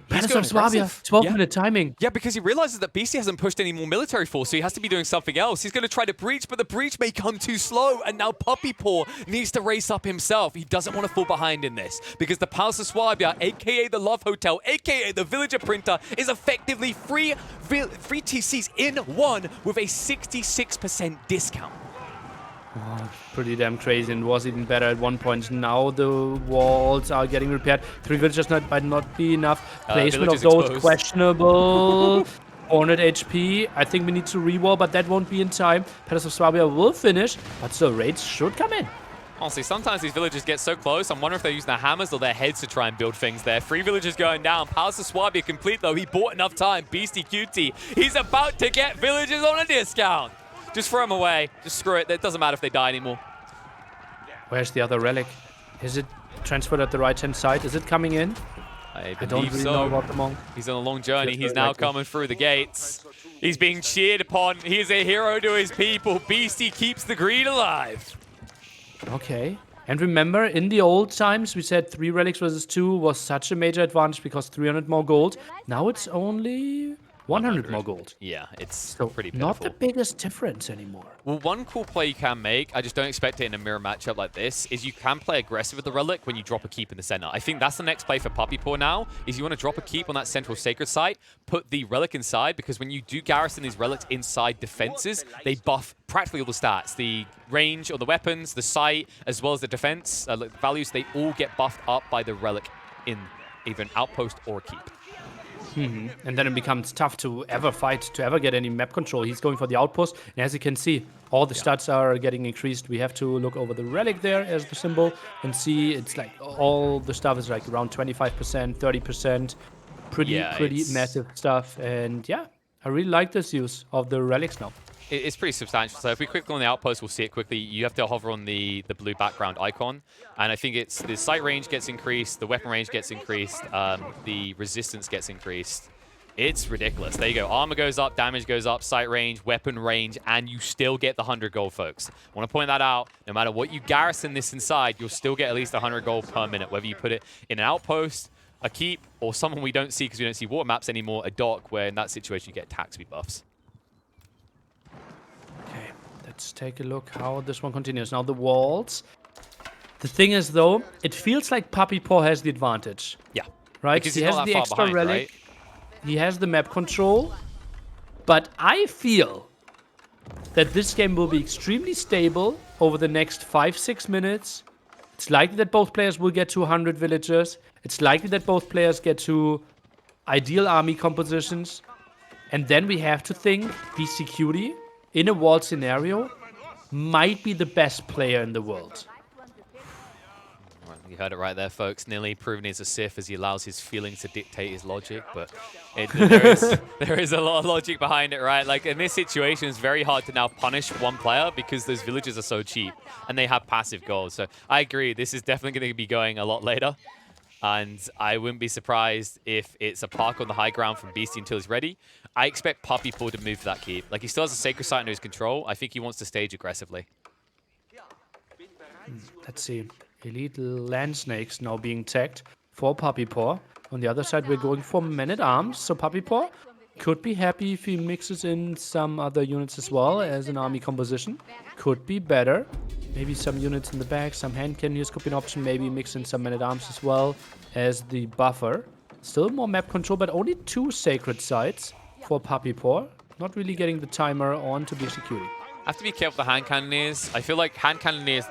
Palace of Swabia, 12-minute timing. Yeah, because he realizes that BC hasn't pushed any more military force, so he has to be doing something else. He's going to try to breach, but the breach may come too slow, and now PuppyPaw needs to race up himself. He doesn't want to fall behind in this, because the Palace of Swabia, a.k.a. the Love Hotel, a.k.a. the Villager Printer, is effectively free TCs in 1 with a 66% discount. Oh, pretty damn crazy, and was even better at one point. Now the walls are getting repaired. 3 villagers might not be enough. Placement of those exposed. Questionable. 400 HP. I think we need to re-wall, but that won't be in time. Palace of Swabia will finish, but still raids should come in. Honestly, sometimes these villagers get so close, I'm wondering if they're using their hammers or their heads to try and build things there. 3 villagers going down. Palace of Swabia complete, though. He bought enough time. Beastyqt. He's about to get villagers on a discount. Just throw them away. Just screw it. It doesn't matter if they die anymore. Where's the other relic? Is it transferred at the right-hand side? Is it coming in? I don't really know about the monk. He's on a long journey. He's now coming through the gates. He's being cheered upon. He's a hero to his people. Beastie keeps the greed alive. Okay. And remember, in the old times, we said 3 relics versus 2 was such a major advantage because 300 more gold. Now it's only 100 more gold. Yeah, it's So pretty not pitiful. the biggest difference anymore. Well, one cool play you can make, I just don't expect it in a mirror matchup like this, is you can play aggressive with the relic when you drop a keep in the center. I think that's the next play for PuppyPaw now, is you want to drop a keep on that central sacred site, put the relic inside, because when you do garrison these relics inside defenses, they buff practically all the stats. The range on the weapons, the sight, as well as the defense values, they all get buffed up by the relic in either an outpost or a keep. And then it becomes tough to ever fight, to ever get any map control. He's going for the outpost, and as you can see, all the stats are getting increased. We have to look over the relic there as the symbol and see it's like all the stuff is like around 25%, 30%. Pretty massive stuff. And yeah, I really like this use of the relics now. It's pretty substantial. So if we quickly on the outpost, we'll see it quickly. You have to hover on the blue background icon. And I think it's the sight range gets increased, the weapon range gets increased, the resistance gets increased. It's ridiculous. There you go. Armor goes up, damage goes up, sight range, weapon range, and you still get the 100 gold, folks. I want to point that out. No matter what you garrison this inside, you'll still get at least 100 gold per minute, whether you put it in an outpost, a keep, or someone we don't see because we don't see water maps anymore, a dock, where in that situation you get attack speed buffs. Okay, let's take a look how this one continues. Now the walls. The thing is, though, it feels like PuppyPaw has the advantage. Yeah. Right? Because he he's has not that the far extra behind, relic. right? He has the map control. But I feel that this game will be extremely stable over the next 5-6 minutes. It's likely that both players will get to 100 villagers. It's likely that both players get to ideal army compositions. And then we have to think Beastyqt, in a wall scenario, might be the best player in the world. You heard it right there, folks. Nili proving he's a Sith as he allows his feelings to dictate his logic, but there is a lot of logic behind it, right? Like, in this situation, it's very hard to now punish one player because those villagers are so cheap and they have passive goals. So I agree, this is definitely going to be going a lot later, and I wouldn't be surprised if it's a park on the high ground from Beasty until he's ready. I expect PuppyPaw to move for that keep. Like, he still has a Sacred Site under his control. I think he wants to stage aggressively. Let's see. Elite land snakes now being tagged for PuppyPaw. On the other side, we're going for men-at-arms. So PuppyPaw could be happy if he mixes in some other units as well as an army composition. Could be better. Maybe some units in the back, some hand cannons could be an option. Maybe mix in some men-at-arms as well as the buffer. Still more map control, but only 2 sacred sites for PuppyPaw. Not really getting the timer on to Beastyqt. I have to be careful with the hand cannoneers. I feel like hand cannoneers,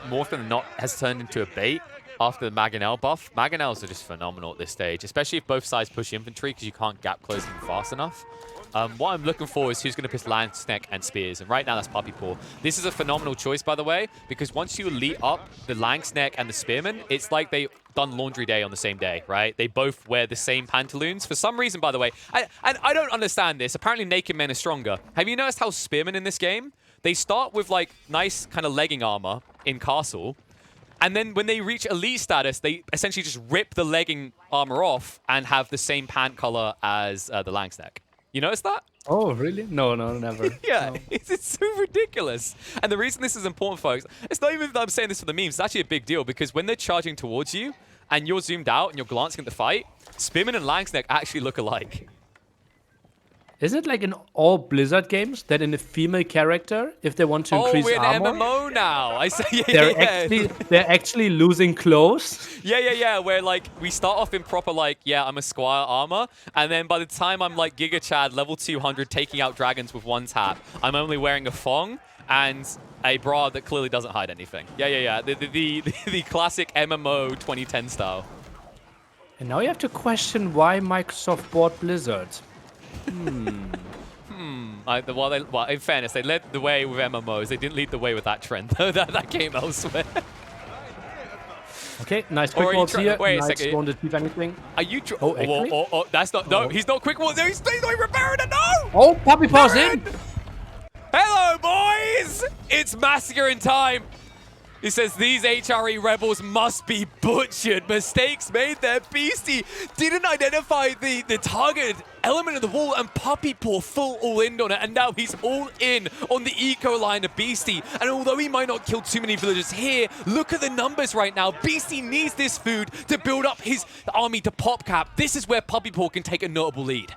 more often than not, has turned into a bait after the Mangonel buff. Mangonels are just phenomenal at this stage, especially if both sides push infantry because you can't gap close them fast enough. What I'm looking for is who's going to piss Land, Snack, and Spears. And right now, that's PuppyPaw. This is a phenomenal choice, by the way, because once you elite up the Lang, Snack, and the Spearman, it's like they've done laundry day on the same day, right? They both wear the same pantaloons. For some reason, by the way, I don't understand this. Apparently, naked men are stronger. Have you noticed how Spearmen in this game, they start with, like, nice kind of legging armor in Castle, and then when they reach elite status, they essentially just rip the legging armor off and have the same pant color as the Lang, Snack. You notice that? Oh, really? No, never. Yeah, No. it's so ridiculous. And the reason this is important, folks, it's not even that I'm saying this for the memes. It's actually a big deal because when they're charging towards you and you're zoomed out and you're glancing at the fight, Spearman and Langsneck actually look alike. Isn't it like in all Blizzard games that in a female character, if they want to increase we're in armor, MMO now. I say, yeah, they're actually losing clothes? Yeah. Where, like, we start off in proper, like, yeah, I'm a Squire armor. And then by the time I'm, like, Giga Chad, level 200, taking out dragons with one tap, I'm only wearing a thong and a bra that clearly doesn't hide anything. Yeah. The classic MMO 2010 style. And now you have to question why Microsoft bought Blizzard. Well, in fairness, they led the way with MMOs. They didn't lead the way with that trend, though. that came elsewhere. Okay, nice quick walls here. Wait a nice second. Won't achieve anything. Are you... Oh, that's not... No, he's not quick walls. No, he's not even repairing it. No! Oh, PuppyPaw's in! Hello, boys! It's massacring time. He says, these HRE rebels must be butchered. Mistakes made there. Beasty didn't identify the target element of the wall, and PuppyPaw full all in on it, and now he's all in on the eco line of Beasty. And although he might not kill too many villagers here, look at the numbers right now. Beasty needs this food to build up his army to pop cap. This is where PuppyPaw can take a notable lead.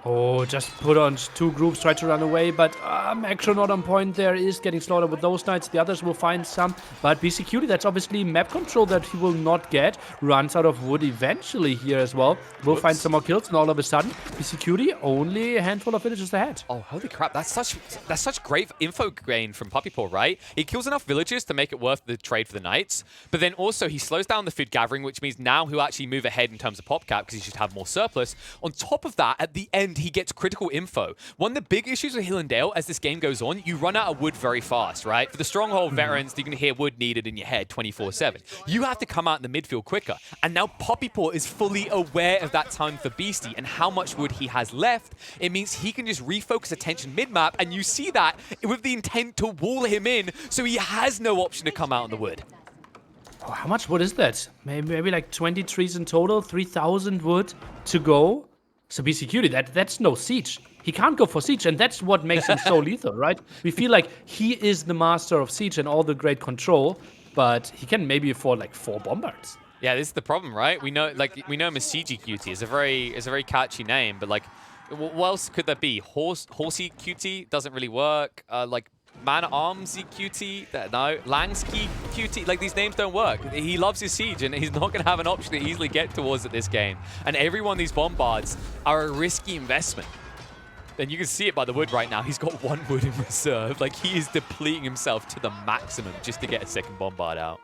Oh, just put on 2 groups, try to run away, but Macro not on point there, is getting slaughtered with those knights. The others will find some, but Beastyqt, that's obviously map control that he will not get. Runs out of wood eventually here as well. Will find some more kills, and all of a sudden, Beastyqt only a handful of villages ahead. Oh, holy crap. That's such great info gain from PuppyPaw, right? He kills enough villagers to make it worth the trade for the knights, but then also he slows down the food gathering, which means now he'll actually move ahead in terms of pop cap because he should have more surplus. On top of that, at the end, he gets critical info. One of the big issues with Hill and Dale as this game goes on, you run out of wood very fast, right? For the stronghold veterans, you're going to hear wood needed in your head 24/7. You have to come out in the midfield quicker. And now PuppyPaw is fully aware of that time for Beasty and how much wood he has left. It means he can just refocus attention mid-map, and you see that with the intent to wall him in, so he has no option to come out in the wood. Oh, how much wood is that? Maybe like 20 trees in total, 3,000 wood to go. So Beastyqt, that's no siege. He can't go for siege, and that's what makes him so lethal, right? We feel like he is the master of siege and all the great control, but he can maybe afford like 4 bombards. Yeah, this is the problem, right? We know him as CGQT. It's a very catchy name, but like, what else could that be? Horsey QT doesn't really work. Like Man-at-Armsy QT, no. Langsky QT, like these names don't work. He loves his siege, and he's not going to have an option to easily get towards it this game. And every one of these bombards are a risky investment. And you can see it by the wood right now. He's got 1 wood in reserve. Like, he is depleting himself to the maximum just to get a second bombard out.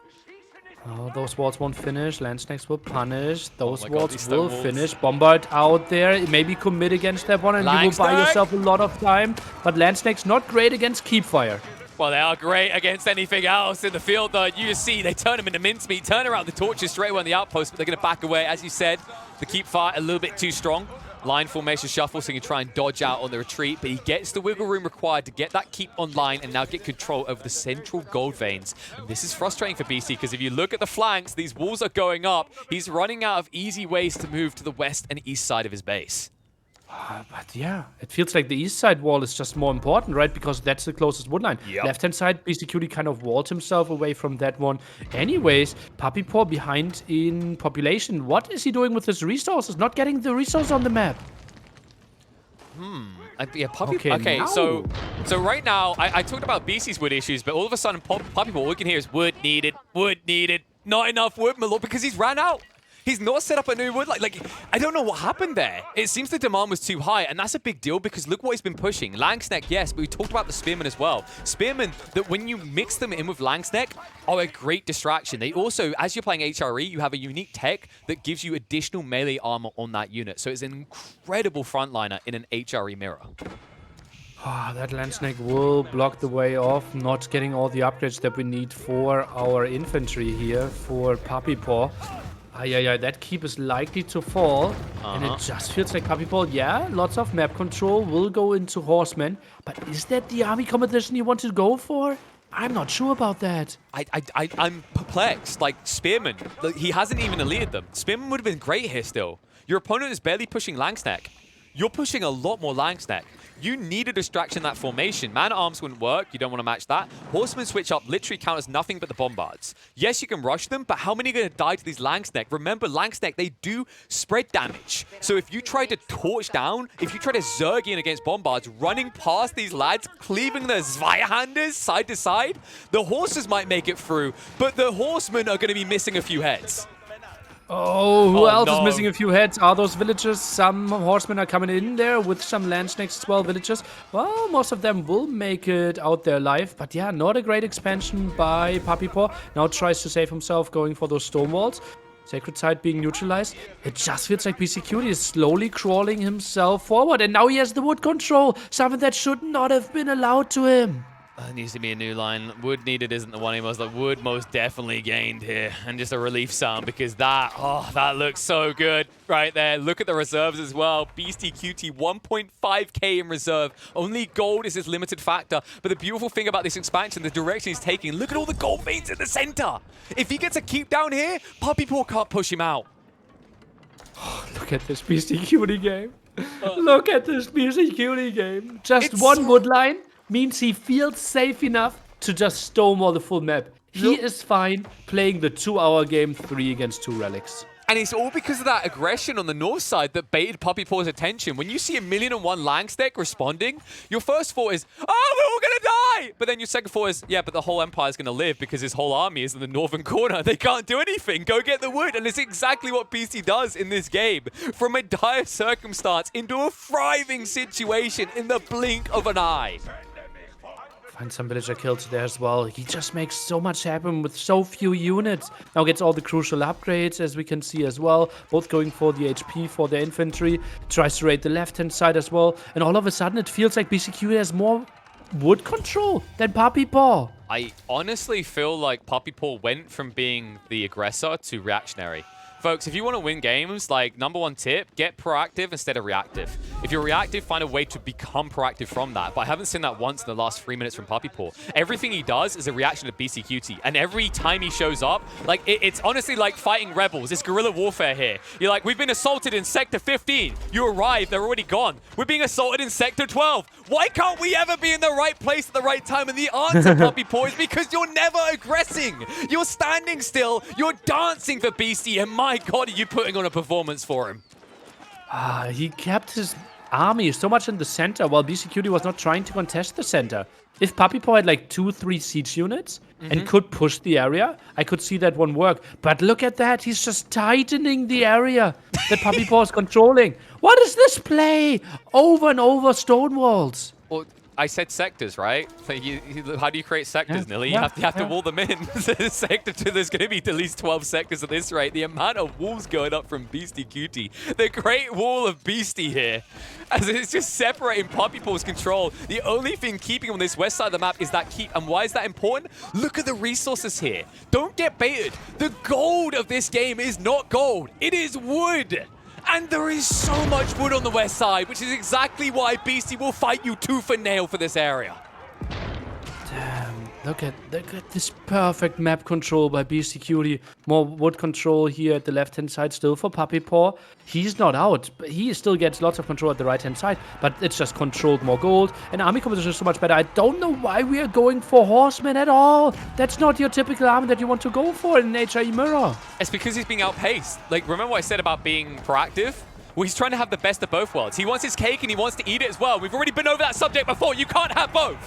Oh, those walls won't finish. Land snakes will punish. Those God, walls will finish. Bombard out there. Maybe commit against that one, and you will buy yourself a lot of time. But land snakes not great against keep fire. Well, they are great against anything else in the field, though. You just see they turn them into mincemeat, turn around the torches straight away on the outpost, but they're going to back away. As you said, the keep fire a little bit too strong. Line formation shuffle, so he can try and dodge out on the retreat, but he gets the wiggle room required to get that keep online and now get control over the central gold veins. And this is frustrating for Beasty, because if you look at the flanks, these walls are going up. He's running out of easy ways to move to the west and east side of his base. But yeah, it feels like the east side wall is just more important, right? Because that's the closest wood line. Yep. Left-hand side, Beastyqt kind of walled himself away from that one. Anyways, PuppyPaw behind in population. What is he doing with his resources? Not getting the resource on the map. Yeah, Okay, so right now, I talked about Beasty's wood issues, but all of a sudden, PuppyPaw, all we can hear is wood needed, not enough wood, my lord, because he's ran out. He's not set up a new wood. Like, I don't know what happened there. It seems the demand was too high, and that's a big deal because look what he's been pushing. Langsneck, yes, but we talked about the Spearmen as well. Spearmen, that when you mix them in with Langsneck, are a great distraction. They also, as you're playing HRE, you have a unique tech that gives you additional melee armor on that unit. So it's an incredible frontliner in an HRE mirror. That land snake will block the way off, not getting all the upgrades that we need for our infantry here for PuppyPaw. Yeah, that keep is likely to fall, and it just feels like PuppyPaw, yeah, lots of map control will go into horsemen, but is that the army composition you want to go for? I'm not sure about that. I'm perplexed. Like, Spearman, he hasn't even eluded them. Spearman would have been great here still. Your opponent is barely pushing Langsneck. You're pushing a lot more Langsneck. You need a distraction in that formation. Man-at-Arms wouldn't work. You don't want to match that. Horsemen switch up literally counters nothing but the bombards. Yes, you can rush them, but how many are going to die to these Langsneck? Remember, Langsneck, they do spread damage. So if you try to torch down, if you try to Zerg in against bombards, running past these lads, cleaving the Zweihanders side to side, the horses might make it through, but the horsemen are going to be missing a few heads. Oh, who else is missing a few heads? Are those villagers? Some horsemen are coming in there with some land snakes as well, villagers. Well, most of them will make it out there alive. But yeah, not a great expansion by PuppyPaw. Now tries to save himself going for those stone walls. Sacred Side being neutralized. It just feels like Beastyqt is slowly crawling himself forward. And now he has the wood control. Something that should not have been allowed to him. It needs to be a new line. Wood needed isn't the one he was. Like, wood most definitely gained here. And just a relief sound because that looks so good right there. Look at the reserves as well. Beastyqt, 1.5k in reserve. Only gold is his limited factor. But the beautiful thing about this expansion, the direction he's taking, look at all the gold veins in the center. If he gets a keep down here, PuppyPaw can't push him out. Look at this Beastyqt game. Look at this Beastyqt game. Just It's one so- wood line means he feels safe enough to just stonewall the full map. He Look- is fine playing the 2-hour game 3 against 2 relics. And it's all because of that aggression on the north side that baited PuppyPaw's attention. When you see 1,000,001 Langs deck responding, your first thought is, oh, we're all gonna die! But then your second thought is, yeah, but the whole Empire's gonna live because his whole army is in the northern corner. They can't do anything. Go get the wood. And it's exactly what Beasty does in this game. From a dire circumstance into a thriving situation in the blink of an eye. Find some villager kills there as well. He just makes so much happen with so few units. Now gets all the crucial upgrades, as we can see as well. Both going for the HP for the infantry. Tries to raid the left-hand side as well. And all of a sudden, it feels like Beastyqt has more wood control than PuppyPaw. I honestly feel like PuppyPaw went from being the aggressor to reactionary. Folks, if you want to win games, like, #1 tip, get proactive instead of reactive. If you're reactive, find a way to become proactive from that. But I haven't seen that once in the last 3 minutes from PuppyPaw. Everything he does is a reaction to Beastyqt. And every time he shows up, like, it's honestly like fighting rebels. It's guerrilla warfare here. You're like, we've been assaulted in Sector 15. You arrive, they're already gone. We're being assaulted in Sector 12. Why can't we ever be in the right place at the right time? And the answer, PuppyPaw, is because you're never aggressing. You're standing still. You're dancing for Beasty. And my God, are you putting on a performance for him? He kept his army so much in the center while Beastyqt was not trying to contest the center. If PuppyPaw had like 2-3 siege units and could push the area, I could see that one work. But look at that. He's just tightening the area that PuppyPaw is controlling. What is this play? Over and over stone walls. Well, I said sectors, right? So how do you create sectors, Nili? You have to wall them in. Sector 2, there's going to be at least 12 sectors at this rate. The amount of walls going up from Beastyqt. The Great Wall of Beasty here. As it's just separating PuppyPaw's control. The only thing keeping him on this west side of the map is that keep. And why is that important? Look at the resources here. Don't get baited. The gold of this game is not gold. It is wood. And there is so much wood on the west side, which is exactly why Beasty will fight you tooth and nail for this area. Damn, look at this perfect map control by Beastyqt. More wood control here at the left-hand side still for PuppyPaw. He's not out, but he still gets lots of control at the right-hand side, but it's just controlled more gold. And army composition is so much better. I don't know why we are going for horsemen at all. That's not your typical army that you want to go for in an HIE mirror. It's because he's being outpaced. Like, remember what I said about being proactive? Well, he's trying to have the best of both worlds. He wants his cake and he wants to eat it as well. We've already been over that subject before. You can't have both.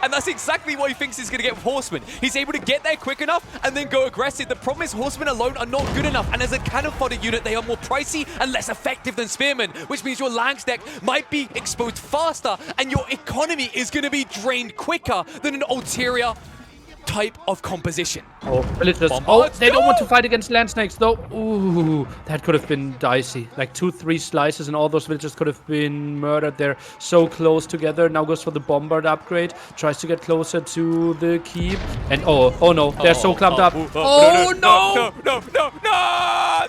And that's exactly what he thinks he's going to get with Horsemen. He's able to get there quick enough and then go aggressive. The problem is Horsemen alone are not good enough. And as a cannon fodder unit, they are more pricey and less effective than Spearmen, which means your Langs deck might be exposed faster and your economy is going to be drained quicker than an ulterior type of composition. Oh, villagers. Bombards, They don't go! want to fight against land snakes, though. Ooh, that could have been dicey. Like 2-3 slices and all those villagers could have been murdered. They're so close together. Now goes for the bombard upgrade. Tries to get closer to the keep. And oh no, they're so clumped up. Oh no! No!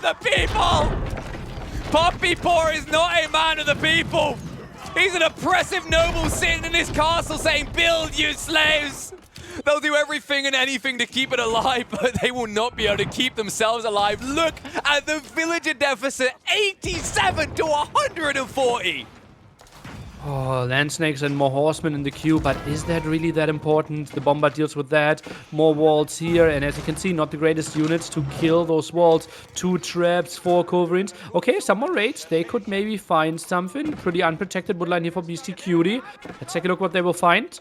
The people! PuppyPaw is not a man of the people! He's an oppressive noble sitting in his castle saying, build, you slaves! They'll do everything and anything to keep it alive, but they will not be able to keep themselves alive. Look at the villager deficit, 87 to 140. Oh, land snakes and more horsemen in the queue, but is that really that important? The bombard deals with that. More walls here, and as you can see, not the greatest units to kill those walls. 2 traps, 4 coverings. Okay, some more raids. They could maybe find something. Pretty unprotected woodline here for Beastyqt. Let's take a look what they will find.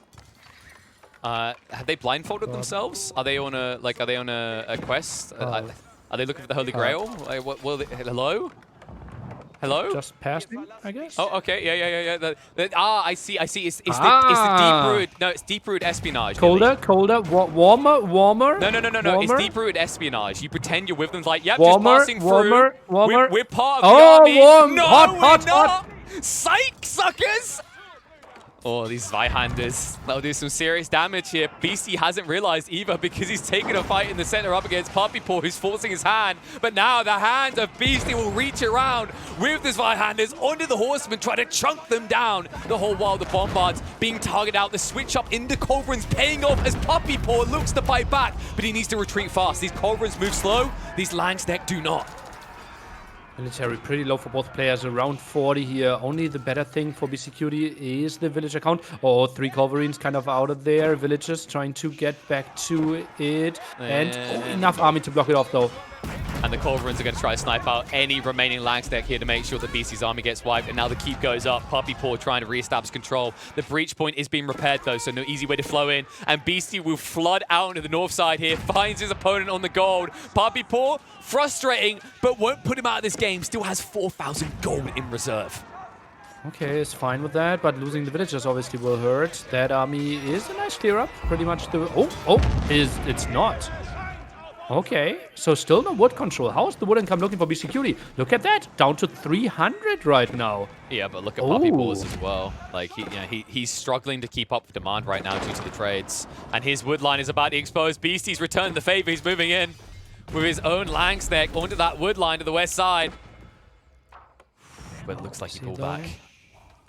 Have they blindfolded themselves? Are they on a quest? Are they looking for the Holy Grail? Hello? Hello? Just passing, I guess. Oh, okay. Yeah. I see. It's the deep-rooted. No, it's deep-rooted espionage. Colder, warmer. No. Warmer? It's deep-rooted espionage. You pretend you're with them, like, yep, Warmer, just passing warmer, through. warmer. We're part of the Oh, army. warm. No, Hot. we're not. Psych, suckers! Oh, these Zweihanders. That'll do some serious damage here. Beasty hasn't realized either because he's taking a fight in the center up against PuppyPaw, who's forcing his hand. But now the hands of Beasty will reach around with the Zweihanders onto the horsemen, try to chunk them down. The whole while the bombards being targeted out. The switch up into Culverins paying off as PuppyPaw looks to fight back, but he needs to retreat fast. These Culverins move slow. These Langs deck do not. Military pretty low for both players, around 40 here. Only the better thing for Beastyqt is the villager count. Oh, 3 Culverines kind of out of there. Villagers trying to get back to it. And enough army to block it off, though. And the Culverins are going to try to snipe out any remaining Lang stack here to make sure that Beastie's army gets wiped. And now the keep goes up. PuppyPaw trying to re-establish control. The breach point is being repaired, though, so no easy way to flow in. And Beastie will flood out into the north side here. Finds his opponent on the gold. PuppyPaw, frustrating, but won't put him out of this game. Still has 4,000 gold in reserve. Okay, it's fine with that, but losing the villagers obviously will hurt. That army is a nice clear up. Pretty much the... It's not. Okay, so still no wood control. How's the wood income looking for Beastyqt? Look at that, down to 300 right now. Yeah, but look at PuppyPaw's as well. Like he's struggling to keep up with demand right now due to the trades, and his wood line is about to expose. Beastie's returned the favor. He's moving in with his own Lang stack onto that wood line to the west side. But it looks like he pulled back.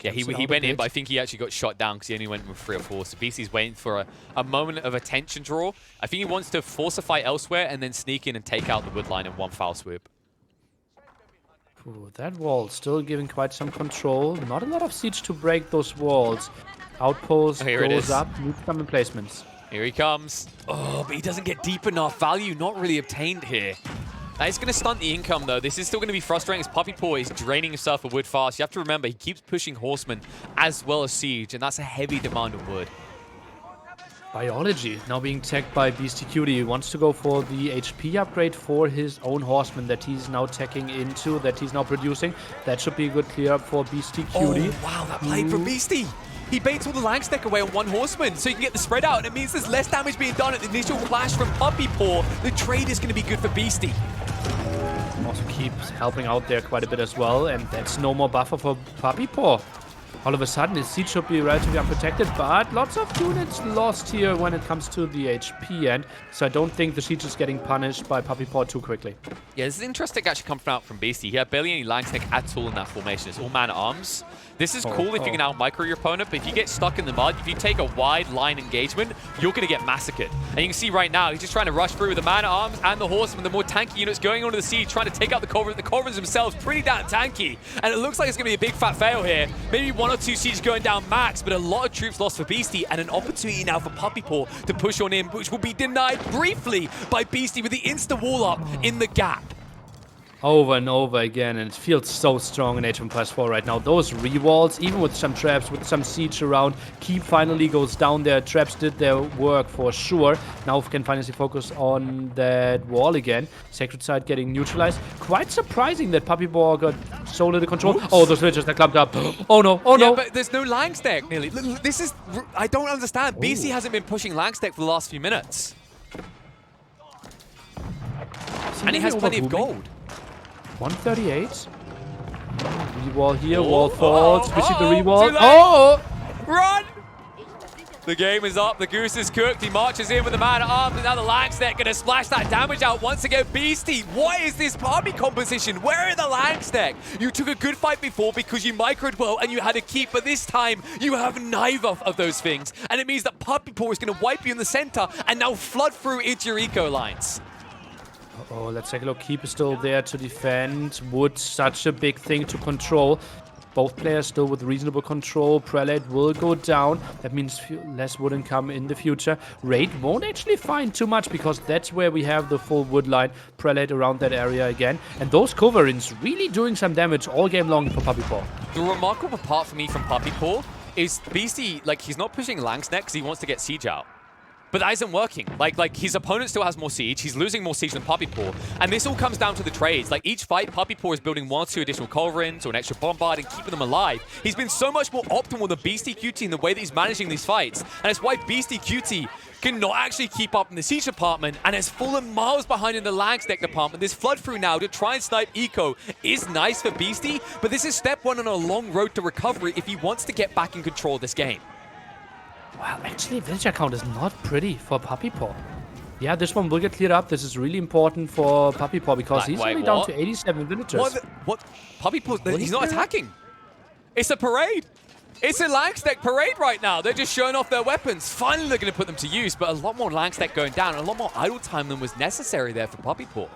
Yeah, he went in, but I think he actually got shot down because he only went with 3 or 4. So Beastie's waiting for a moment of attention draw. I think he wants to force a fight elsewhere and then sneak in and take out the wood line in one foul swoop. Ooh, that wall still giving quite some control. Not a lot of siege to break those walls. Outpost goes up, needs some emplacements. Here he comes. Oh, but he doesn't get deep enough. Value not really obtained here. That is going to stunt the income, though. This is still going to be frustrating as PuppyPaw is draining himself of wood fast. You have to remember, he keeps pushing Horsemen as well as Siege, and that's a heavy demand of wood. Biology now being teched by Beastyqt. He wants to go for the HP upgrade for his own Horseman that he's now teching into, that he's now producing. That should be a good clear up for Beastyqt. Oh, wow, that played from Beastie. He baits all the Lang stack away on one Horseman, so you can get the spread out, and it means there's less damage being done at the initial clash from PuppyPaw. The trade is going to be good for Beastie. Also keeps helping out there quite a bit as well, and that's no more buffer for PuppyPaw. All of a sudden, his siege should be relatively unprotected, but lots of units lost here when it comes to the HP end, so I don't think the siege is getting punished by PuppyPaw too quickly. Yeah, this is interesting actually coming out from Beastie. He had barely any Lang stack at all in that formation. It's all man-at-arms. This is cool if you can out-micro your opponent, but if you get stuck in the mud, if you take a wide line engagement, you're going to get massacred. And you can see right now, he's just trying to rush through with the man-at-arms and the Horsemen, the more tanky units going onto the siege, trying to take out the Culverins. The Culverins themselves pretty damn tanky, and it looks like it's going to be a big fat fail here. Maybe 1 or 2 sieges going down max, but a lot of troops lost for Beastie, and an opportunity now for PuppyPaw to push on in, which will be denied briefly by Beastie with the insta-wall up in the gap. Over and over again, and it feels so strong in H1+4 right now. Those rewalls, even with some traps, with some siege around, Keep finally goes down there. Traps did their work for sure. Now we can finally focus on that wall again. Sacred Site getting neutralized. Quite surprising that PuppyPaw got so little control. Oops. Oh, those villagers that clumped up. Oh no, oh no. Yeah, but there's no Lang stack, Nili. This is... I don't understand. BC hasn't been pushing Lang stack for the last few minutes. And he has plenty of gold. 138. Rewall here, wall falls. We see the rewall. Run! The game is up. The goose is cooked. He marches in with the man-at-arms, and now the Lang stack going to splash that damage out once again. Beastie, what is this army composition? Where are the Lang stack? You took a good fight before because you microed well and you had a keep, but this time you have neither of those things. And it means that PuppyPaw is going to wipe you in the center and now flood through into your eco lines. Oh, let's take a look. Keep is still there to defend. Wood, such a big thing to control. Both players still with reasonable control. Prelate will go down. That means less wood income in the future. Raid won't actually find too much because that's where we have the full wood line. Prelate around that area again. And those Culverins really doing some damage all game long for PuppyPaw. The remarkable part for me from PuppyPaw is Beastie, like, he's not pushing Lang stack because he wants to get siege out. But that isn't working. Like his opponent still has more siege. He's losing more siege than PuppyPaw. And this all comes down to the trades. Like each fight, PuppyPaw is building 1 or 2 additional Culverins or an extra Bombard and keeping them alive. He's been so much more optimal than Beastyqt in the way that he's managing these fights. And it's why Beastyqt cannot actually keep up in the siege department and has fallen miles behind in the Lang stack department. This flood through now to try and snipe eco is nice for Beastie, but this is step 1 on a long road to recovery if he wants to get back in control of this game. Well, actually, villager count is not pretty for PuppyPaw. Yeah, this one will get cleared up. This is really important for PuppyPaw because he's only down to 87 villagers. What? PuppyPaw, he's not attacking. It's a parade. It's a Lang stack parade right now. They're just showing off their weapons. Finally, they're going to put them to use, but a lot more Lang stack going down, and a lot more idle time than was necessary there for PuppyPaw.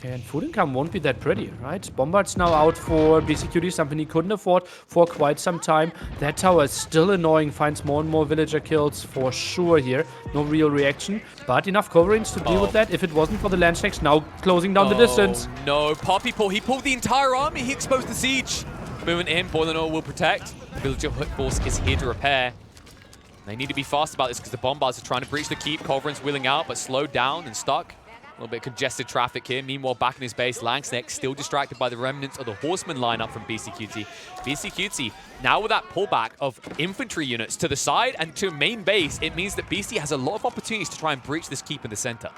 Okay, and food income won't be that pretty, right? Bombard's now out for Beastyqt, something he couldn't afford for quite some time. That tower is still annoying, finds more and more villager kills for sure here. No real reaction, but enough coverings to deal with that. If it wasn't for the land snakes, now closing down the distance. No, PuppyPaw, he pulled the entire army. He exposed the siege. Movement in, Boiling Oil will protect. Villager Hook Force is here to repair. They need to be fast about this because the Bombards are trying to breach the keep. Culverin's wheeling out, but slowed down and stuck. A little bit of congested traffic here. Meanwhile, back in his base, Langsneck still distracted by the remnants of the Horseman lineup from Beastyqt. Beastyqt, now with that pullback of infantry units to the side and to main base, it means that Beasty has a lot of opportunities to try and breach this keep in the center.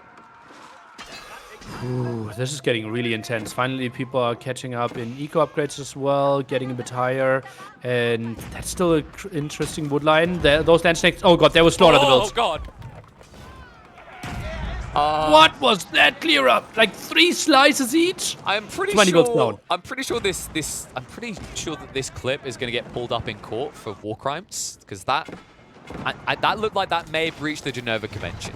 Ooh, this is getting really intense. Finally, people are catching up in eco upgrades as well, getting a bit higher. And that's still an interesting wood line. Those land snakes. Oh god, there was slaughter the builds. Oh god. What was that clear up? Like 3 slices each? I'm pretty 20 sure. goes down. I'm pretty sure that this clip is going to get pulled up in court for war crimes because that looked like that may breach the Geneva Convention.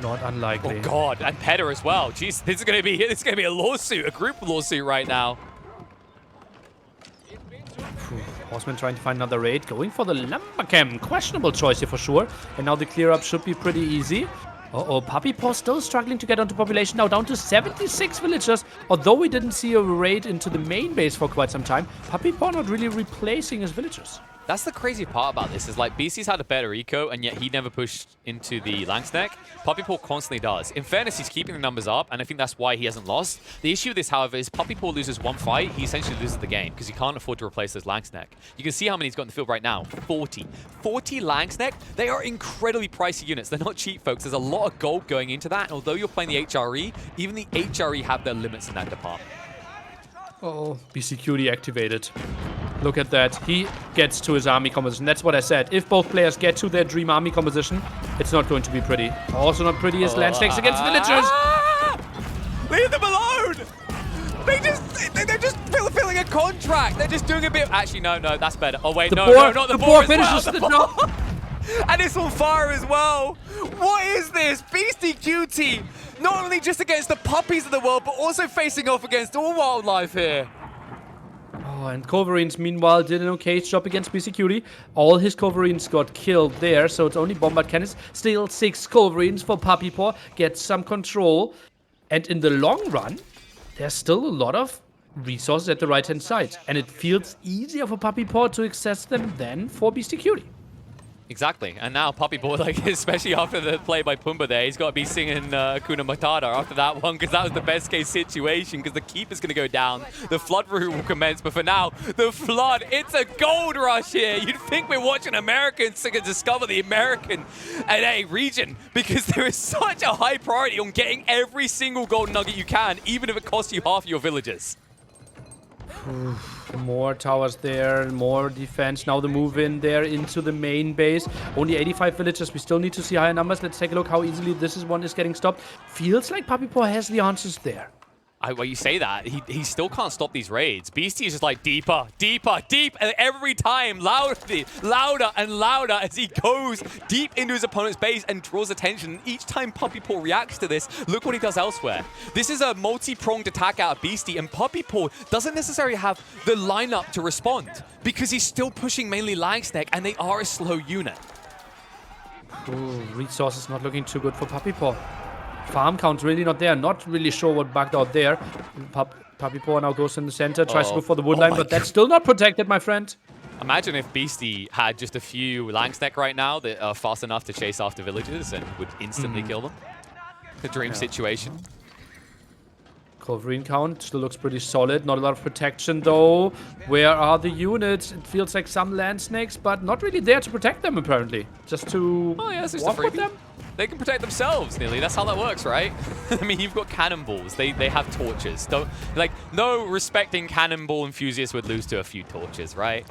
Not unlikely. Oh god, and Pedder as well. Jeez, this is going to be a lawsuit, a group lawsuit right now. Horseman trying to find another raid, going for the Lumbercam. Questionable choice here for sure. And now the clear up should be pretty easy. Uh-oh, PuppyPaw still struggling to get onto population, now down to 76 villagers. Although we didn't see a raid into the main base for quite some time, PuppyPaw not really replacing his villagers. That's the crazy part about this, is like BC's had a better eco, and yet he never pushed into the Langsneck. PuppyPaw constantly does. In fairness, he's keeping the numbers up, and I think that's why he hasn't lost. The issue with this, however, is PuppyPaw loses one fight, he essentially loses the game, because he can't afford to replace those Langsneck. You can see how many he's got in the field right now. 40. 40 Langsneck. They are incredibly pricey units. They're not cheap, folks. There's a lot of gold going into that, and although you're playing the HRE, even the HRE have their limits in that department. Oh, Beastyqt activated. Look at that. He gets to his army composition. That's what I said. If both players get to their dream army composition, it's not going to be pretty. Also not pretty is land snakes against villagers. Leave them alone! They're just fulfilling a contract. They're just doing a bit. Actually, no, that's better. Oh wait, no, not the boar. Finishes the job. And it's on fire as well. What is this? Beastyqt, not only just against the puppies of the world, but also facing off against all wildlife here. Oh, and Culverines, meanwhile, did an okay job against Beastyqt. All his Culverines got killed there, so it's only Bombard Cannons. Still 6 Culverines for PuppyPaw. Gets some control. And in the long run, there's still a lot of resources at the right-hand side. And it feels easier for PuppyPaw to access them than for Beastyqt. Exactly, and now PuppyPaw, like, especially after the play by Pumbaa there, he's got to be singing Kuna Matata after that one, because that was the best case situation, because the keep is going to go down, the flood route will commence, but for now, the flood, it's a gold rush here. You'd think we're watching Americans to discover the American region, because there is such a high priority on getting every single gold nugget you can, even if it costs you half your villagers. More towers there, more defense. Now the move in there into the main base. Only 85 villagers. We still need to see higher numbers. Let's take a look how easily this one is getting stopped. Feels like PuppyPaw has the answers there. Well, you say that, he still can't stop these raids. Beasty is just like deeper, deeper, deep, and every time louder and louder as he goes deep into his opponent's base and draws attention. Each time PuppyPaw reacts to this, look what he does elsewhere. This is a multi-pronged attack out of Beasty, and PuppyPaw doesn't necessarily have the lineup to respond because he's still pushing mainly Langsneck, and they are a slow unit. Ooh, resources not looking too good for PuppyPaw. Farm count's really not there. Not really sure what bugged out there. PuppyPaw now goes in the center, tries to go for the woodline, but that's still not protected, my friend. Imagine if Beasty had just a few Langsneck right now that are fast enough to chase after villagers and would instantly kill them. The dream situation. Culverine count still looks pretty solid. Not a lot of protection, though. Where are the units? It feels like some land snakes, but not really there to protect them, apparently. Just to walk with them. They can protect themselves, Nili. That's how that works, right? I mean, you've got cannonballs. They have torches. No respecting cannonball enthusiast would lose to a few torches, right?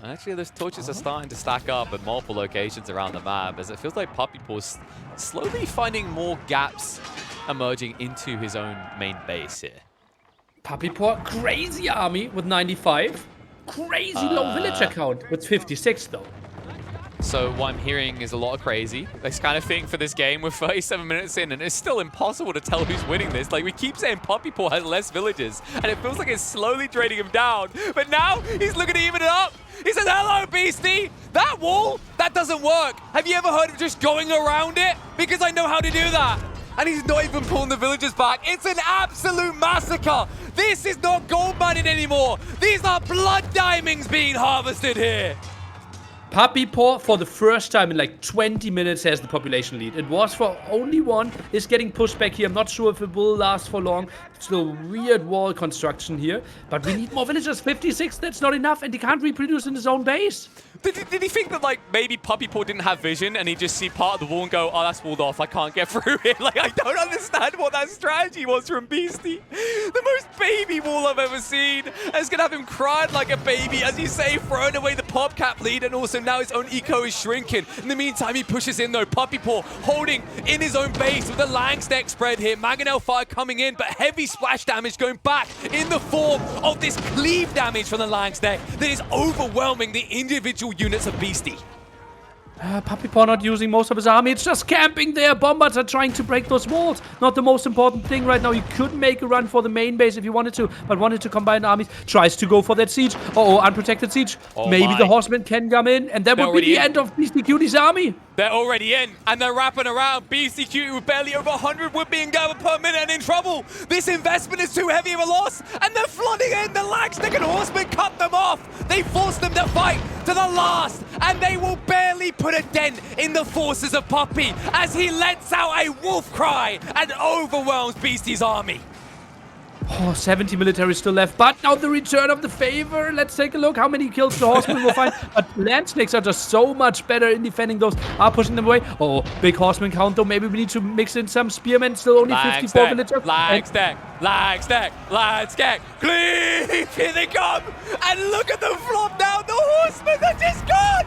Actually, those torches are starting to stack up at multiple locations around the map, as it feels like PuppyPaw's slowly finding more gaps emerging into his own main base here. PuppyPaw, crazy army with 95. Crazy low villager count with 56, though. So what I'm hearing is a lot of crazy. This kind of thing for this game. We're 37 minutes in, and it's still impossible to tell who's winning this. Like, we keep saying PuppyPaw has less villages, and it feels like it's slowly draining him down. But now, he's looking to even it up. He says, hello, Beasty. That wall, that doesn't work. Have you ever heard of just going around it? Because I know how to do that. And he's not even pulling the villagers back. It's an absolute massacre. This is not gold mining anymore. These are blood diamonds being harvested here. PuppyPaw, for the first time in like 20 minutes, has the population lead. It was for only one. Is getting pushed back here. I'm not sure if it will last for long. Still weird wall construction here. But we need more villagers. 56, that's not enough. And he can't reproduce in his own base. Did he think that, like, maybe PuppyPaw didn't have vision and he just see part of the wall and go, oh, that's walled off. I can't get through it. Like, I don't understand what that strategy was from Beasty. The most baby wall I've ever seen. And it's going to have him crying like a baby, as you say, throwing away the pop cap lead, and also now his own eco is shrinking. In the meantime, he pushes in, though. PuppyPaw holding in his own base with the Langstack spread here. Mangonel fire coming in, but heavy splash damage going back in the form of this cleave damage from the Langstack that is overwhelming the individual units of Beasty. PuppyPaw not using most of his army. It's just camping there. Bombards are trying to break those walls. Not the most important thing right now. He could make a run for the main base if he wanted to, but wanted to combine armies. Tries to go for that siege. Uh-oh, unprotected siege. Maybe the horsemen can come in, and that would be the end of Beastyqt's army. They're already in, and they're wrapping around. Beastyqt with barely over 100 wood being gathered per minute and in trouble. This investment is too heavy of a loss, and they're flooding in. The Langstick and horsemen cut them off. They forced them to fight to the last, and they will barely put a dent in the forces of Puppy as he lets out a wolf cry and overwhelms Beasty's army. Oh, 70 military still left, but now the return of the favor. Let's take a look how many kills the horsemen will find. But land snakes are just so much better in defending those, are pushing them away. Oh, big horseman count though. Maybe we need to mix in some spearmen. Still only 54 villagers. Langstack, cleave! Here they come! And look at them flop down. The horsemen are just gone!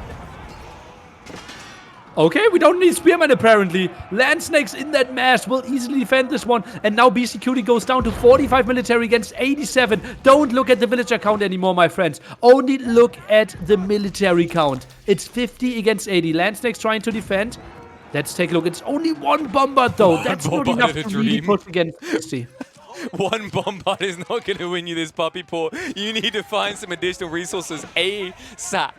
Okay, we don't need spearmen apparently. Land snakes in that mass will easily defend this one. And now Beastyqt goes down to 45 military against 87. Don't look at the villager count anymore, my friends. Only look at the military count. It's 50 against 80. Land snakes trying to defend. Let's take a look. It's only one bombard though. That's not enough to really push against Beasty. One bombard is not going to win you this PuppyPaw. You need to find some additional resources ASAP.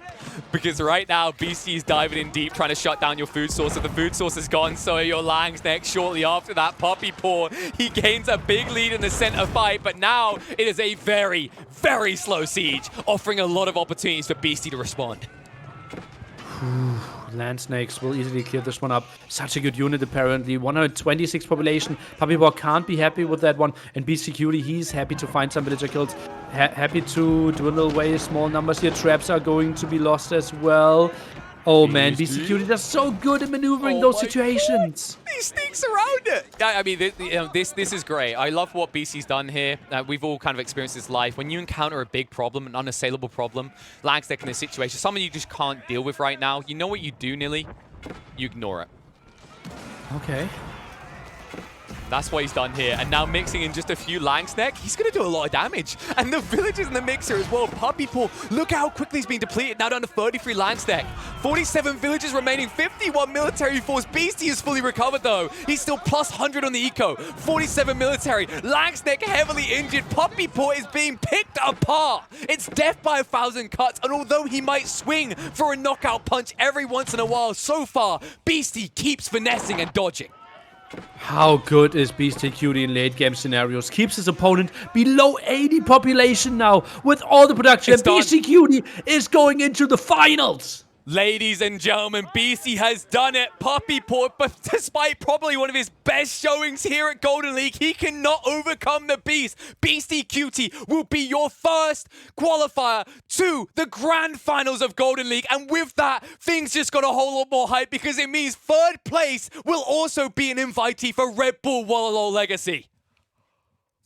Because right now, Beasty is diving in deep, trying to shut down your food source. If the food source is gone, so are your Langs next. Shortly after that, PuppyPaw, he gains a big lead in the center fight. But now, it is a very, very slow siege, offering a lot of opportunities for Beasty to respond. Land snakes will easily clear this one up. Such a good unit, apparently. 126 population. PuppyPaw can't be happy with that one. And Beastyqt, he's happy to find some villager kills. Happy to dwindle away small numbers here. Traps are going to be lost as well. Oh man, Beastyqt is so good at maneuvering those situations. He sneaks around it. I mean, this is great. I love what Beasty's done here. We've all kind of experienced this life. When you encounter a big problem, an unassailable problem, Langstack in this situation, something you just can't deal with right now, you know what you do, Nili? You ignore it. Okay. That's what he's done here. And now mixing in just a few Langstack, he's going to do a lot of damage. And the villagers in the mixer as well. PuppyPaw, look how quickly he's been depleted. Now down to 33 Langstack. 47 villagers remaining, 51 military force. Beasty is fully recovered though. He's still plus 100 on the eco. 47 military. Langstack heavily injured. PuppyPaw is being picked apart. It's death by 1,000 cuts. And although he might swing for a knockout punch every once in a while, so far, Beasty keeps finessing and dodging. How good is Beastyqt in late game scenarios? Keeps his opponent below 80 population now with all the production. Beastyqt is going into the finals. Ladies and gentlemen, Beasty has done it. PuppyPaw, but despite probably one of his best showings here at Golden League, he cannot overcome the beast. Beastyqt will be your first qualifier to the grand finals of Golden League. And with that, things just got a whole lot more hype because it means third place will also be an invitee for Red Bull Wallalol Legacy.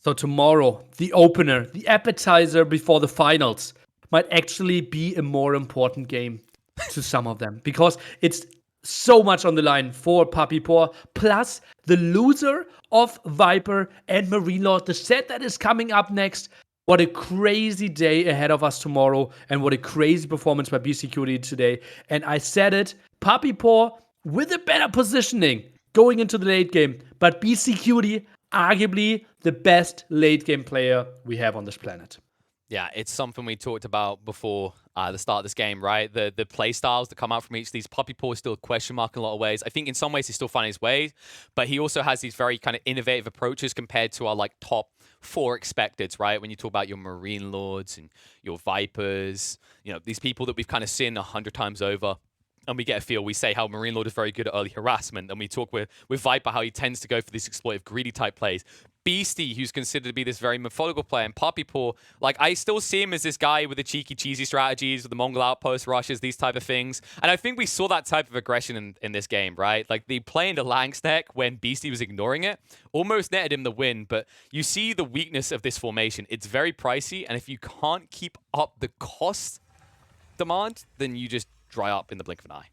So tomorrow, the opener, the appetizer before the finals, might actually be a more important game to some of them, because it's so much on the line for PuppyPaw, plus the loser of Viper and Marine Lord, the set that is coming up next. What a crazy day ahead of us tomorrow, and what a crazy performance by Beastyqt today. And I said it, PuppyPaw with a better positioning going into the late game, but Beastyqt arguably the best late game player we have on this planet. Yeah, it's something we talked about before the start of this game, right? The play styles that come out from each of these. PuppyPaw is still a question mark in a lot of ways. I think in some ways he's still finding his way, but he also has these very kind of innovative approaches compared to our like top 4 expecteds, right? When you talk about your Marine Lords and your Vipers, you know, these people that we've kind of seen 100 times over. And we get a feel, we say how Marine Lord is very good at early harassment, and we talk with Viper how he tends to go for these exploitive, greedy type plays. Beasty, who's considered to be this very methodical player, and PuppyPaw, like, I still see him as this guy with the cheeky, cheesy strategies, with the Mongol outpost rushes, these type of things. And I think we saw that type of aggression in this game, right? Like, the play into Lang's deck when Beasty was ignoring it almost netted him the win, but you see the weakness of this formation. It's very pricey, and if you can't keep up the cost demand, then you just dry up in the blink of an eye.